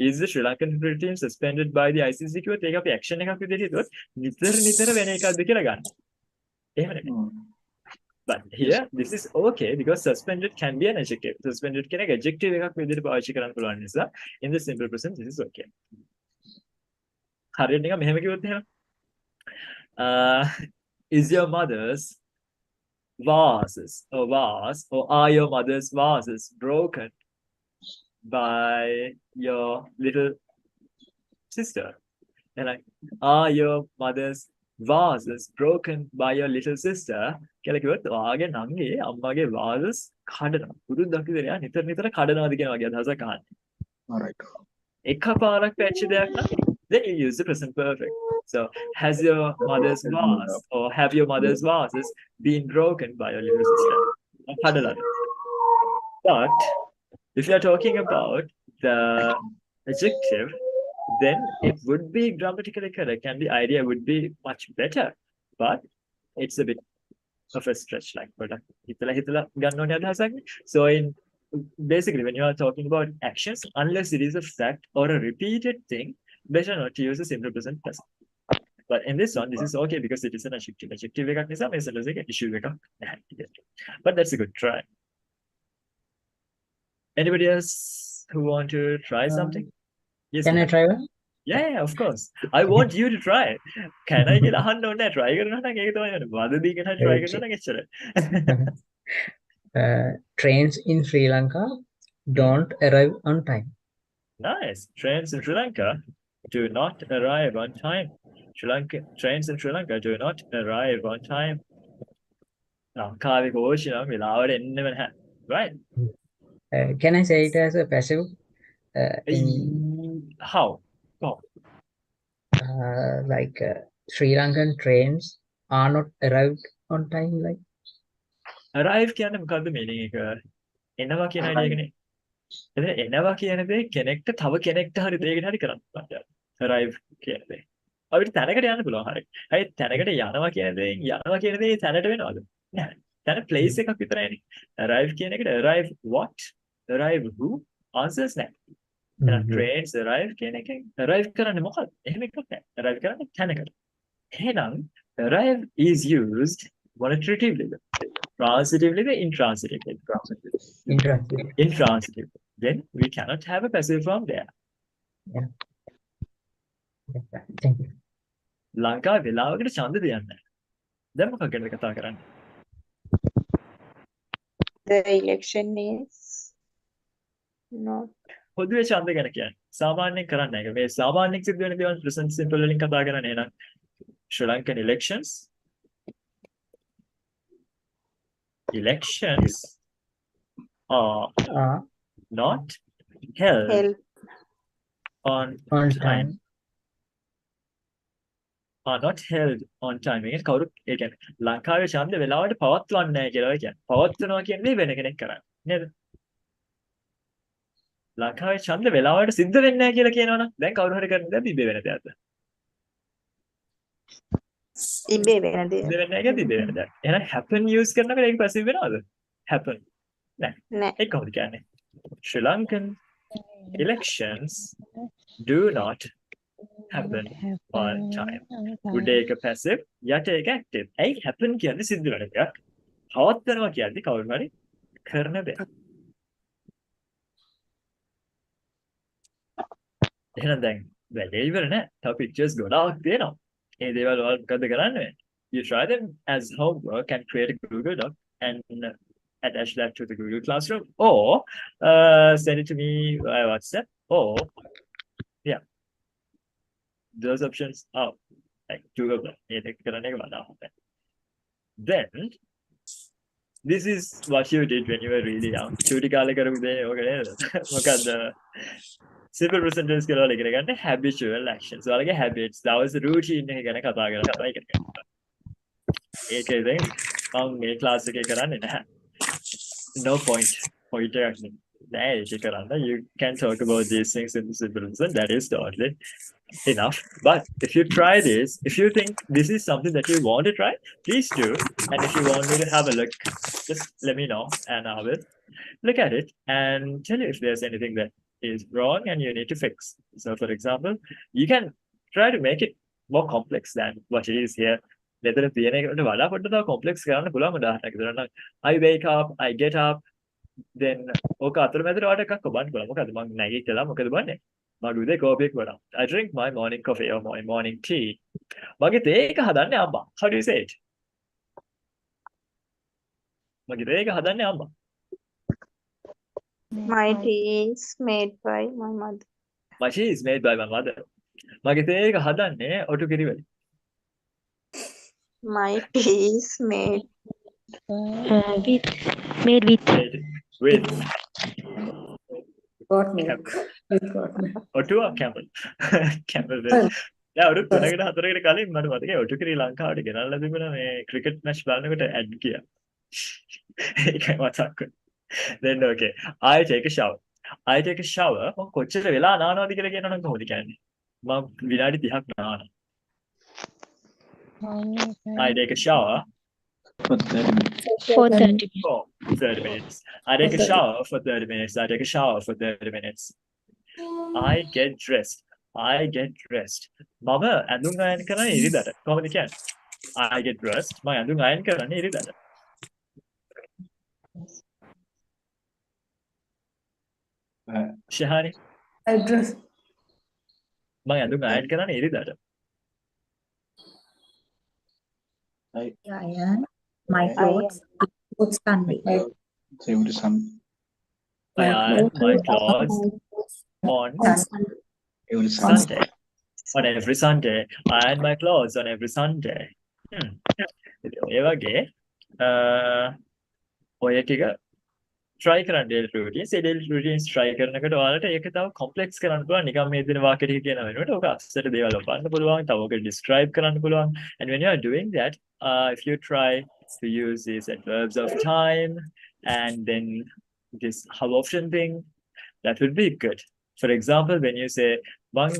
Is the Sri Lankan cricket team suspended by the ICC කිව්වොත් ඒක අපි action එකක් විදිහට හිතුවොත් නිතර වෙන එකක්ද කියලා ගන්න. එහෙම නෙමෙයි. But here this is okay because suspended can be an adjective. Suspended කියන එක adjective එකක් විදිහට පාවිච්චි කරන්න පුළුවන් නිසා in the simple present this is okay. හරියට නිකන් මෙහෙම කිව්වොත් එහෙම is your mother's vases or are your mother's vases broken by your little sister? And like, are your mother's vases broken by your little sister? කියලා කිව්වොත් ඔයාගේ නංගේ අම්මාගේ vases කඩනවා. පුරුද්දක් විදිහට යා නිතර කඩනවාද කියන වගේ අදහසක් අහන්නේ. Alright. එකපාරක් පැච්ච දෙයක් නම් then you use the present perfect. So, has your mother's vase or have your mother's vases been broken by your little sister? But if you are talking about the adjective, then it would be grammatically correct and the idea would be much better. But it's a bit of a stretch, like hitala ගන්න ඕනේ අදහසක්. So in basically when you are talking about actions, unless it is a fact or a repeated thing, better not to use a simple present present. But in this one, this is okay because it is an adjective. Adjective එකක් නිසා මේ sentence එකේ issue එකක් නැහැ. But that's a good try. Anybody else who want to try something? Yes. Can I try one? Yeah, of course. I want you to try. Can I get අහන්න ඕනේ නැහැ. try කරනවා නම් ඒක තමයි වෙන්නේ. වද දීගෙන try කරනවා නම් එච්චරයි. Trains in Sri Lanka don't arrive on time. Nice. Trains in Sri Lanka do not arrive on time. Trains in Sri Lanka do not arrive on time. ලංකාවේ කෝච්චි නම් වෙලාවට එන්නෙම නැහැ. Right? Can I say it as a passive? How? Like Sri Lankan trains are not arrived on time. Like arrive කියන්නේ මොකද්ද meaning එක? එනවා කියන idea එකනේ. එතන එනවා කියන දේ කෙනෙක්ට තව කෙනෙක්ට හරි දෙයකට හරි කරන්න පුළුවන්. arrive කියන දේ. අපිට තැනකට යන්න පුළුවන් හරිය. හරි තැනකට යනවා කියන දේ තැනට වෙනවද? නැහැ. තැන place එකක් විතරයිනේ. arrive කියන එකට arrive what? arrive who? answers නැහැ. එහෙනම් trains arrive කියන එකෙන් arrive කරන්නේ මොකක්ද? එහෙම එකක් නැහැ. arrive කරන්නේ තැනකට. එහෙනම් arrive is used qualitatively, transitively, intransitively. Intransitive. Then we cannot have a passive form there. Yeah. Thank you. ලංකාවේ වෙලාවකට ඡන්ද දෙන්නේ නැහැ. දැන් මොකක් ගැනද කතා කරන්නේ? The election is not. පොදුවේ ඡන්ද ගැන කියන්නේ. සාමාන්‍යයෙන් කරන්නේ නැහැ. මේ සාමාන්‍යයෙන් සිද්ධ වෙන දේවල් present simple වලින් කතා කරන්නේ එහෙනම් Sri Lankan elections are not held on time. Are not held on time. මේක කවුරු ඒ කියන්නේ ලංකාවේ ඡන්ද වෙලාවට පවත්වන්නේ නැහැ කියලා කියන්නේ. පවත්වනවා කියන්නේ වෙන කෙනෙක් කරන්නේ. නේද? ලංකාවේ ඡන්ද වෙලාවට සිද්ධ වෙන්නේ නැහැ කියලා කියනවනම් දැන් කවුරු හරි කරන්නේ දැන් ඉබේ වෙන දෙයක්ද? ඉබේ වෙන දෙයක්. ඉබේ වෙන්නේ නැහැ ඉබේ වෙන දෙයක්. එහෙනම් happen use කරනකොට ඒක passive වෙනවද? happen. නැහැ. ඒක කොහොමද කියන්නේ? Sri Lankan elections do not happen on time. Would ඒක passive යට ඒක active. ඇයි happen කියන්නේ සිද්ධ වෙන එකක්. පවත්වනවා කියන්නේ කවුරු හරි කරන දෙයක්. එහෙනම් දැන් වැඩේ ඉවර නෑ. තව pictures ගොඩාක් තියෙනවා. මේ දේවල් වල මොකද කරන්නේ? you try them as homework and create a Google Doc and attach that to the Google Classroom, or send it to me via WhatsApp, or yeah, those options are like Google Doc. Then this is what you did when you were really young. චූටි කාලේ කරපු දේ ඕක නේද? මොකද්ද? Simple present tense කියලා ඉගෙන ගන්න habitual actions. ඔයාලගේ habits. දවස් routine එක ගැන කතා කරලා ඉගෙන ගන්න. ඒකේ දැන් මම මේ class එකේ කරන්නේ නැහැ. No point. Point එකක් නෑ ඒක කරන්න. You can talk about these things in simple present. That is totally enough. But if you try this, if you think this is something that you want to try, please do. And if you want me to have a look, just let me know and I will look at it and tell you if there's anything that is wrong and you need to fix. So for example, you can try to make it more complex than what it is here. Complex I wake up, I get up, then I drink my morning coffee or my morning tea. How do you say it? My tea is made by my mother. My tea is made by my mother. My tea is made with Got milk. Otu or camel? Camel. Yeah, ඔටු 3කට 4කට කලින් මට මතකයි ඔටු කිරි ලංකාවට ගෙනල්ලා තිබුණා මේ cricket match බලනකොට add ගියා. ඒකයි මතක්. Then okay, I take a shower. I take a shower. මම කොච්චර වෙලා නානවද කියලා කියනවනම් කොහොමද කියන්නේ? මම විනාඩි 30ක් නානවා. I take a shower For 30 minutes. For 30 for 30 minutes. I take a shower for 30 minutes. I take a shower for 30 minutes. I get dressed. I get dressed. Mama, ඇඳුම් අයන් කරන්නේ ඉරිදට. කොහොමද කියන්නේ? I get dressed. මම ඇඳුම් අයන් කරන්නේ ඉරිදට. Shahani, I dress. මම ඇඳුම් අයන් කරන්නේ ඉරිදට. I iron my clothes. Clothes Sunday. Every Sunday. I iron my clothes on Every Sunday. Sunday. On every Sunday. I iron my clothes on every Sunday. ඒ වගේ ඔය ටික try කරන්න daily routines. ඒ daily routines try කරනකොට ඔයාලට ඒක තව complex කරන්න පුළුවන්. නිකන් මේ දින වාක්‍ය ටික කියන වෙනකොට ඔක අස්සට දේවල් ඔපන්න පුළුවන්. තව ඔක describe කරන්න පුළුවන්. And when you are doing that, if you try to use these adverbs of time and then this how often thing, that would be good. For example, when you say මං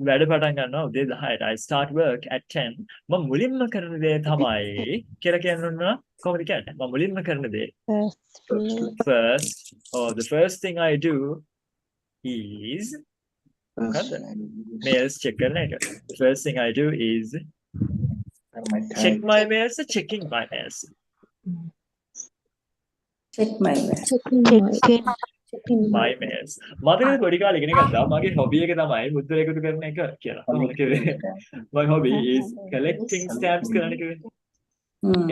වැඩ පටන් ගන්නවා උදේ 10ට I start work at 10 මම මුලින්ම කරන දේ තමයි කියලා කියනවා කොහොමද කියන්නේ මම මුලින්ම කරන දේ first or the first thing I do is mails check කරන එක. The first thing I do is check my mails, checking my mails. Check my mail. My mails. මතකද පොඩි කාලේ ඉගෙන ගත්තා මගේ hobby එක තමයි මුද්දර එකතු කරන එක කියලා. මොකද කිව්වේ? My hobby is collecting stamps කරන කිව්වේ.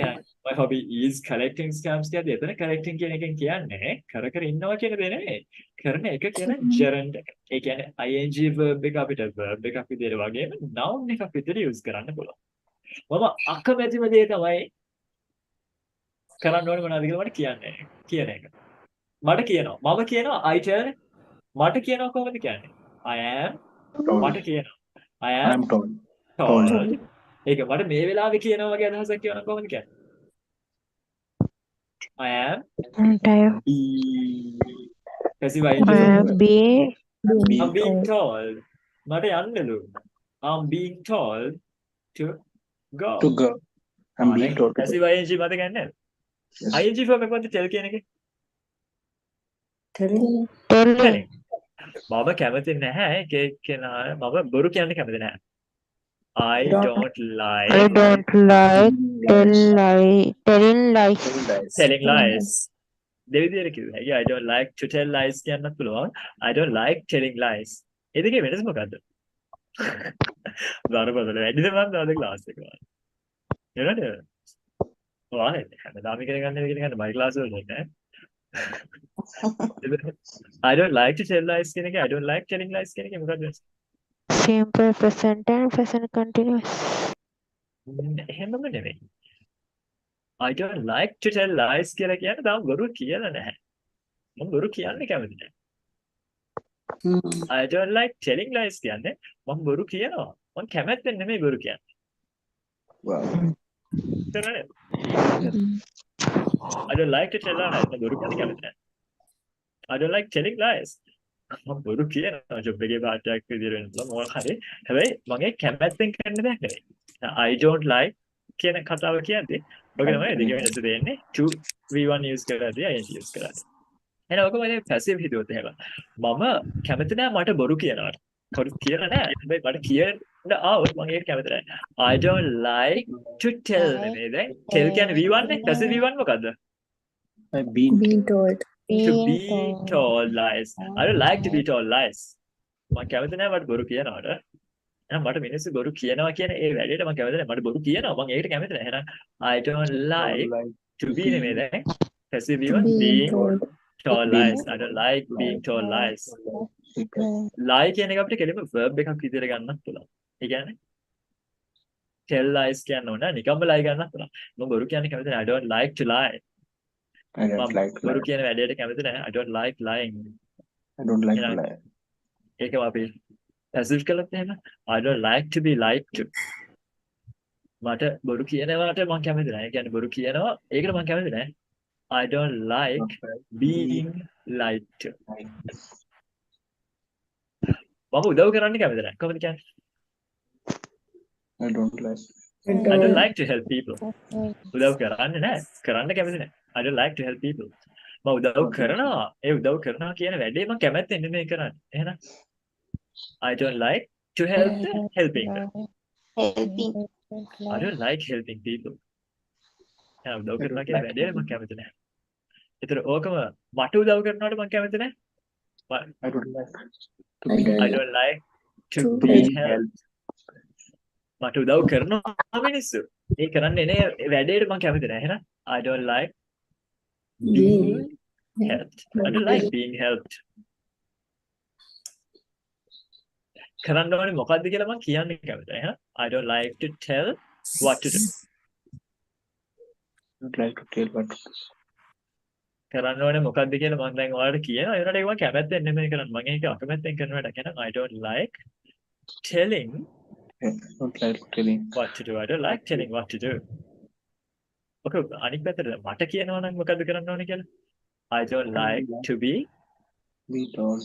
Yeah, my hobby is collecting stamps කියද්දී එතන collecting කියන එකෙන් කියන්නේ කර කර ඉන්නවා කියන දේ නෙමෙයි. කරන එක කියන gerund එක. ඒ කියන්නේ ing verb එක අපිට verb එකක් විදිහට වගේම noun එකක් විදිහට use කරන්න පුළුවන්. මම අකමැතිම දේ තමයි කරන්න ඕනේ මොනවද කියලා මට කියන්නේ කියන එක. මට කියනවා මම කියනවා I tell මට කියනවා කොහොමද කියන්නේ I am මට කියනවා I am told. told ඒක මට මේ වෙලාවේ කියනවා වගේ අදහසක් කියනවා කොහොමද කියන්නේ I am I'm being told මට යන්නලු I'm being told to go To go. I'm being told to go. passive ing මත ගන්නද ing form එක මොකද tell කියන එකේ Telling. මම කැමති නැහැ ඒක කෙනා මම බොරු කියන්න කැමති නැහැ I don't like telling lies. telling lies දෙවිදියට කිව්වා හැකි I don't like to tell lies කියන්නත් පුළුවන් I don't like telling lies ඒ දෙකේ වෙනස මොකද්ද බරපතල වැඩිද මන්ද අද ක්ලාස් එක ඒනට ඔයාලා හැමදාම ඉගෙන ගන්න මයි ක්ලාස් වල නේ. I don't like to tell lies කියන එක I don't like telling lies කියන එක මොකක්ද? Simple present and present continuous. එහෙමම නෙවෙයි. I don't like to tell lies කියලා කියන්නේ තාම බොරු කියලා නැහැ. මම බොරු කියන්න කැමති නැහැ. I don't like telling lies කියන්නේ මම බොරු කියනවා. මම කැමැත්තෙන් නෙමෙයි බොරු කියන්නේ. Wow. තේරෙනවද? I don't like to tell lies. මම බොරු කියන්න කැමති නැහැ. I don't like telling lies. මම බොරු කියනවා ජොබ් එකේ පාර්ට්යක් විදියට වෙන්න පුළුවන් මොකක් හරි. හැබැයි මගේ කැමැත්තෙන් කරන්න දෙයක් නෙවෙයි. I don't like කියන කතාව කියන්නේ ඔක තමයි දෙකෙන් ඇතුළේ දෙන්නේ 2v1 use කරලාදී ing use කරලා. එහෙනම් ඔක මම පැසිව් හිතුවොත් එහෙම. මම කැමති නෑ මට බොරු කියනවට. කවුරුත් කියලා නෑ. හැබැයි මට කියන්න ආවොත් මම ඒක කැමති නෑ. I don't like to tell නෙමෙයි දැන්. tell කියන්නේ v1 නේ. පැසිව් v1 මොකද්ද? I've been Being told. To be told lies. I don't like to be told lies. මම කැමති නෑ මට බොරු කියනවට. එහෙනම් මට මිනිස්සු බොරු කියනවා කියන ඒ වැඩේට මම කැමති නෑ. මට බොරු කියනවා මම ඒකට කැමති නෑ. එහෙනම් I don't like to be නෙමෙයි දැන්. Passive v1 being told lies. I don't like being told lies. lie කියන එක අපිට කෙලින්ම verb එකක් විදිහට ගන්නත් පුළුවන්. ඒ කියන්නේ tell lies කියන්න ඕන නිකම්ම lie ගන්නත් පුළුවන්. මම බොරු කියන්නේ කැමති නෑ. I don't like to lie. I don't like to බොරු lie. කියන වැඩේට කැමති නෑ. I don't like lying. I don't like to lie. ඒකම අපි passive කළොත් එහෙම I don't like to be lied to. මට බොරු කියනවාට මම කැමති නෑ. ඒ කියන්නේ බොරු කියනවා ඒකට මම කැමති නෑ. I don't like being lied to. මම උදව් කරන්න කැමති නෑ. කොහොමද කියන්නේ? I don't like. I don't like to help people. උදව් කරන්නේ නෑ. කරන්න කැමති නෑ. I don't like to help people. මම උදව් කරනවා. ඒ උදව් කරනවා කියන වැඩේ මම කැමැත්තෙන් නෙමෙයි කරන්නේ. එහෙනම් I don't like to help the helping. helping. I don't like helping people. එහෙනම් උදව් කරනවා කියන වැඩේ මම කැමති නෑ. ඒතර ඕකම මට උදව් කරනවට මම කැමති නෑ. I don't like to I be don't I don't like to to be help. helped. මට උදව් කරනවා මිනිස්සු. ඒ කරන්නේ නේ වැඩේට මම කැමති නෑ. එහෙනම් I don't like being helped. I don't like being helped. කරන්න ඕනේ මොකද්ද කියලා මම කියන්න කැමතියි. එහෙනම් I don't like to tell what to do. I don't like to tell what to do. කරන්න ඕනේ මොකද්ද කියලා මම දැන් ඔයාලට කියනවා. ඒකට ඒක මම කැමැත්තෙන් නෙමෙයි කරන්නේ. මම ඒක අකමැත්තෙන් කරන වැඩක්. එහෙනම් I don't like telling I don't like telling. what to do. I don't like telling what to do. Okay, අනිත් පැත්තට මට කියනවා නම් මොකද්ද කරන්න ඕනේ කියලා? I don't like to be Be told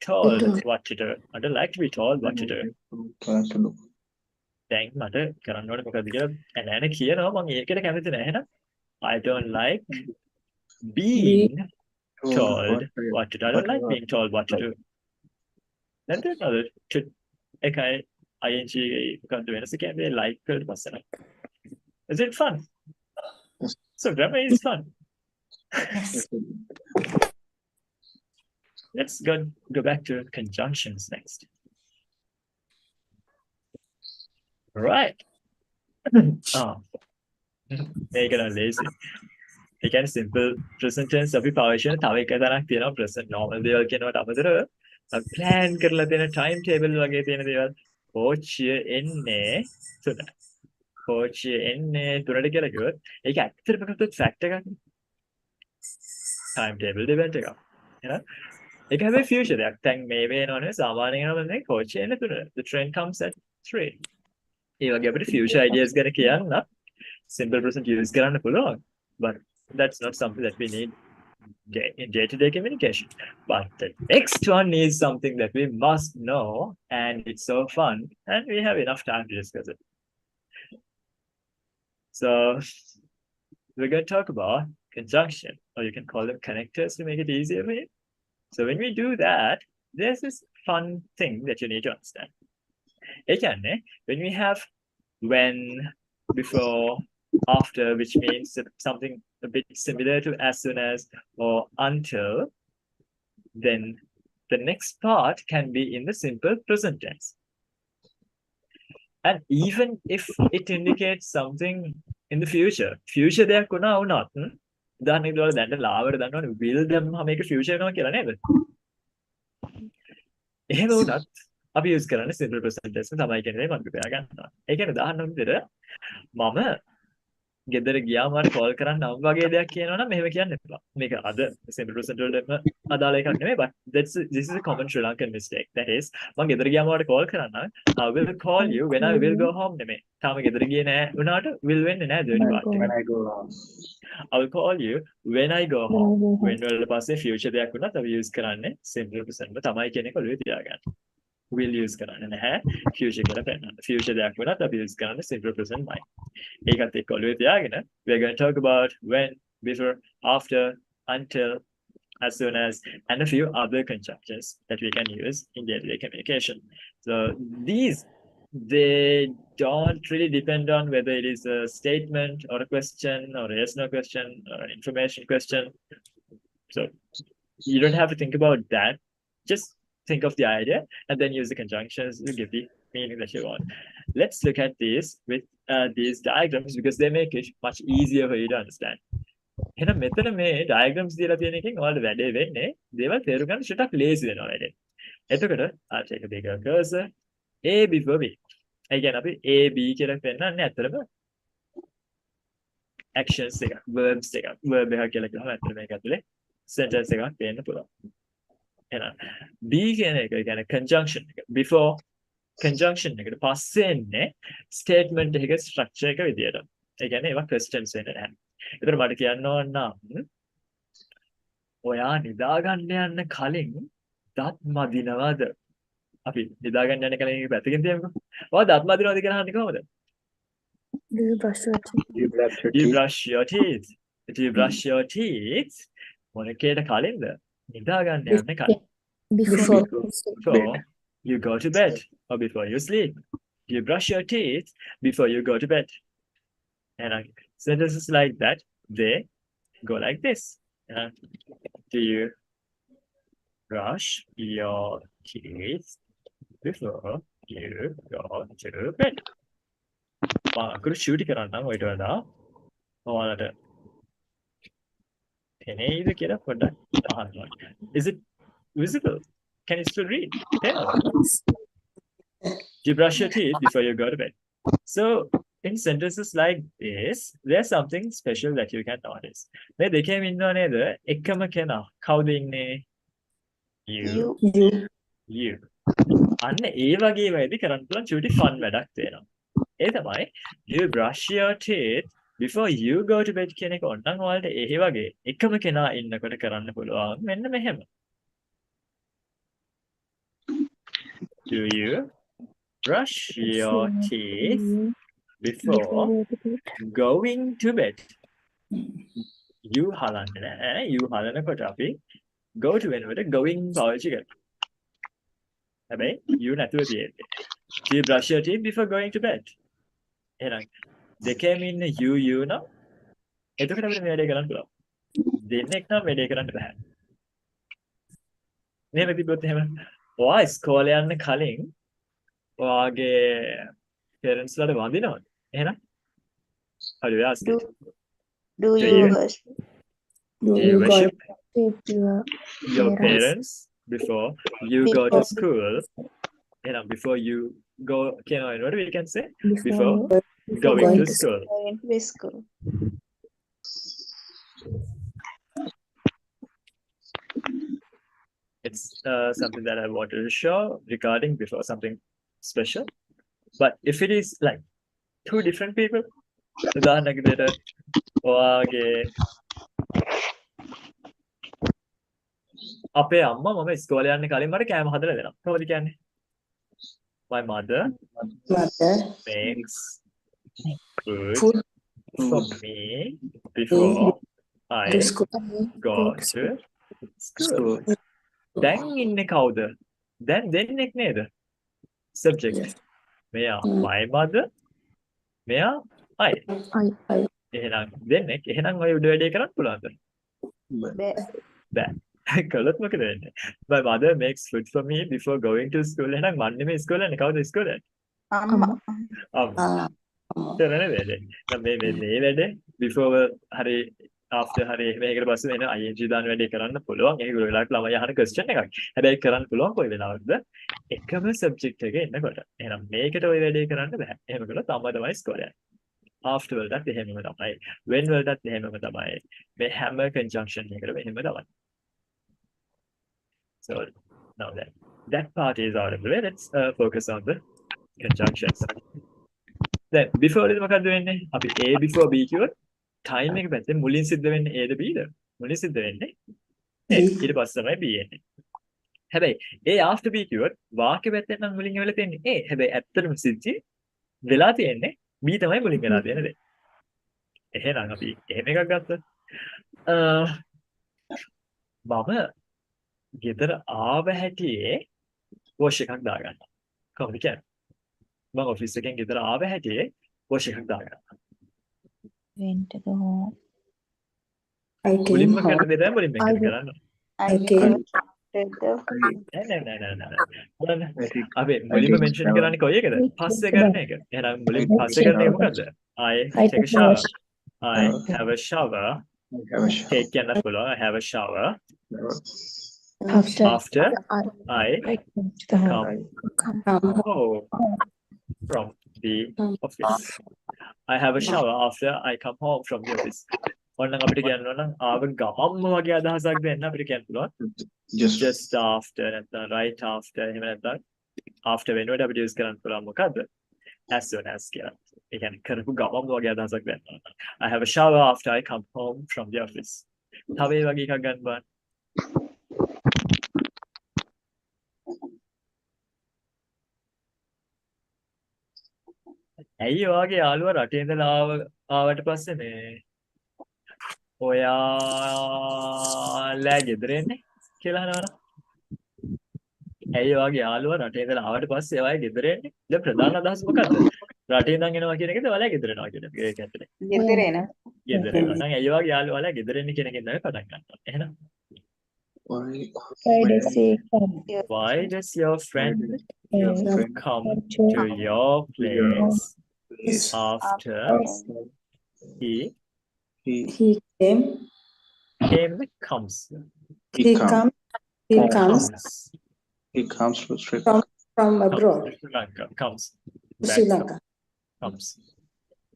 told what to do. I don't like to be told what to do. what to do. දැන් මට කරන්න ඕනේ මොකද්ද කියලා ඇනෑන කියනවා මම ඒකට කැමති නැහැ. එහෙනම් I don't like being told what to do. I don't like being told what to do. Then there's another to එකයි ing මොකද්ද වෙනස කියන්නේ like වලට පස්සට. Is it fun? So grammar is fun. Let's go back to conjunctions next. Right. මේක නම් lazy. ඒ කියන්නේ simple present tense අපි පාවිච්චි කරන තව එක තරක් තියෙනවා present normal දේවල් කියනවට අමතරව අපි plan කරලා තියෙන time table වගේ තියෙන දේවල් කෝච්චිය එන්නේ තුනට. කෝච්චිය එන්නේ තුනට කියලා කිව්වොත් ඒක ඇත්තටම ගත්තොත් fact එකක්. time table event එකක්. එහෙනම් ඒක හැබැයි future එකක්. දැන් මේ වෙනවනේ සාමාන්‍යයෙන් නම් මේ කෝච්චිය එන්නේ තුනට. The train comes at 3. ඒ වගේ අපිට future ideas ගැන කියන්න simple present use කරන්න පුළුවන්. But that's not something that we need in day-to-day communication. But the next one is something that we must know, and it's so fun, and we have enough time to discuss it. So we're going to talk about conjunction, or you can call them connectors to make it easier for you. So when we do that, there's this fun thing that you need to understand. When we have when, before, after, which means something a bit similar to as soon as or until, then the next part can be in the simple present tense. And even if it indicates something in the future දෙයක් වුණා වුණත් උදාහරණයක් දෙවල දැන් ලාවට දන්නවනේ will දැම්මම මේක future වෙනවා කියලා නේද? එහෙම වුණත් අපි use කරන්නේ simple present tense තමයි කියන්නේ මම කියා ගන්නවා. ඒ කියන්නේ උදාහරණයක් විදිහට මම ගෙදර ගියාම මට කෝල් කරන්න නම් වගේ දෙයක් කියනවා නම් මෙහෙම කියන්න එපා. මේක අද simple present වලටම අදාළ එකක් නෙමෙයි but this is a common Sri Lankan mistake. That is මම ගෙදර ගියාම මට කෝල් කරන්න I will call you when I will go home නෙමෙයි. තාම ගෙදර ගියේ නෑ වුණාට will වෙන්නේ නෑ දෙවෙනි part එක. when I go home. I will call you when I go home. when වල පස්සේ future දෙයක් වුණත් අපි use කරන්නේ simple present එක තමයි කියන එක ඔළුවේ තියාගන්න. will use කරන්නේ නැහැ future කියලා පෙන්නන්න. future දෙයක් වුණත් අපි use කරන්නේ simple present මයි. ඒකත් එක්ක ඔළුවේ තියාගෙන we are going to talk about when, before, after, until, as soon as, and a few other conjunctions that we can use in daily communication. So these, they don't really depend on whether it is a statement or a question or a yes no question or an information question. So you don't have to think about that. Just think of the idea and then use the conjunctions to give the meaning that you want. Let's look at these with these diagrams because they make it much easier for you to understand. එහෙනම් මෙතන මේ diagrams දීලා තියෙන එකෙන් ඔයාලට වැඩේ වෙන්නේ දේවල් තේරුම් ගන්න ටිකක් lazy වෙනවා වැඩේ. එතකොට I'll take a bigger cursor A before B. ඒ කියන්නේ අපි A B කියලා පෙන්නන්නේ ඇත්තටම actions එකක්, verbs එකක්. verb එකක් කියලා කියනවා ඇත්තටම මේක ඇතුලේ sentence එකක් දෙන්න පුළුවන්. එහෙනම් B කියන එක කියන්නේ conjunction එක. before conjunction එකට පස්සේ එන්නේ statement එකක structure එක විදියට. ඒ කියන්නේ ඒවා questions වෙන්නේ නැහැ. ඒතර මට කියන්න ඕන නම් ඔයා නිදා ගන්න යන්න කලින් දත් මදිනවද? අපි නිදා ගන්න යන කලින් පැත්තකින් තියමුකෝ. ඔයා දත් මදිනවද කියලා අහන්නේ කොහොමද? Do you brush your teeth? You brush your Do you teeth. brush your teeth? Do you brush your teeth? මොනකේට කලින්ද? නිදා ගන්න යන්න කලින්. Before. Before you go to bed or before you sleep. Do you brush your teeth before you go to bed? And sentences like that, they go like this. Do you brush your teeth before you go to bed? අකුරු ෂූටි කරන්නම් ඔයිට වඩා ඔයාලට තේනේද කියලා පොඩ්ඩක් අහන්න. Is it visible? Can you still read? Yeah. Do you brush your teeth before you go to bed? So in sentences like this, there's something special that you can notice. මේ දෙකේම ඉන්නව නේද? එකම කෙනා. කවුද ඉන්නේ? You. අන්න ඒ වගේ වෙයිද කරන්න පුළුවන් චූටි fun වැඩක් තියෙනවා. ඒ තමයි you brush your teeth before you go to bed කියන එක ඕනනම් ඔයාලට ඒ වගේ එකම කෙනා ඉන්නකොට කරන්න පුළුවන්. මෙන්න මෙහෙම. Do you brush your teeth before going to bed? You හලන්නේ නැහැ. You හලනකොට අපි go to වෙනකොට going පාවිච්චි කරනවා. හැබැයි you නැතුව තියෙන්නේ. Do you brush your teeth before going to bed? එහෙනම් දෙකේම ඉන්න you නම් එතකොට අපිට මේ වැඩේ කරන්න පුළුවන්. දෙන්නෙක් නම් වැඩේ කරන්න බෑ. මෙහෙම තිබ්බොත් එහෙම ඔයා ඉස්කෝලේ යන්න කලින් ඔයාගේ parents ලාට වඳිනවද? එහෙනම් how do you ask it? Do Do you you? worship? Do you worship your parents. parents before you go to school? එහෙනම් before you go කියනවා වෙනකොට we can say before going to school. Going to school. It's something that I wanted to show regarding before something special. But if it is like two different people, උදාහරණයක් විදිහට ඔයාගේ අපේ අම්මා මම ඉස්කෝලේ යන්න කලින් මට කෑම හදලා දෙනවා. කොහොමද කියන්නේ? My mother makes food for me before I go to school. දැන් ඉන්නේ කවුද? දැන් දෙන්නෙක් නේද? Subject. මෙයා my mother. මෙයා I. එහෙනම් දෙන්නෙක්. එහෙනම් ඔය උඩ වැඩේ කරන්න පුළුවන්ද? බෑ. කළොත් මොකද වෙන්නේ? My mother makes food for me before going to school. එහෙනම් මම නෙමෙයි ඉස්කෝලේ යන්නේ. කවුද ඉස්කෝලේ යන්නේ? අම්මා. අම්මා. කරන වැඩේ. දැන් මේ වැඩේ before හරි after හරි මේකට පස්සේ වෙන ing දාන වැඩේ කරන්න පුළුවන්. ඒක ගොඩක් ළමයි අහන question එකක්. හැබැයි කරන්න පුළුවන් කොයි වෙලාවකද? එකම subject එකේ ඉන්නකොට. එහෙනම් මේකට ওই වැඩේ කරන්න බෑ. එහෙම කළොත් අම්මා තමයි score යන්නේ. after වලටත් එහෙමම තමයි. when වලටත් එහෙමම තමයි. මේ හැම conjunction එකකටම එහෙම තමයි. So now that part is out of the way. Let's focus on the conjunctions. Then before එක මොකද්ද වෙන්නේ? අපි A before B කිව්වොත් time එක පැත්තේ මුලින් සිද්ධ වෙන්නේ A ද B ද? මුලින් සිද්ධ වෙන්නේ A. ඊට පස්සේ තමයි B එන්නේ. හැබැයි A after B කිව්වොත් වාක්‍ය පැත්තෙන් නම් මුලින් වෙලා තියෙන්නේ A. හැබැයි ඇත්තටම සිද්ධි වෙලා තියෙන්නේ B තමයි මුලින් වෙලා තියෙන්නේ. එහෙනම් අපි එහෙම එකක් ගත්තොත් මම ගෙදර ආව හැටියේ වොෂ් එකක් දාගන්නවා. කොහොමද කියන්නේ? මම ඔෆිස් එකෙන් ගෙදර ආව හැටියේ වොෂ් එකක් දාගන්නවා. Went to the home. මුලින්ම කරන දේ තමයි මුලින්ම කරන්න. I came to නෑ. අපි මුලින්ම මෙන්ෂන් කරන්නේ කොයි එකද? පස්සේ කරන එක. එහෙනම් මුලින් පස්සේ කරන එක මොකද්ද? I take a shower. I have a shower. Take කියන්න පුළුවන්. I have a shower. After I come home from the office. I have a shower after I come home from the office. ඔන්න අපිට කියන්න ඕන ආව ගමම්ම වගේ අදහසක් දෙන්න අපිට කියන්න පුළුවන්. Just after නැත්නම් right after එහෙම නැත්නම් after වෙනුවට අපිට use කරන්න පුළුවන් මොකද්ද? As soon as කියලා. ඒ කියන්නේ කරපු ගමම්ම වගේ අදහසක් දෙන්න ඕන. I have a shower after I come home from the office. තව ඒ වගේ එකක් ගන්න බලන්න. ඇයි ඔයාගේ යාළුවා රටේ ඉඳලා ආවට පස්සේ මේ ඔයාලා ගෙදර එන්නේ කියලා අහනවා. ඇයි ඔයාගේ යාළුවා රටේ ඉඳලා ආවට පස්සේ ඔයාගේ ගෙදර එන්නේ? දැන් ප්‍රධාන අදහස මොකක්ද? රටේ ඉඳන් එනවා කියන එකද ඔයාලා ගෙදර එනවා කියන එක? ඒක ඇත්තට. ගෙදර එන. ගෙදර එනවා. නම් ඇයි ඔයාගේ යාළුවාලා ගෙදර එන්නේ කියන එකෙන් තමයි පටන් ගන්නවා. එහෙනම් why does your friend come to your place after he comes from abroad. Sri Lanka comes Sri Lanka. comes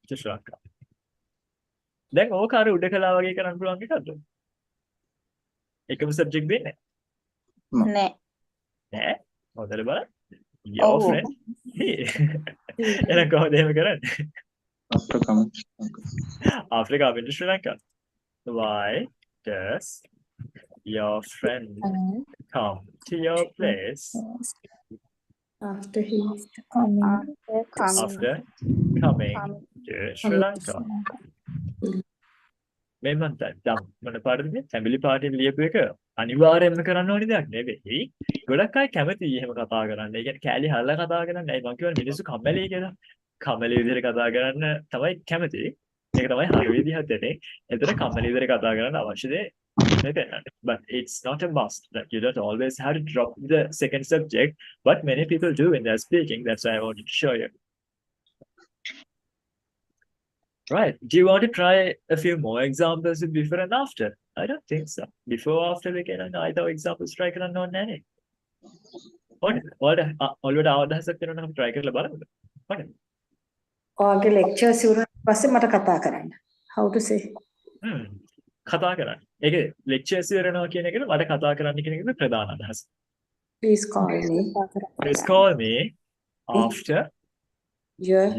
to Sri Lanka. දැන් ඕක අර උඩ කළා වගේ කරන්න පුළුවන් එකක්ද? එකම සබ්ජෙක්ට් දෙන්නේ නෑ. නෑ. හොඳට බලන්න. Your friend he. එහෙනම් කොහොමද එහෙම කරන්නේ? After coming to Sri Lanka. Why does your friend come to your place After he after coming to Sri Lanka? මේ මන්ට දැන් මොන පාඩද ෆැමිලි පාටින් ලියපු එක අනිවාර්යයෙන්ම කරන්න ඕනේ දෙයක් නෙවෙයි. ගොඩක් අය කැමතියි එහෙම කතා කරන්න. ඒ කියන්නේ කෑලි හල්ලා කතා කරන්න. ඇයි මං කියවනේ මිනිස්සු කම්මැලි කියලා. කම්මැලි විදිහට කතා කරන්න තමයි කැමති. ඒක තමයි හරි විදිහට දෙන්නේ. ඒතර කම්මැලි විදිහට කතා කරන්න අවශ්‍ය දේ but it's not a must that you don't always have to drop the second subject, but many people do when they're speaking. That's why I wanted to show you. Right. Do you want to try a few more examples with before and after? I don't think so. Before, after, we can either examples try කරන්න ඕනේ නැහැ. ඔයාලට අවදහසක් කරනවා නම් try කරලා බලන්න. හරි. ඔයාගේ lectures ඉවරනට පස්සේ මට කතා කරන්න. How to say? කතා කරන්න. ඒක lectures ඉවරනවා කියන එකට මට කතා කරන්න කියන එකද ප්‍රධාන අදහස. Please call me. Please call me after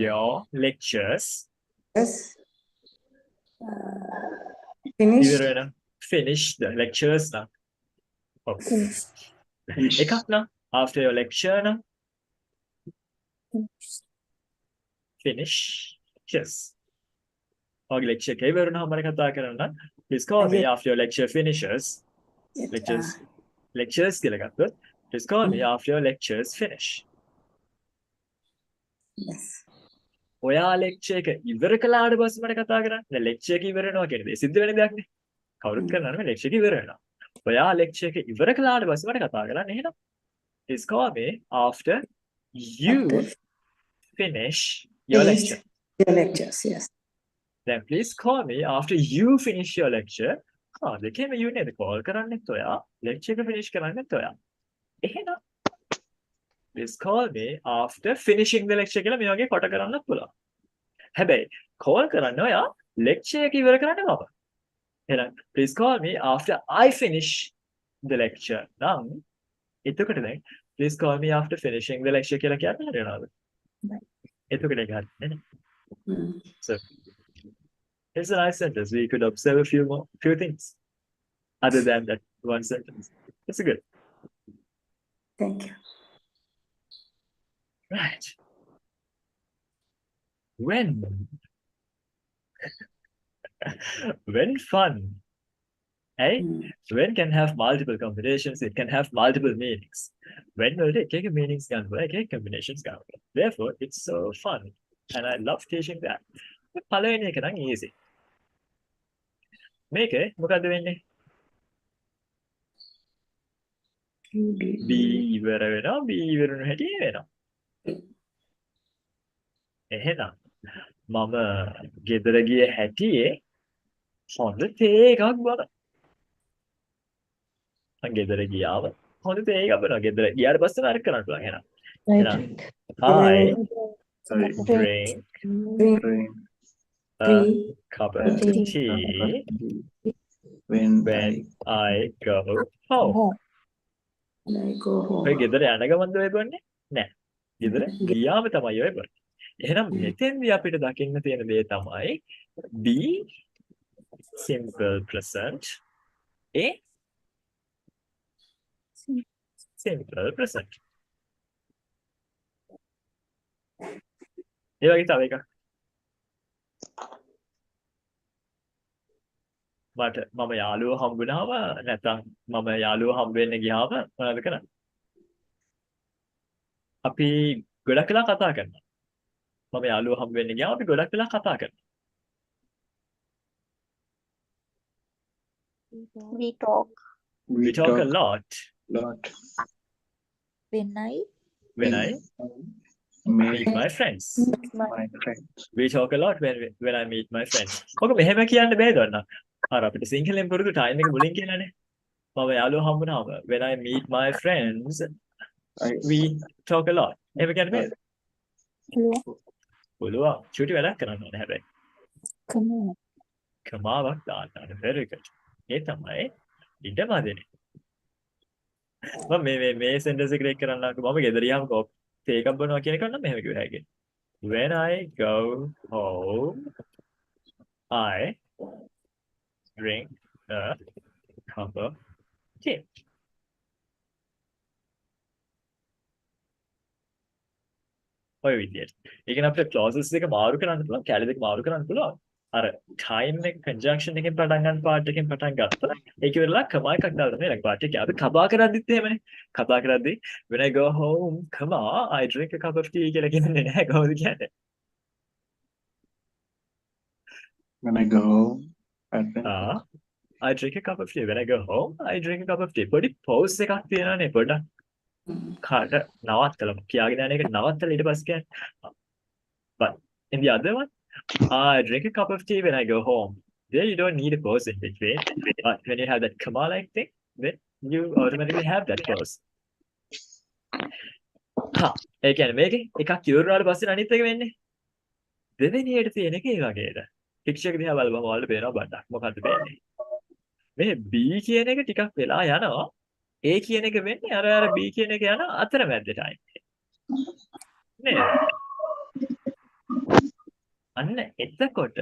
your lectures. Yes. Finish. Finish the lectures now. එකක් නම් after your lecture නම් finish. Yes. ඔයාගේ lecture එක ඉවරනවා මම කතා කරන්න. Please call me after your lecture finishes. Lectures කියලා ගත්තොත් please call me after your lectures finish. Yes. ඔයා lecture එක ඉවර කළාට පස්සේ මට කතා කරන්න. දැන් lecture එක ඉවර වෙනවා කියන දේ සිද්ධ වෙන දෙයක් නේ. කවුරුත් කරන්නේ නැහැ lecture එක ඉවර වෙනවා. ඔයා lecture එක ඉවර කළාට පස්සේ මට කතා කරන්න එහෙනම්. Please call me after you finish your Finish lecture. your lectures. Yes. Then please call me after you finish your lecture. දෙකේම you නේද call කරන්නෙත් ඔයා lecture එක finish කරන්නෙත් ඔයා. එහෙනම් please call me after finishing the lecture කියලා මේ වගේ කොට කරන්නත් පුළුවන්. හැබැයි call කරන්න ඔයා lecture එක ඉවර කරන්න මම. එහෙනම් please call me after I finish the lecture. නම් එතකොට දැන් please call me after finishing the lecture කියලා කියන්න හරියනවද? එතකොට ඒක හරියන්නේ නැහැ. So it's a nice sentence. We could observe a few things other than that one sentence. It's good. Thank you. Right. When fun, eh? When can have multiple combinations, it can have multiple meanings. When will it take meanings can work, combinations can work. Therefore, it's so fun. And I love teaching that. පළවෙනි එක නම් easy. මේකේ මොකද්ද වෙන්නේ? B ඉවර වෙනවා, B ඉවරුණු හැටි වෙනවා. එහෙනම් මම ගෙදර ගිය හැටියේ හොඳ තේ එකක් බොනවා. මම ගෙදර ගියාම හොඳ තේ එකක් බොනවා. ගෙදර ගියාට පස්සේ වරක් කරන්න පුළුවන් එහෙනම්. එහෙනම් drink a cup of tea when I go home. When I go home. ඔය ගෙදර යන ගමන්ද ඔය බොන්නේ? නෑ. ගෙදර ගියාම තමයි ඔය බොන්නේ. එහෙනම් මෙතෙන්දී අපිට දකින්න තියෙන දේ තමයි be simple present a simple present. ඒ වගේ තව එකක්. මට මම යාළුවෝ හම්බුනහම නැත්නම් මම යාළුවෝ හම්බ වෙන්න ගියාම මොනවද කරන්නේ? අපි ගොඩක් වෙලා කතා කරනවා. මම යාළුවෝ හම්බ වෙන්න ගියාම අපි ගොඩක් වෙලා කතා කරනවා. We talk. We talk a lot. When I When I meet my friends. my friends. We talk a lot when I meet my friends. ඔක මෙහෙම කියන්න බෑ දන්නා. අර අපිට සිංහලෙන් පුරුදු ටයිම් එක මුලින් කියලානේ. මම යාළුවෝ හම්බුනහම when I meet my friends we talk a lot. එහෙම කියන්න බෑද? පුළුවන්. චුටි වැඩක් කරන්න ඕනේ හැබැයි. කමාවක් දාන්න ඕනේ. very good. ඒ තමයි ඉඩමදෙනේ. මම මේ සෙන්ටෙන්ස් එක ක්ලික් කරන්නම්කෝ. මම ගෙදර ගියාම තේ එකක් බොනවා කියන එක නම් මෙහෙම කිව්ව හැකියි. When I go home I drink a cup of tea. ඔය විදියට. ඒ කියන්නේ අපිට clauses දෙක මාරු කරන්න පුළුවන්, කැලි දෙක මාරු කරන්න පුළුවන්. අර time එක conjunction එකෙන් පටන් ගන්න part එකෙන් පටන් ගත්තා. ඒක ඉවරලා කමා එකක් දාලා තමයි ඊළඟ part එකේ. අපි කතා කරද්දිත් එහෙමනේ. කතා කරද්දි when I go home, come on, I drink a cup of tea කියලා කියන්නේ නැහැ කොහොමද කියන්නේ? When I go home, I drink a cup of tea. When I go home, I drink a cup of tea. පොඩි pause එකක් තියෙනවානේ පොඩ්ඩක්. කාට නවත්තලා කියාගෙන යන එක නවත්තලා ඊට පස්සේ කියන්නේ. But in the other one, I drink a cup of tea when I go home. There you don't need a pause in between. But when you have that comma like thing, then you automatically have that pause. ඒ කියන්නේ මේකේ එකක් ඉවරනාට පස්සේ අනිත් එක වෙන්නේ. දෙවෙනියට තියෙන එක ඒ වගේද. පික්චර් එක දිහා බලපුවම ඔයාලට පේනවා බඩක්. මොකද්ද වෙන්නේ? මේ B කියන එක ටිකක් වෙලා යනවා. A කියන එක වෙන්නේ අර B කියන එක යන අතරමැද ටයිම් එක. නේද? අන්න එතකොට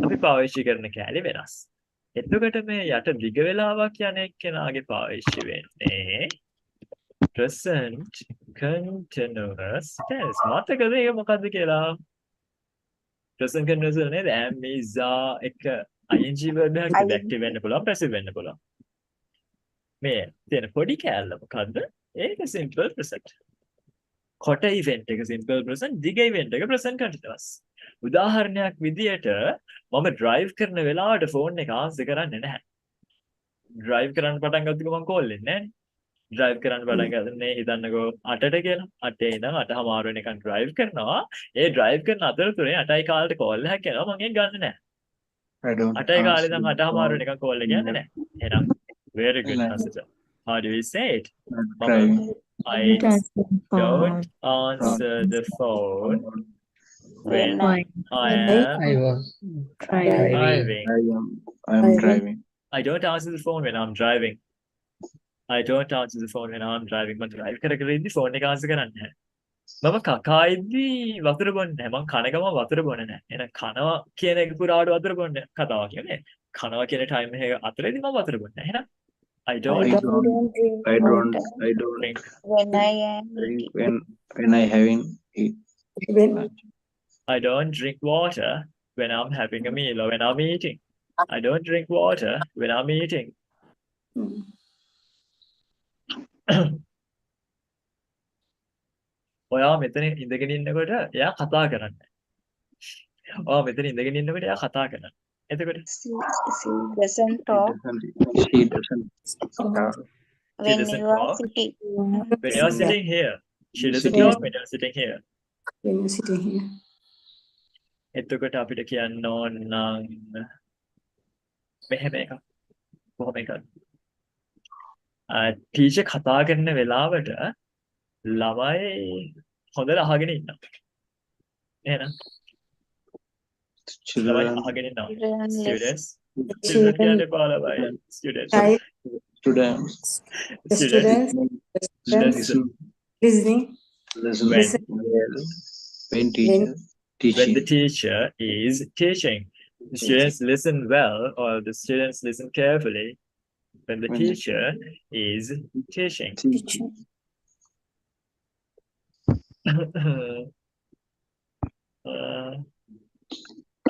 අපි පාවිච්චි කරන කැලේ වෙනස්. එතකොට මේ යට දිග වෙලාවක් යන එක්කෙනාගේ පාවිච්චි වෙන්නේ present continuous tense. මතකද ඒක මොකද්ද කියලා? present continuous නේද? am is එක ing verb එකක් active වෙන්න පුළුවන්, passive වෙන්න පුළුවන්. මේ තියෙන පොඩි කැලල මොකද්ද? ඒක simple present. කොට event එක simple present, දිග event එක present continuous. උදාහරණයක් විදියට මම drive කරන වෙලාවට phone එක answer කරන්නේ නැහැ. drive කරන්න පටන් ගත්තොත් මම call එන්නේ නැහැ. drive කරන්න පටන් ගන්නේ හිතන්නකෝ 8ට කියලා. 8 ඉඳන් 8:00 වෙනකන් drive කරනවා. ඒ drive කරන අතරතුරේ 8යි කාලට call එකක් එනවා. මම ඒක ගන්නෙ නැහැ. I don't 8යි කාලේ answer ඉඳන් the 8:00 phone වෙනකන් call එක යන්නේ නැහැ. එහෙනම් very good when Hasita. How do we say it? I'm මම driving. I don't answer the phone when I am I was Driving. driving. I am driving. I don't answer the phone when I'm driving. I don't answer the phone when I'm driving. මම drive කර කර ඉද්දි phone එක answer කරන්නේ නැහැ. මම කකා ඉද්දි වතුර බොන්නේ නැහැ. මම කන ගමන් වතුර බොන්නේ නැහැ. එහෙනම් කනවා කියන එක පුරාවට වතුර බොන්නේ කතාව කියන්නේ. කනවා කියන time එක අතරේදී මම වතුර බොන්නේ නැහැ. එහෙනම් I don't I don't drink when I am drink when I having eat When lunch. I don't drink water when I'm having a meal or when I'm eating. I don't drink water when I'm eating. ඔයා මෙතන ඉඳගෙන ඉන්නකොට එයා කතා කරන්නේ. ඔයා මෙතන ඉඳගෙන ඉන්නකොට එයා කතා කරන්නේ. එතකොට she doesn't She talk doesn't talk. when doesn't you are talk. sitting. when you're sitting here. She doesn't Sitting. talk when you're sitting here. when you're sitting here. එතකොට අපිට කියන්න ඕන නම් මෙහෙම එකක්. කොහොම එකක්ද? ටීචර් කතා කරන වෙලාවට ළමයි හොඳට අහගෙන ඉන්නවා. එහෙනම් ළමයි Children, අහගෙන ඉන්නවා. Children Students. Children Children, කියන්නේ එපා ළමයි. Students. child, students, the Students. students, listen, listening, listen When well when teacher when the teaching. teacher is teaching. The students listen well or the students listen carefully when the When the teacher is teaching. teaching.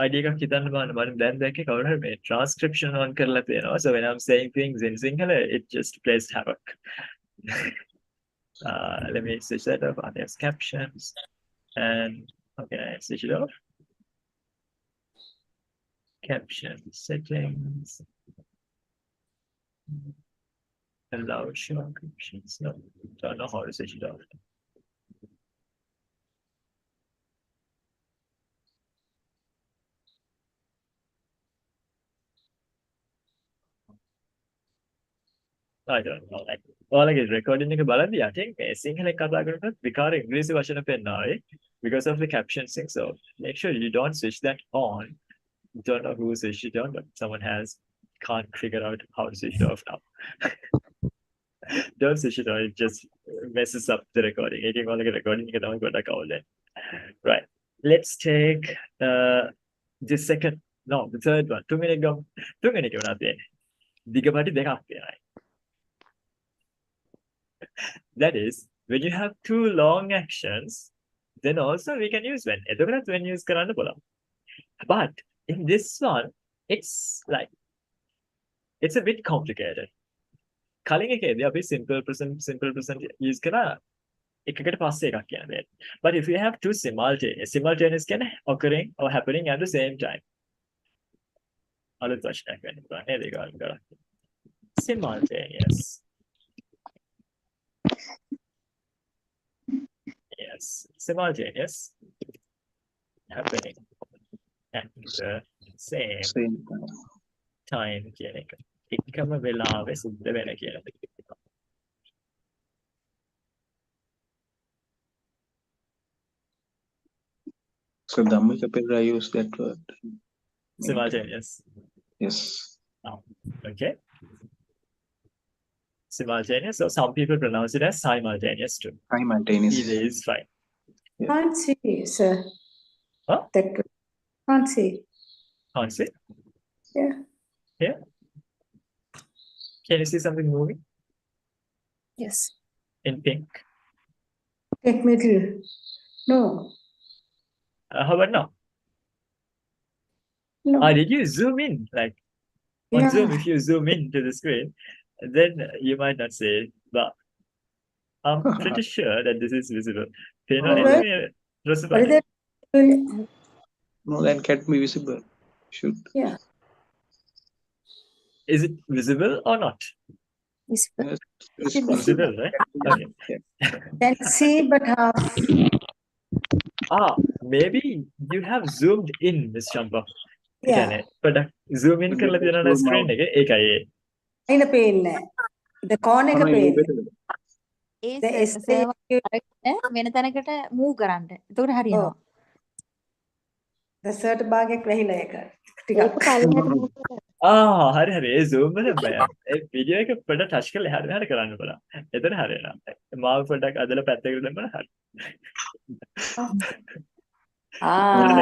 idea එකක් හිතන්න බලන්න මම දැන් දැක්කේ කවුරු හරි මේ transcription on කරලා තියෙනවා. So when I'm saying things in Sinhala it just plays havoc. Let me switch that off. There's captions and okay, switch it off. Caption settings. Allow show captions. No, don't know how to switch it off. I don't know. Like, ඔයාලගේ recording එක බලද්දී යටින් මේ සිංහලෙන් කතා කරනකොට විකාර ඉංග්‍රීසි වචන පෙන්නනවා because of the caption thing. So make sure you don't switch that on. Don't know who switched it on, but someone can't figure out how to switch it off now. Don't switch it on. It just messes up the recording. ඒකෙන් ඔයාලගේ recording එක තමයි ගොඩක් අවුල් වෙන්නේ. Right. Let's take the second, no, the third one. 2 minute ගමු. 2 minute වුණා තියෙන්නේ. දිගපටි දෙකක් තියෙනවා. That is, when you have two long actions, then also we can use when. එතකොටත් when use කරන්න පුළුවන්. But in this one, it's a bit complicated. කලින් එකේදී අපි simple present use කරා එකකට පස්සේ එකක් කියන්නේ. But if you have two simultaneous කියන්නේ occurring or happening at the same time. අලුත් වචනයක් වෙන්න පුළුවන් නේද ඒක කරා. Simultaneous. Yes, simultaneous happening at the same Same time. time කියන එක. එකම වෙලාවෙ සිද්ධ වෙන කියන එක. So Dhammika Pera use that word. Simultaneous. Yes. Oh, okay. Simultaneous. So some people pronounce it as simultaneous too. Simultaneous. Either is fine. Can't see, sir. Huh? That can't see. Can't see? Yeah. Yeah. Can you see something moving Yes. in pink? Take middle. No. How about now? No. Did you zoom in? Like on Yeah. Zoom, if you zoom in to the screen, then you might not see it, but I'm pretty sure that this is visible. Oh, What is that? No, that can't be visible. Should. Yeah. Is it visible or not? Is Possible, right? Okay. Can see but half. Maybe you have zoomed in, Miss Champa. Yeah. But zoom in කරලා තියෙනවා screen එකේ ඒකයි ඒ. අයින පේන්නේ. The corner එක පේන්නේ. ඒ The server අරගෙන වෙන තැනකට move කරන්න. එතකොට හරියනවා. The search භාගයක් වැහිලා ඒක. ඒක ටිකක්. පල්ලෙහාට move කරන්න. හරි හරි ඒ zoom වල ඒ වීඩියෝ එක පොඩ්ඩක් ටච් කරලා එහාට මෙහාට කරන්න බලන්න. එතන හරියනවා. මාව පොඩ්ඩක් අදලා පැත්තකට දැම්මම හරි.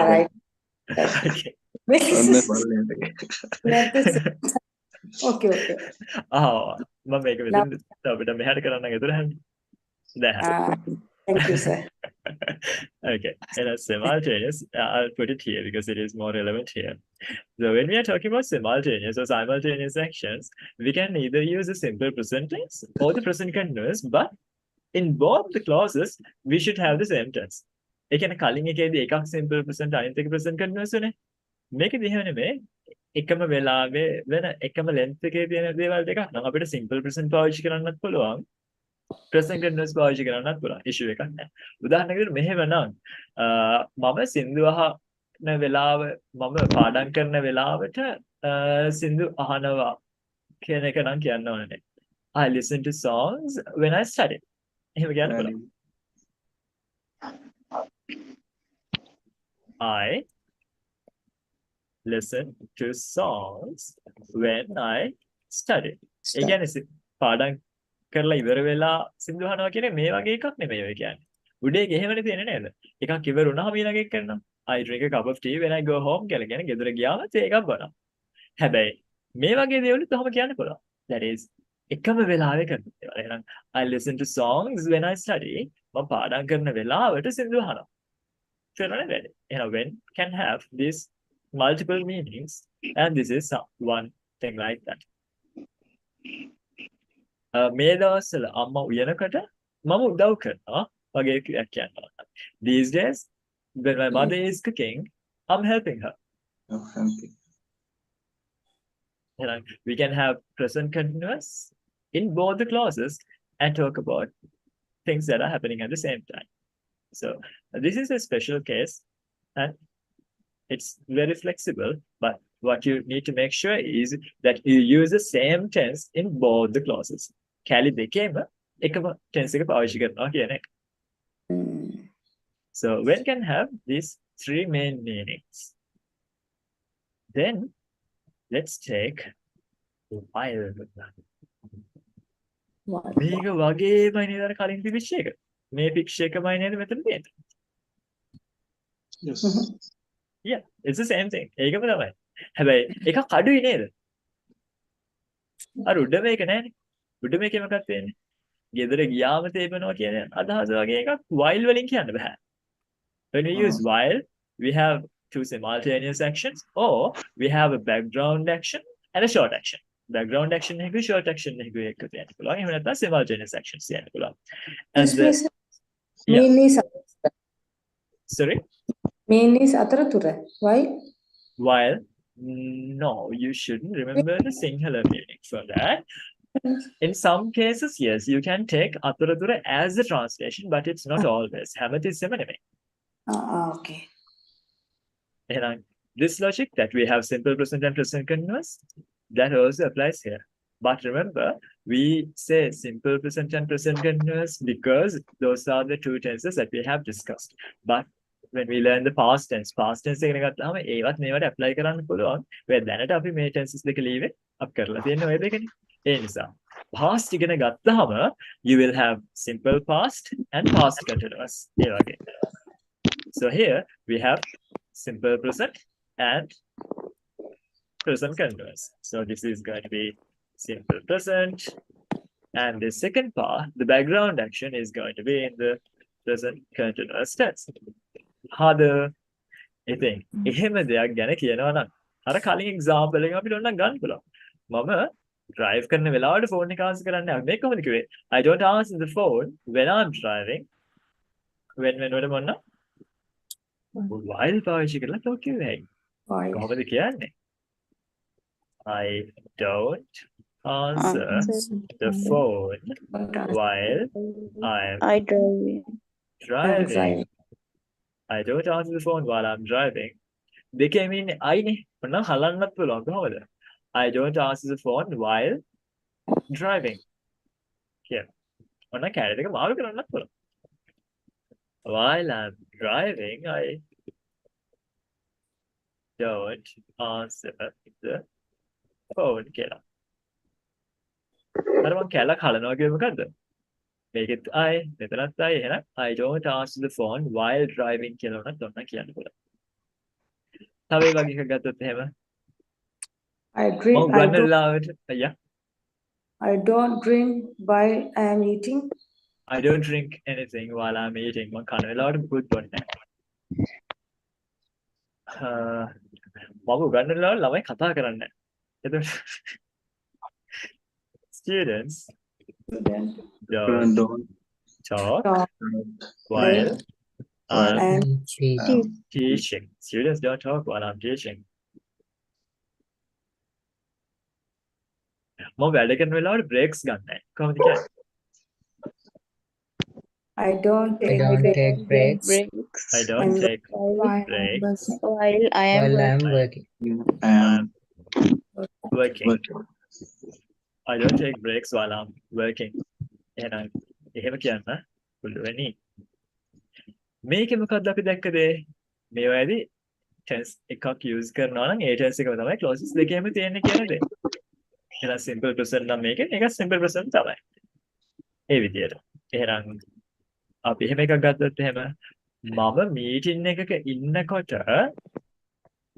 right. Okay. Okay. මම මේක විදිහට අපිට මෙහාට කරන්න එතන හරි. දැන් Thank you, sir. Okay, and as simultaneous, I'll put it here because it is more relevant here. So when we are talking about simultaneous or simultaneous actions, we can either use the simple present tense or the present continuous, but in both the clauses, we should have the same tense. ඒ කියන්නේ කලින් එකේදී එකක් simple present අනිත් එක present continuous උනේ. මේකදී එහෙම නෙමෙයි. එකම වෙලාවේ වෙන එකම length එකේ තියෙන දේවල් දෙකක් නම් අපිට simple present පාවිච්චි කරන්නත් පුළුවන්. present continuous පාවිච්චි කරන්නත් පුළුවන්. issue එකක් නැහැ. උදාහරණයකට මෙහෙමනම් මම සින්දු අහන වෙලාව මම පාඩම් කරන වෙලාවට සින්දු අහනවා කියන එක නම් කියන්න ඕනේ. I listen to songs when I study. එහෙම කියන්න පුළුවන්. I listen to songs when I study. ඒ කියන්නේ පාඩම් කරලා ඉවර වෙලා සින්දු අහනවා කියන්නේ මේ වගේ එකක් නෙමෙයි ඔය කියන්නේ. උඩේ ගෙහෙමනේ තියෙන්නේ නේද? එකක් ඉවර වුණාම ඊළඟ එක කරනවා. I drink a cup of tea when I go home කියලා කියන්නේ ගෙදර ගියාම තේ එකක් බොනවා. හැබැයි මේ වගේ දේවලුත් තවම කියන්න පුළුවන්. That is එකම වෙලාවෙ කරන දේවල්. එහෙනම් I listen to songs when I study. මම පාඩම් කරන වෙලාවට සින්දු අහනවා. තේරුණාද වැඩි? එහෙනම් when can have these multiple meanings and this is one thing like that. මේ දවස්වල අම්මා උයනකොට මම උදව් කරනවා වගේ කියනවා. These days when my mother is cooking, I'm helping her. We can have present continuous in both the clauses and talk about things that are happening at the same time. So this is a special case and it's very flexible, but what you need to make sure is that you use the same tense in both the clauses. කැලි දෙකේම එකම tense එක පාවිච්චි කරනවා කියන එක. So when can have these three main meanings. Then let's take while. මේක වගේමයි නේද අර කලින් තිබිච්ච එක. මේ ෆික්ස් එකමයි නේද මෙතන තියෙන්නේ. Yes. Yeah, it's the same thing. ඒකම තමයි. හැබැයි එකක් අඩුයි නේද? අර උඩ මේක නෑනේ. උඩ මේකේ මොකක්ද වෙන්නේ? ගෙදර ගියාම තේපෙනවා කියන අදහස වගේ එකක් while වලින් කියන්න බෑ. When we use while, we have two simultaneous actions or we have a background action and a short action. Background action එකයි short action එකයි එක්ක තියන්න පුළුවන්. එහෙම නැත්නම් simultaneous actions තියන්න පුළුවන්. And sorry? Main is අතරතුර. Why? While no, you shouldn't remember the singular meaning for that. In some cases, yes, you can take අතරතුර as the translation, but it's not always. හැමතිස්සෙම නෙමෙයි. Okay. And this logic that we have simple present and present continuous, that also applies here. But remember, we say simple present and present continuous because those are the two tenses that we have discussed. But when we learn the past tense එකන ගත්තාම ඒවත් මේවට apply කරන්න පුළුවන්. ඔය දැනට අපි මේ tenses දෙක ලීවේ අප් කරලා තියෙන ඔය දෙකනේ. ඒ නිසා past ඉගෙන ගත්තාම you will have simple past and past continuous. ඒ වගේ. So here we have simple present and present continuous. So this is going to be simple present. And the second part, the background action is going to be in the present continuous tense. Harder, I think. එහෙම දෙයක් ගැන කියනවා නම් අර කලින් example එක අපිට ඕන ගන්න පුළුවන්. මම drive කරන වෙලාවට phone එක answer කරන්නේ නැහැ. මේක කොහොමද කිව්වේ? I don't answer the phone when I'm driving. when වල මොනවා? while පාවිච්චි කරලා කිව්වේ. කොහොමද කියන්නේ? I don't answer the phone while I'm I driving. I'm driving. driving. I don't answer the phone while I'm driving. දෙකේම ඉන්නේ අයිනේ. ඔන්න හලන්නත් පුළුවන් කොහොමද? I don't answer the phone while driving. කියන. ඔන්න කැරේ දෙක මාරු කරන්නත් පුළුවන්. While I'm driving, I don't answer the phone කියලා. අර මං කැලක් හලනවා කියන්නේ මොකද්ද? මේකෙත් I මෙතනත් I එහෙනම් I don't answer the phone while driving කියලා උනත් ඔන්න කියන්න පුළුවන්. තව ඒ වගේ එකක් ගත්තොත් එහෙම I drink. මම ගන්න ලාවට අයියා I don't drink while I am eating. I don't drink anything while I'm eating. මම කන වෙලාවට මුකුත් බොන්නේ නැහැ. මම ගන්න වෙලාවට ළමයි කතා කරන්නේ නැහැ. එතකොට students don't talk while I'm teaching. Students don't talk while I'm teaching. මම වැඩ කරන වෙලාවට breaks ගන්න නැහැ. කොහොමද කියන්නේ? I don't take breaks I don't take breaks While I am while I am working. working. working. I don't take breaks while I'm working. එහෙනම් එහෙම කියන්න පුළුවනි. මේකේ මොකක්ද අපි දැක්ක දේ? මේවාදී tense එකක් use කරනවා නම් ඒ tense එකම තමයි clauses දෙකේම තියෙන්නේ කියන දේ. එහෙනම් simple present නම් මේකේ ඒක simple present තමයි. ඒ විදියට. එහෙනම් අපි එහෙම එකක් ගත්තොත් එහෙම මම meeting එකක ඉන්නකොට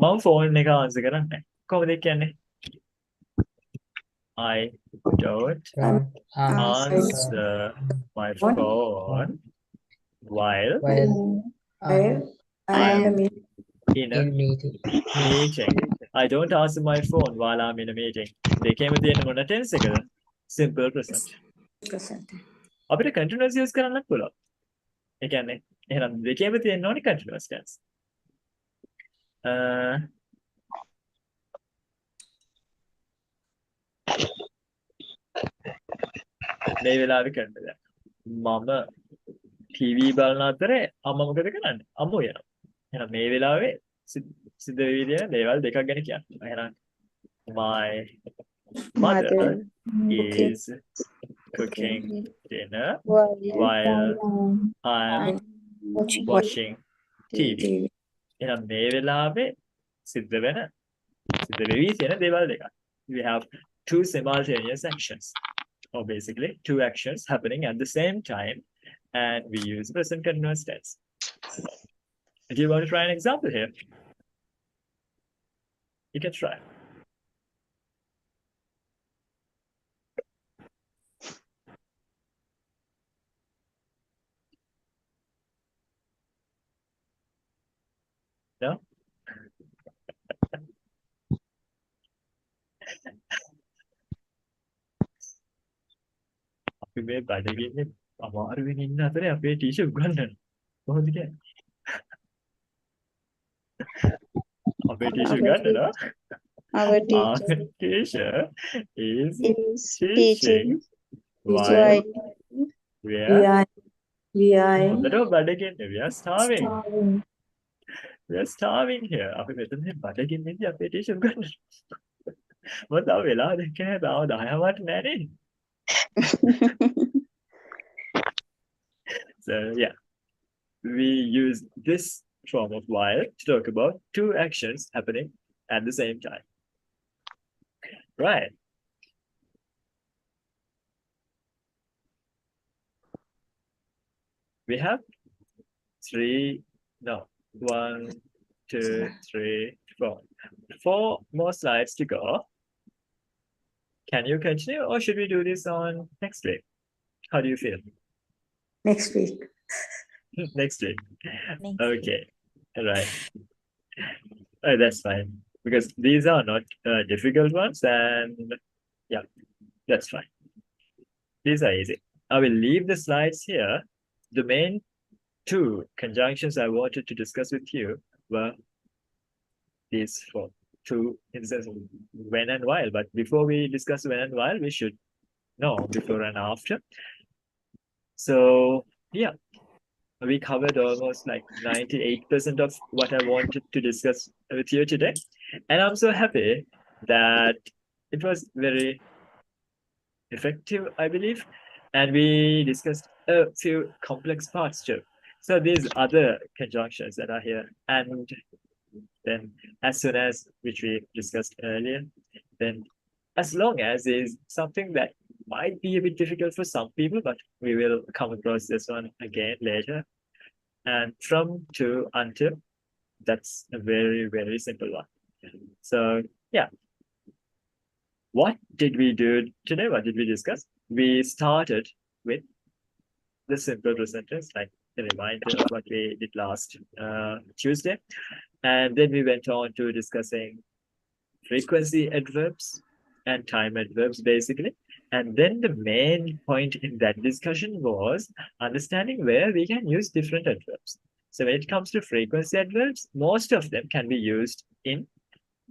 මම phone එක answer කරන්නේ නැහැ. කොහොමද කියන්නේ? I don't answer my phone while I am in a meeting. I don't answer my phone while I'm in a meeting. දෙකේම තියෙන මොන tense එකද? Simple present. අපිට continuous use කරන්නත් පුළුවන්. ඒ කියන්නේ එහෙනම් දෙකේම තියෙන්න ඕනේ continuous tense. මේ වෙලාවේ කරන්න දැන් මම ටීවී බලන අතරේ අම්මා මොකද කරන්නේ? අම්මෝ යනවා. එහෙනම් මේ වෙලාවේ සිද්ධ වෙවි තියෙන දේවල් දෙකක් ගැන කියන්න. එහෙනම් my mother is cooking dinner while I'm watching TV. එහෙනම් මේ වෙලාවේ සිද්ධ වෙවි තියෙන දේවල් දෙකක්. We have two simultaneous actions. Or basically two actions happening at the same time, and we use present continuous tense. Do you want to try an example here? You can try. No? අපි මේ බඩගින්නේ අමාරුවෙන් ඉන්න අතරේ අපේ teacher උගන්වනවා. කොහොමද කියන්නේ? අපේ ටීචර් උගන්වනවා. Our Our teacher is teaching while we are we are starving. We are starving here. අපි මෙතන බඩගින්නේදී අපේ ටීචර් උගන්වනවා. මොකද තව වෙලා දෙකක් නැහැ. තව 10 වට නැහැ නේ. So yeah, we use this form of while to talk about two actions happening at the same time. Right. We have 1, 2, 3, 4. 4 more slides to go. Can you continue, or should we do this on next week? How do you feel? next week. Next week. Okay. All right. That's fine. Because these are not difficult ones, and yeah, that's fine. These are easy. I will leave the slides here. The main 2 conjunctions I wanted to discuss with you were these 4. to in the sense of when and while. But before we discuss when and while, we should know before and after. So yeah, we covered almost like 98% of what I wanted to discuss with you today. And I'm so happy that it was very effective, I believe. And we discussed a few complex parts too. So these other conjunctions that are here, and then as soon as which we discussed earlier, then as long as is something that might be a bit difficult for some people, but we will come across this one again later. And from to until, that's a very, very simple one. So yeah. What did we do today? What did we discuss? We started with the simple presenters, like a reminder of what we did last Tuesday. And then we went on to discussing frequency adverbs and time adverbs, basically. And then the main point in that discussion was understanding where we can use different adverbs. So when it comes to frequency adverbs, most of them can be used in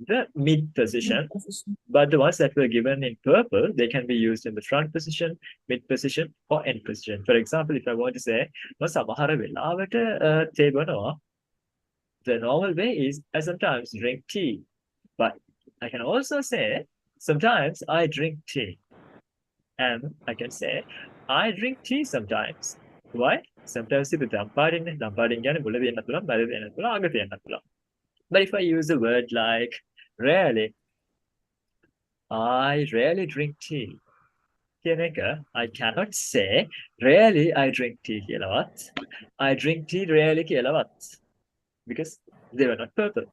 the mid position, but the ones that were given in purple, they can be used in the front position, mid position, or end position. For example, if I want to say, සමහර වෙලාවට තේ බොනවා, the normal way is I sometimes drink tea. But I can also say, sometimes I drink tea. And I can say, I drink tea sometimes. Why? Sometimes if but if I use a word like rarely, I rarely drink tea. I cannot say rarely I drink tea. I drink tea rarely. Because they were not purple.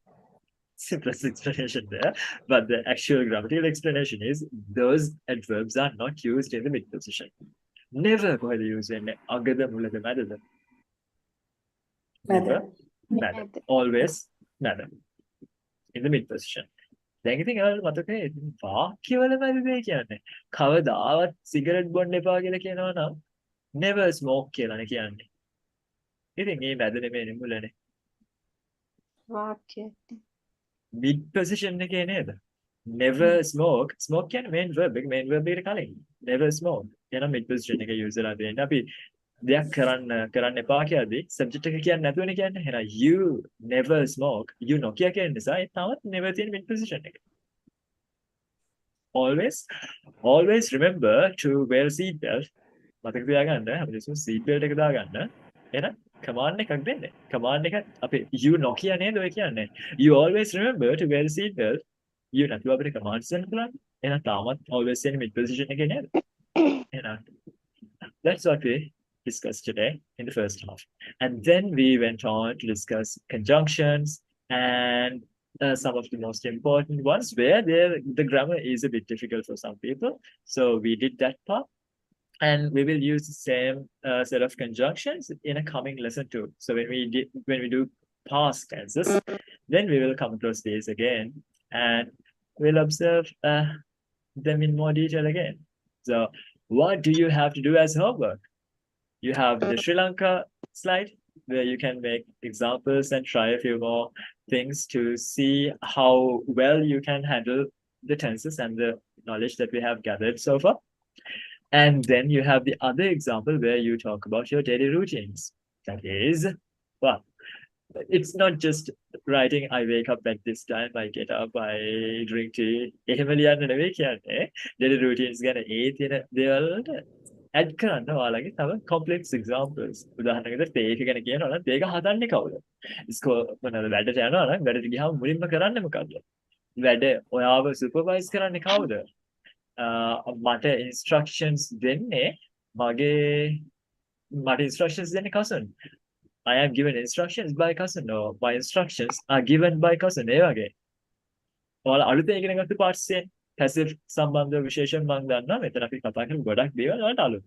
Simplest explanation there. But the actual grammatical explanation is those adverbs are not used in the mid position. Never go use in agada mulada madada. Never matter. Always matter. In the mid position. දැන් ඉතින් ඔයාලට මතකයි වාක්‍යවලමද කියන්නේ කවදාවත් cigarette බොන්න එපා කියලා කියනවා නම් never smoke කියලානේ කියන්නේ. ඉතින් මේ මැද නෙමෙයි මුලනේ. වාක්‍ය mid position එකේ නේද? never smoke. smoke කියන්නේ main verb එකට කලින්. never smoke. එහෙනම් mid position එක use කරලා දෙන්න. අපි දෙයක් කරන්න එපා කියලාදී subject එක කියන්නේ නැතුවනේ කියන්නේ. එහෙනම් you never smoke. you නොකිය කියන නිසා ඒ තවත් never තියෙන mid position එක. always remember to wear seat belt. මතක තියාගන්න හැමතිස්සෙම seat belt එක දාගන්න. එහෙනම් command එකක් දෙන්න. command එක අපි you නොකිය නේද ඔය කියන්නේ. you always remember to wear seat belt. you නැතුව අපිට commands දෙන්න පුළුවන්. එහෙනම් තාමත් always තියෙන mid position එකේ නේද? එහෙනම් that's what we discussed today in the first half. And then we went on to discuss conjunctions and some of the most important ones where the grammar is a bit difficult for some people. So we did that part. And we will use the same set of conjunctions in a coming lesson too. So when we do past tenses, then we will come across these again and we'll observe them in more detail again. So what do you have to do as homework? You have the Sri Lanka slide where you can make examples and try a few more things to see how well you can handle the tenses and the knowledge that we have gathered so far. And then you have the other example where you talk about your daily routines. That is, well, it's not just writing, I wake up at this time, I get up, I drink tea. Daily routines ගැන ඒ තියෙන දේවල්වලට add කරන්න ඔයාලගේ තව complex examples. උදාහරණයකට තේක ගැන කියනවා නම් තේක හදන්නේ කවුද? මොනවාද වැඩට යනවා නම් වැඩට ගියාම මුලින්ම කරන්නේ මොකද්ද? වැඩ ඔයාව supervise කරන්නේ කවුද? මට instructions දෙන්නේ මට instructions දෙන්නේ cousin. I am given instructions by cousin or my instructions are given by cousin. ඒ වගේ. ඔයාලා අලුතෙන් ඉගෙන ගත්ත parts passive සම්බන්ධ විශේෂයෙන් මම දන්නවා මෙතන අපි කතා කරමු ගොඩක් දේවල් වලට අලුත්.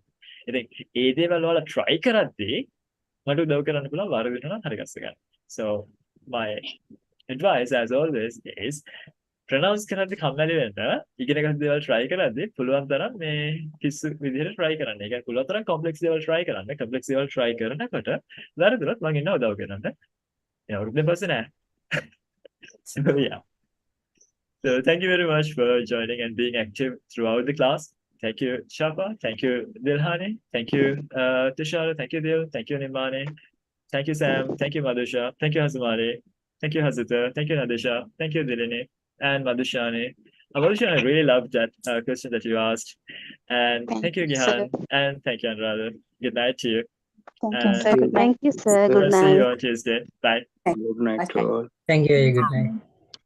ඉතින් ඒ දේවල් වල try කරද්දී මට උදව් කරන්න පුළුවන් වරදිනවා නම් හරි ගස්ස ගන්න. So my advice as always is pronounce කරද්දී කම්මැලි වෙන්න ඉගෙන ගන්න දේවල් try කරද්දී පුළුවන් තරම් මේ කිසි විදිහට try කරන්න. ඒ කියන්නේ පුළුවන් තරම් complex දේවල් try කරන්න. complex දේවල් try කරනකොට වරදුනොත් මම ඉන්න උදව් කරන්න. ඒ වරුද්දෙන් පස්සේ නෑ. So yeah. So thank you very much for joining and being active throughout the class. Thank you, Shapa. Thank you, Dilhani. Thank you, Tushar. Thank you, Dil. Thank you, Nimani. Thank you, Sam. Thank you, Madhusha. Thank you, Hazumari. Thank you, Hazita. Thank you, Nadisha. Thank you, Dilini. And Madhushani. Madhushani, I really loved that question that you asked. And thank you, Gihan. And thank you, Anuradha. Good night to you. Thank you, And sir. Good night. Thank you, sir. Good we'll see you night. on Tuesday. Bye. Good night to all. Thank you. Good night.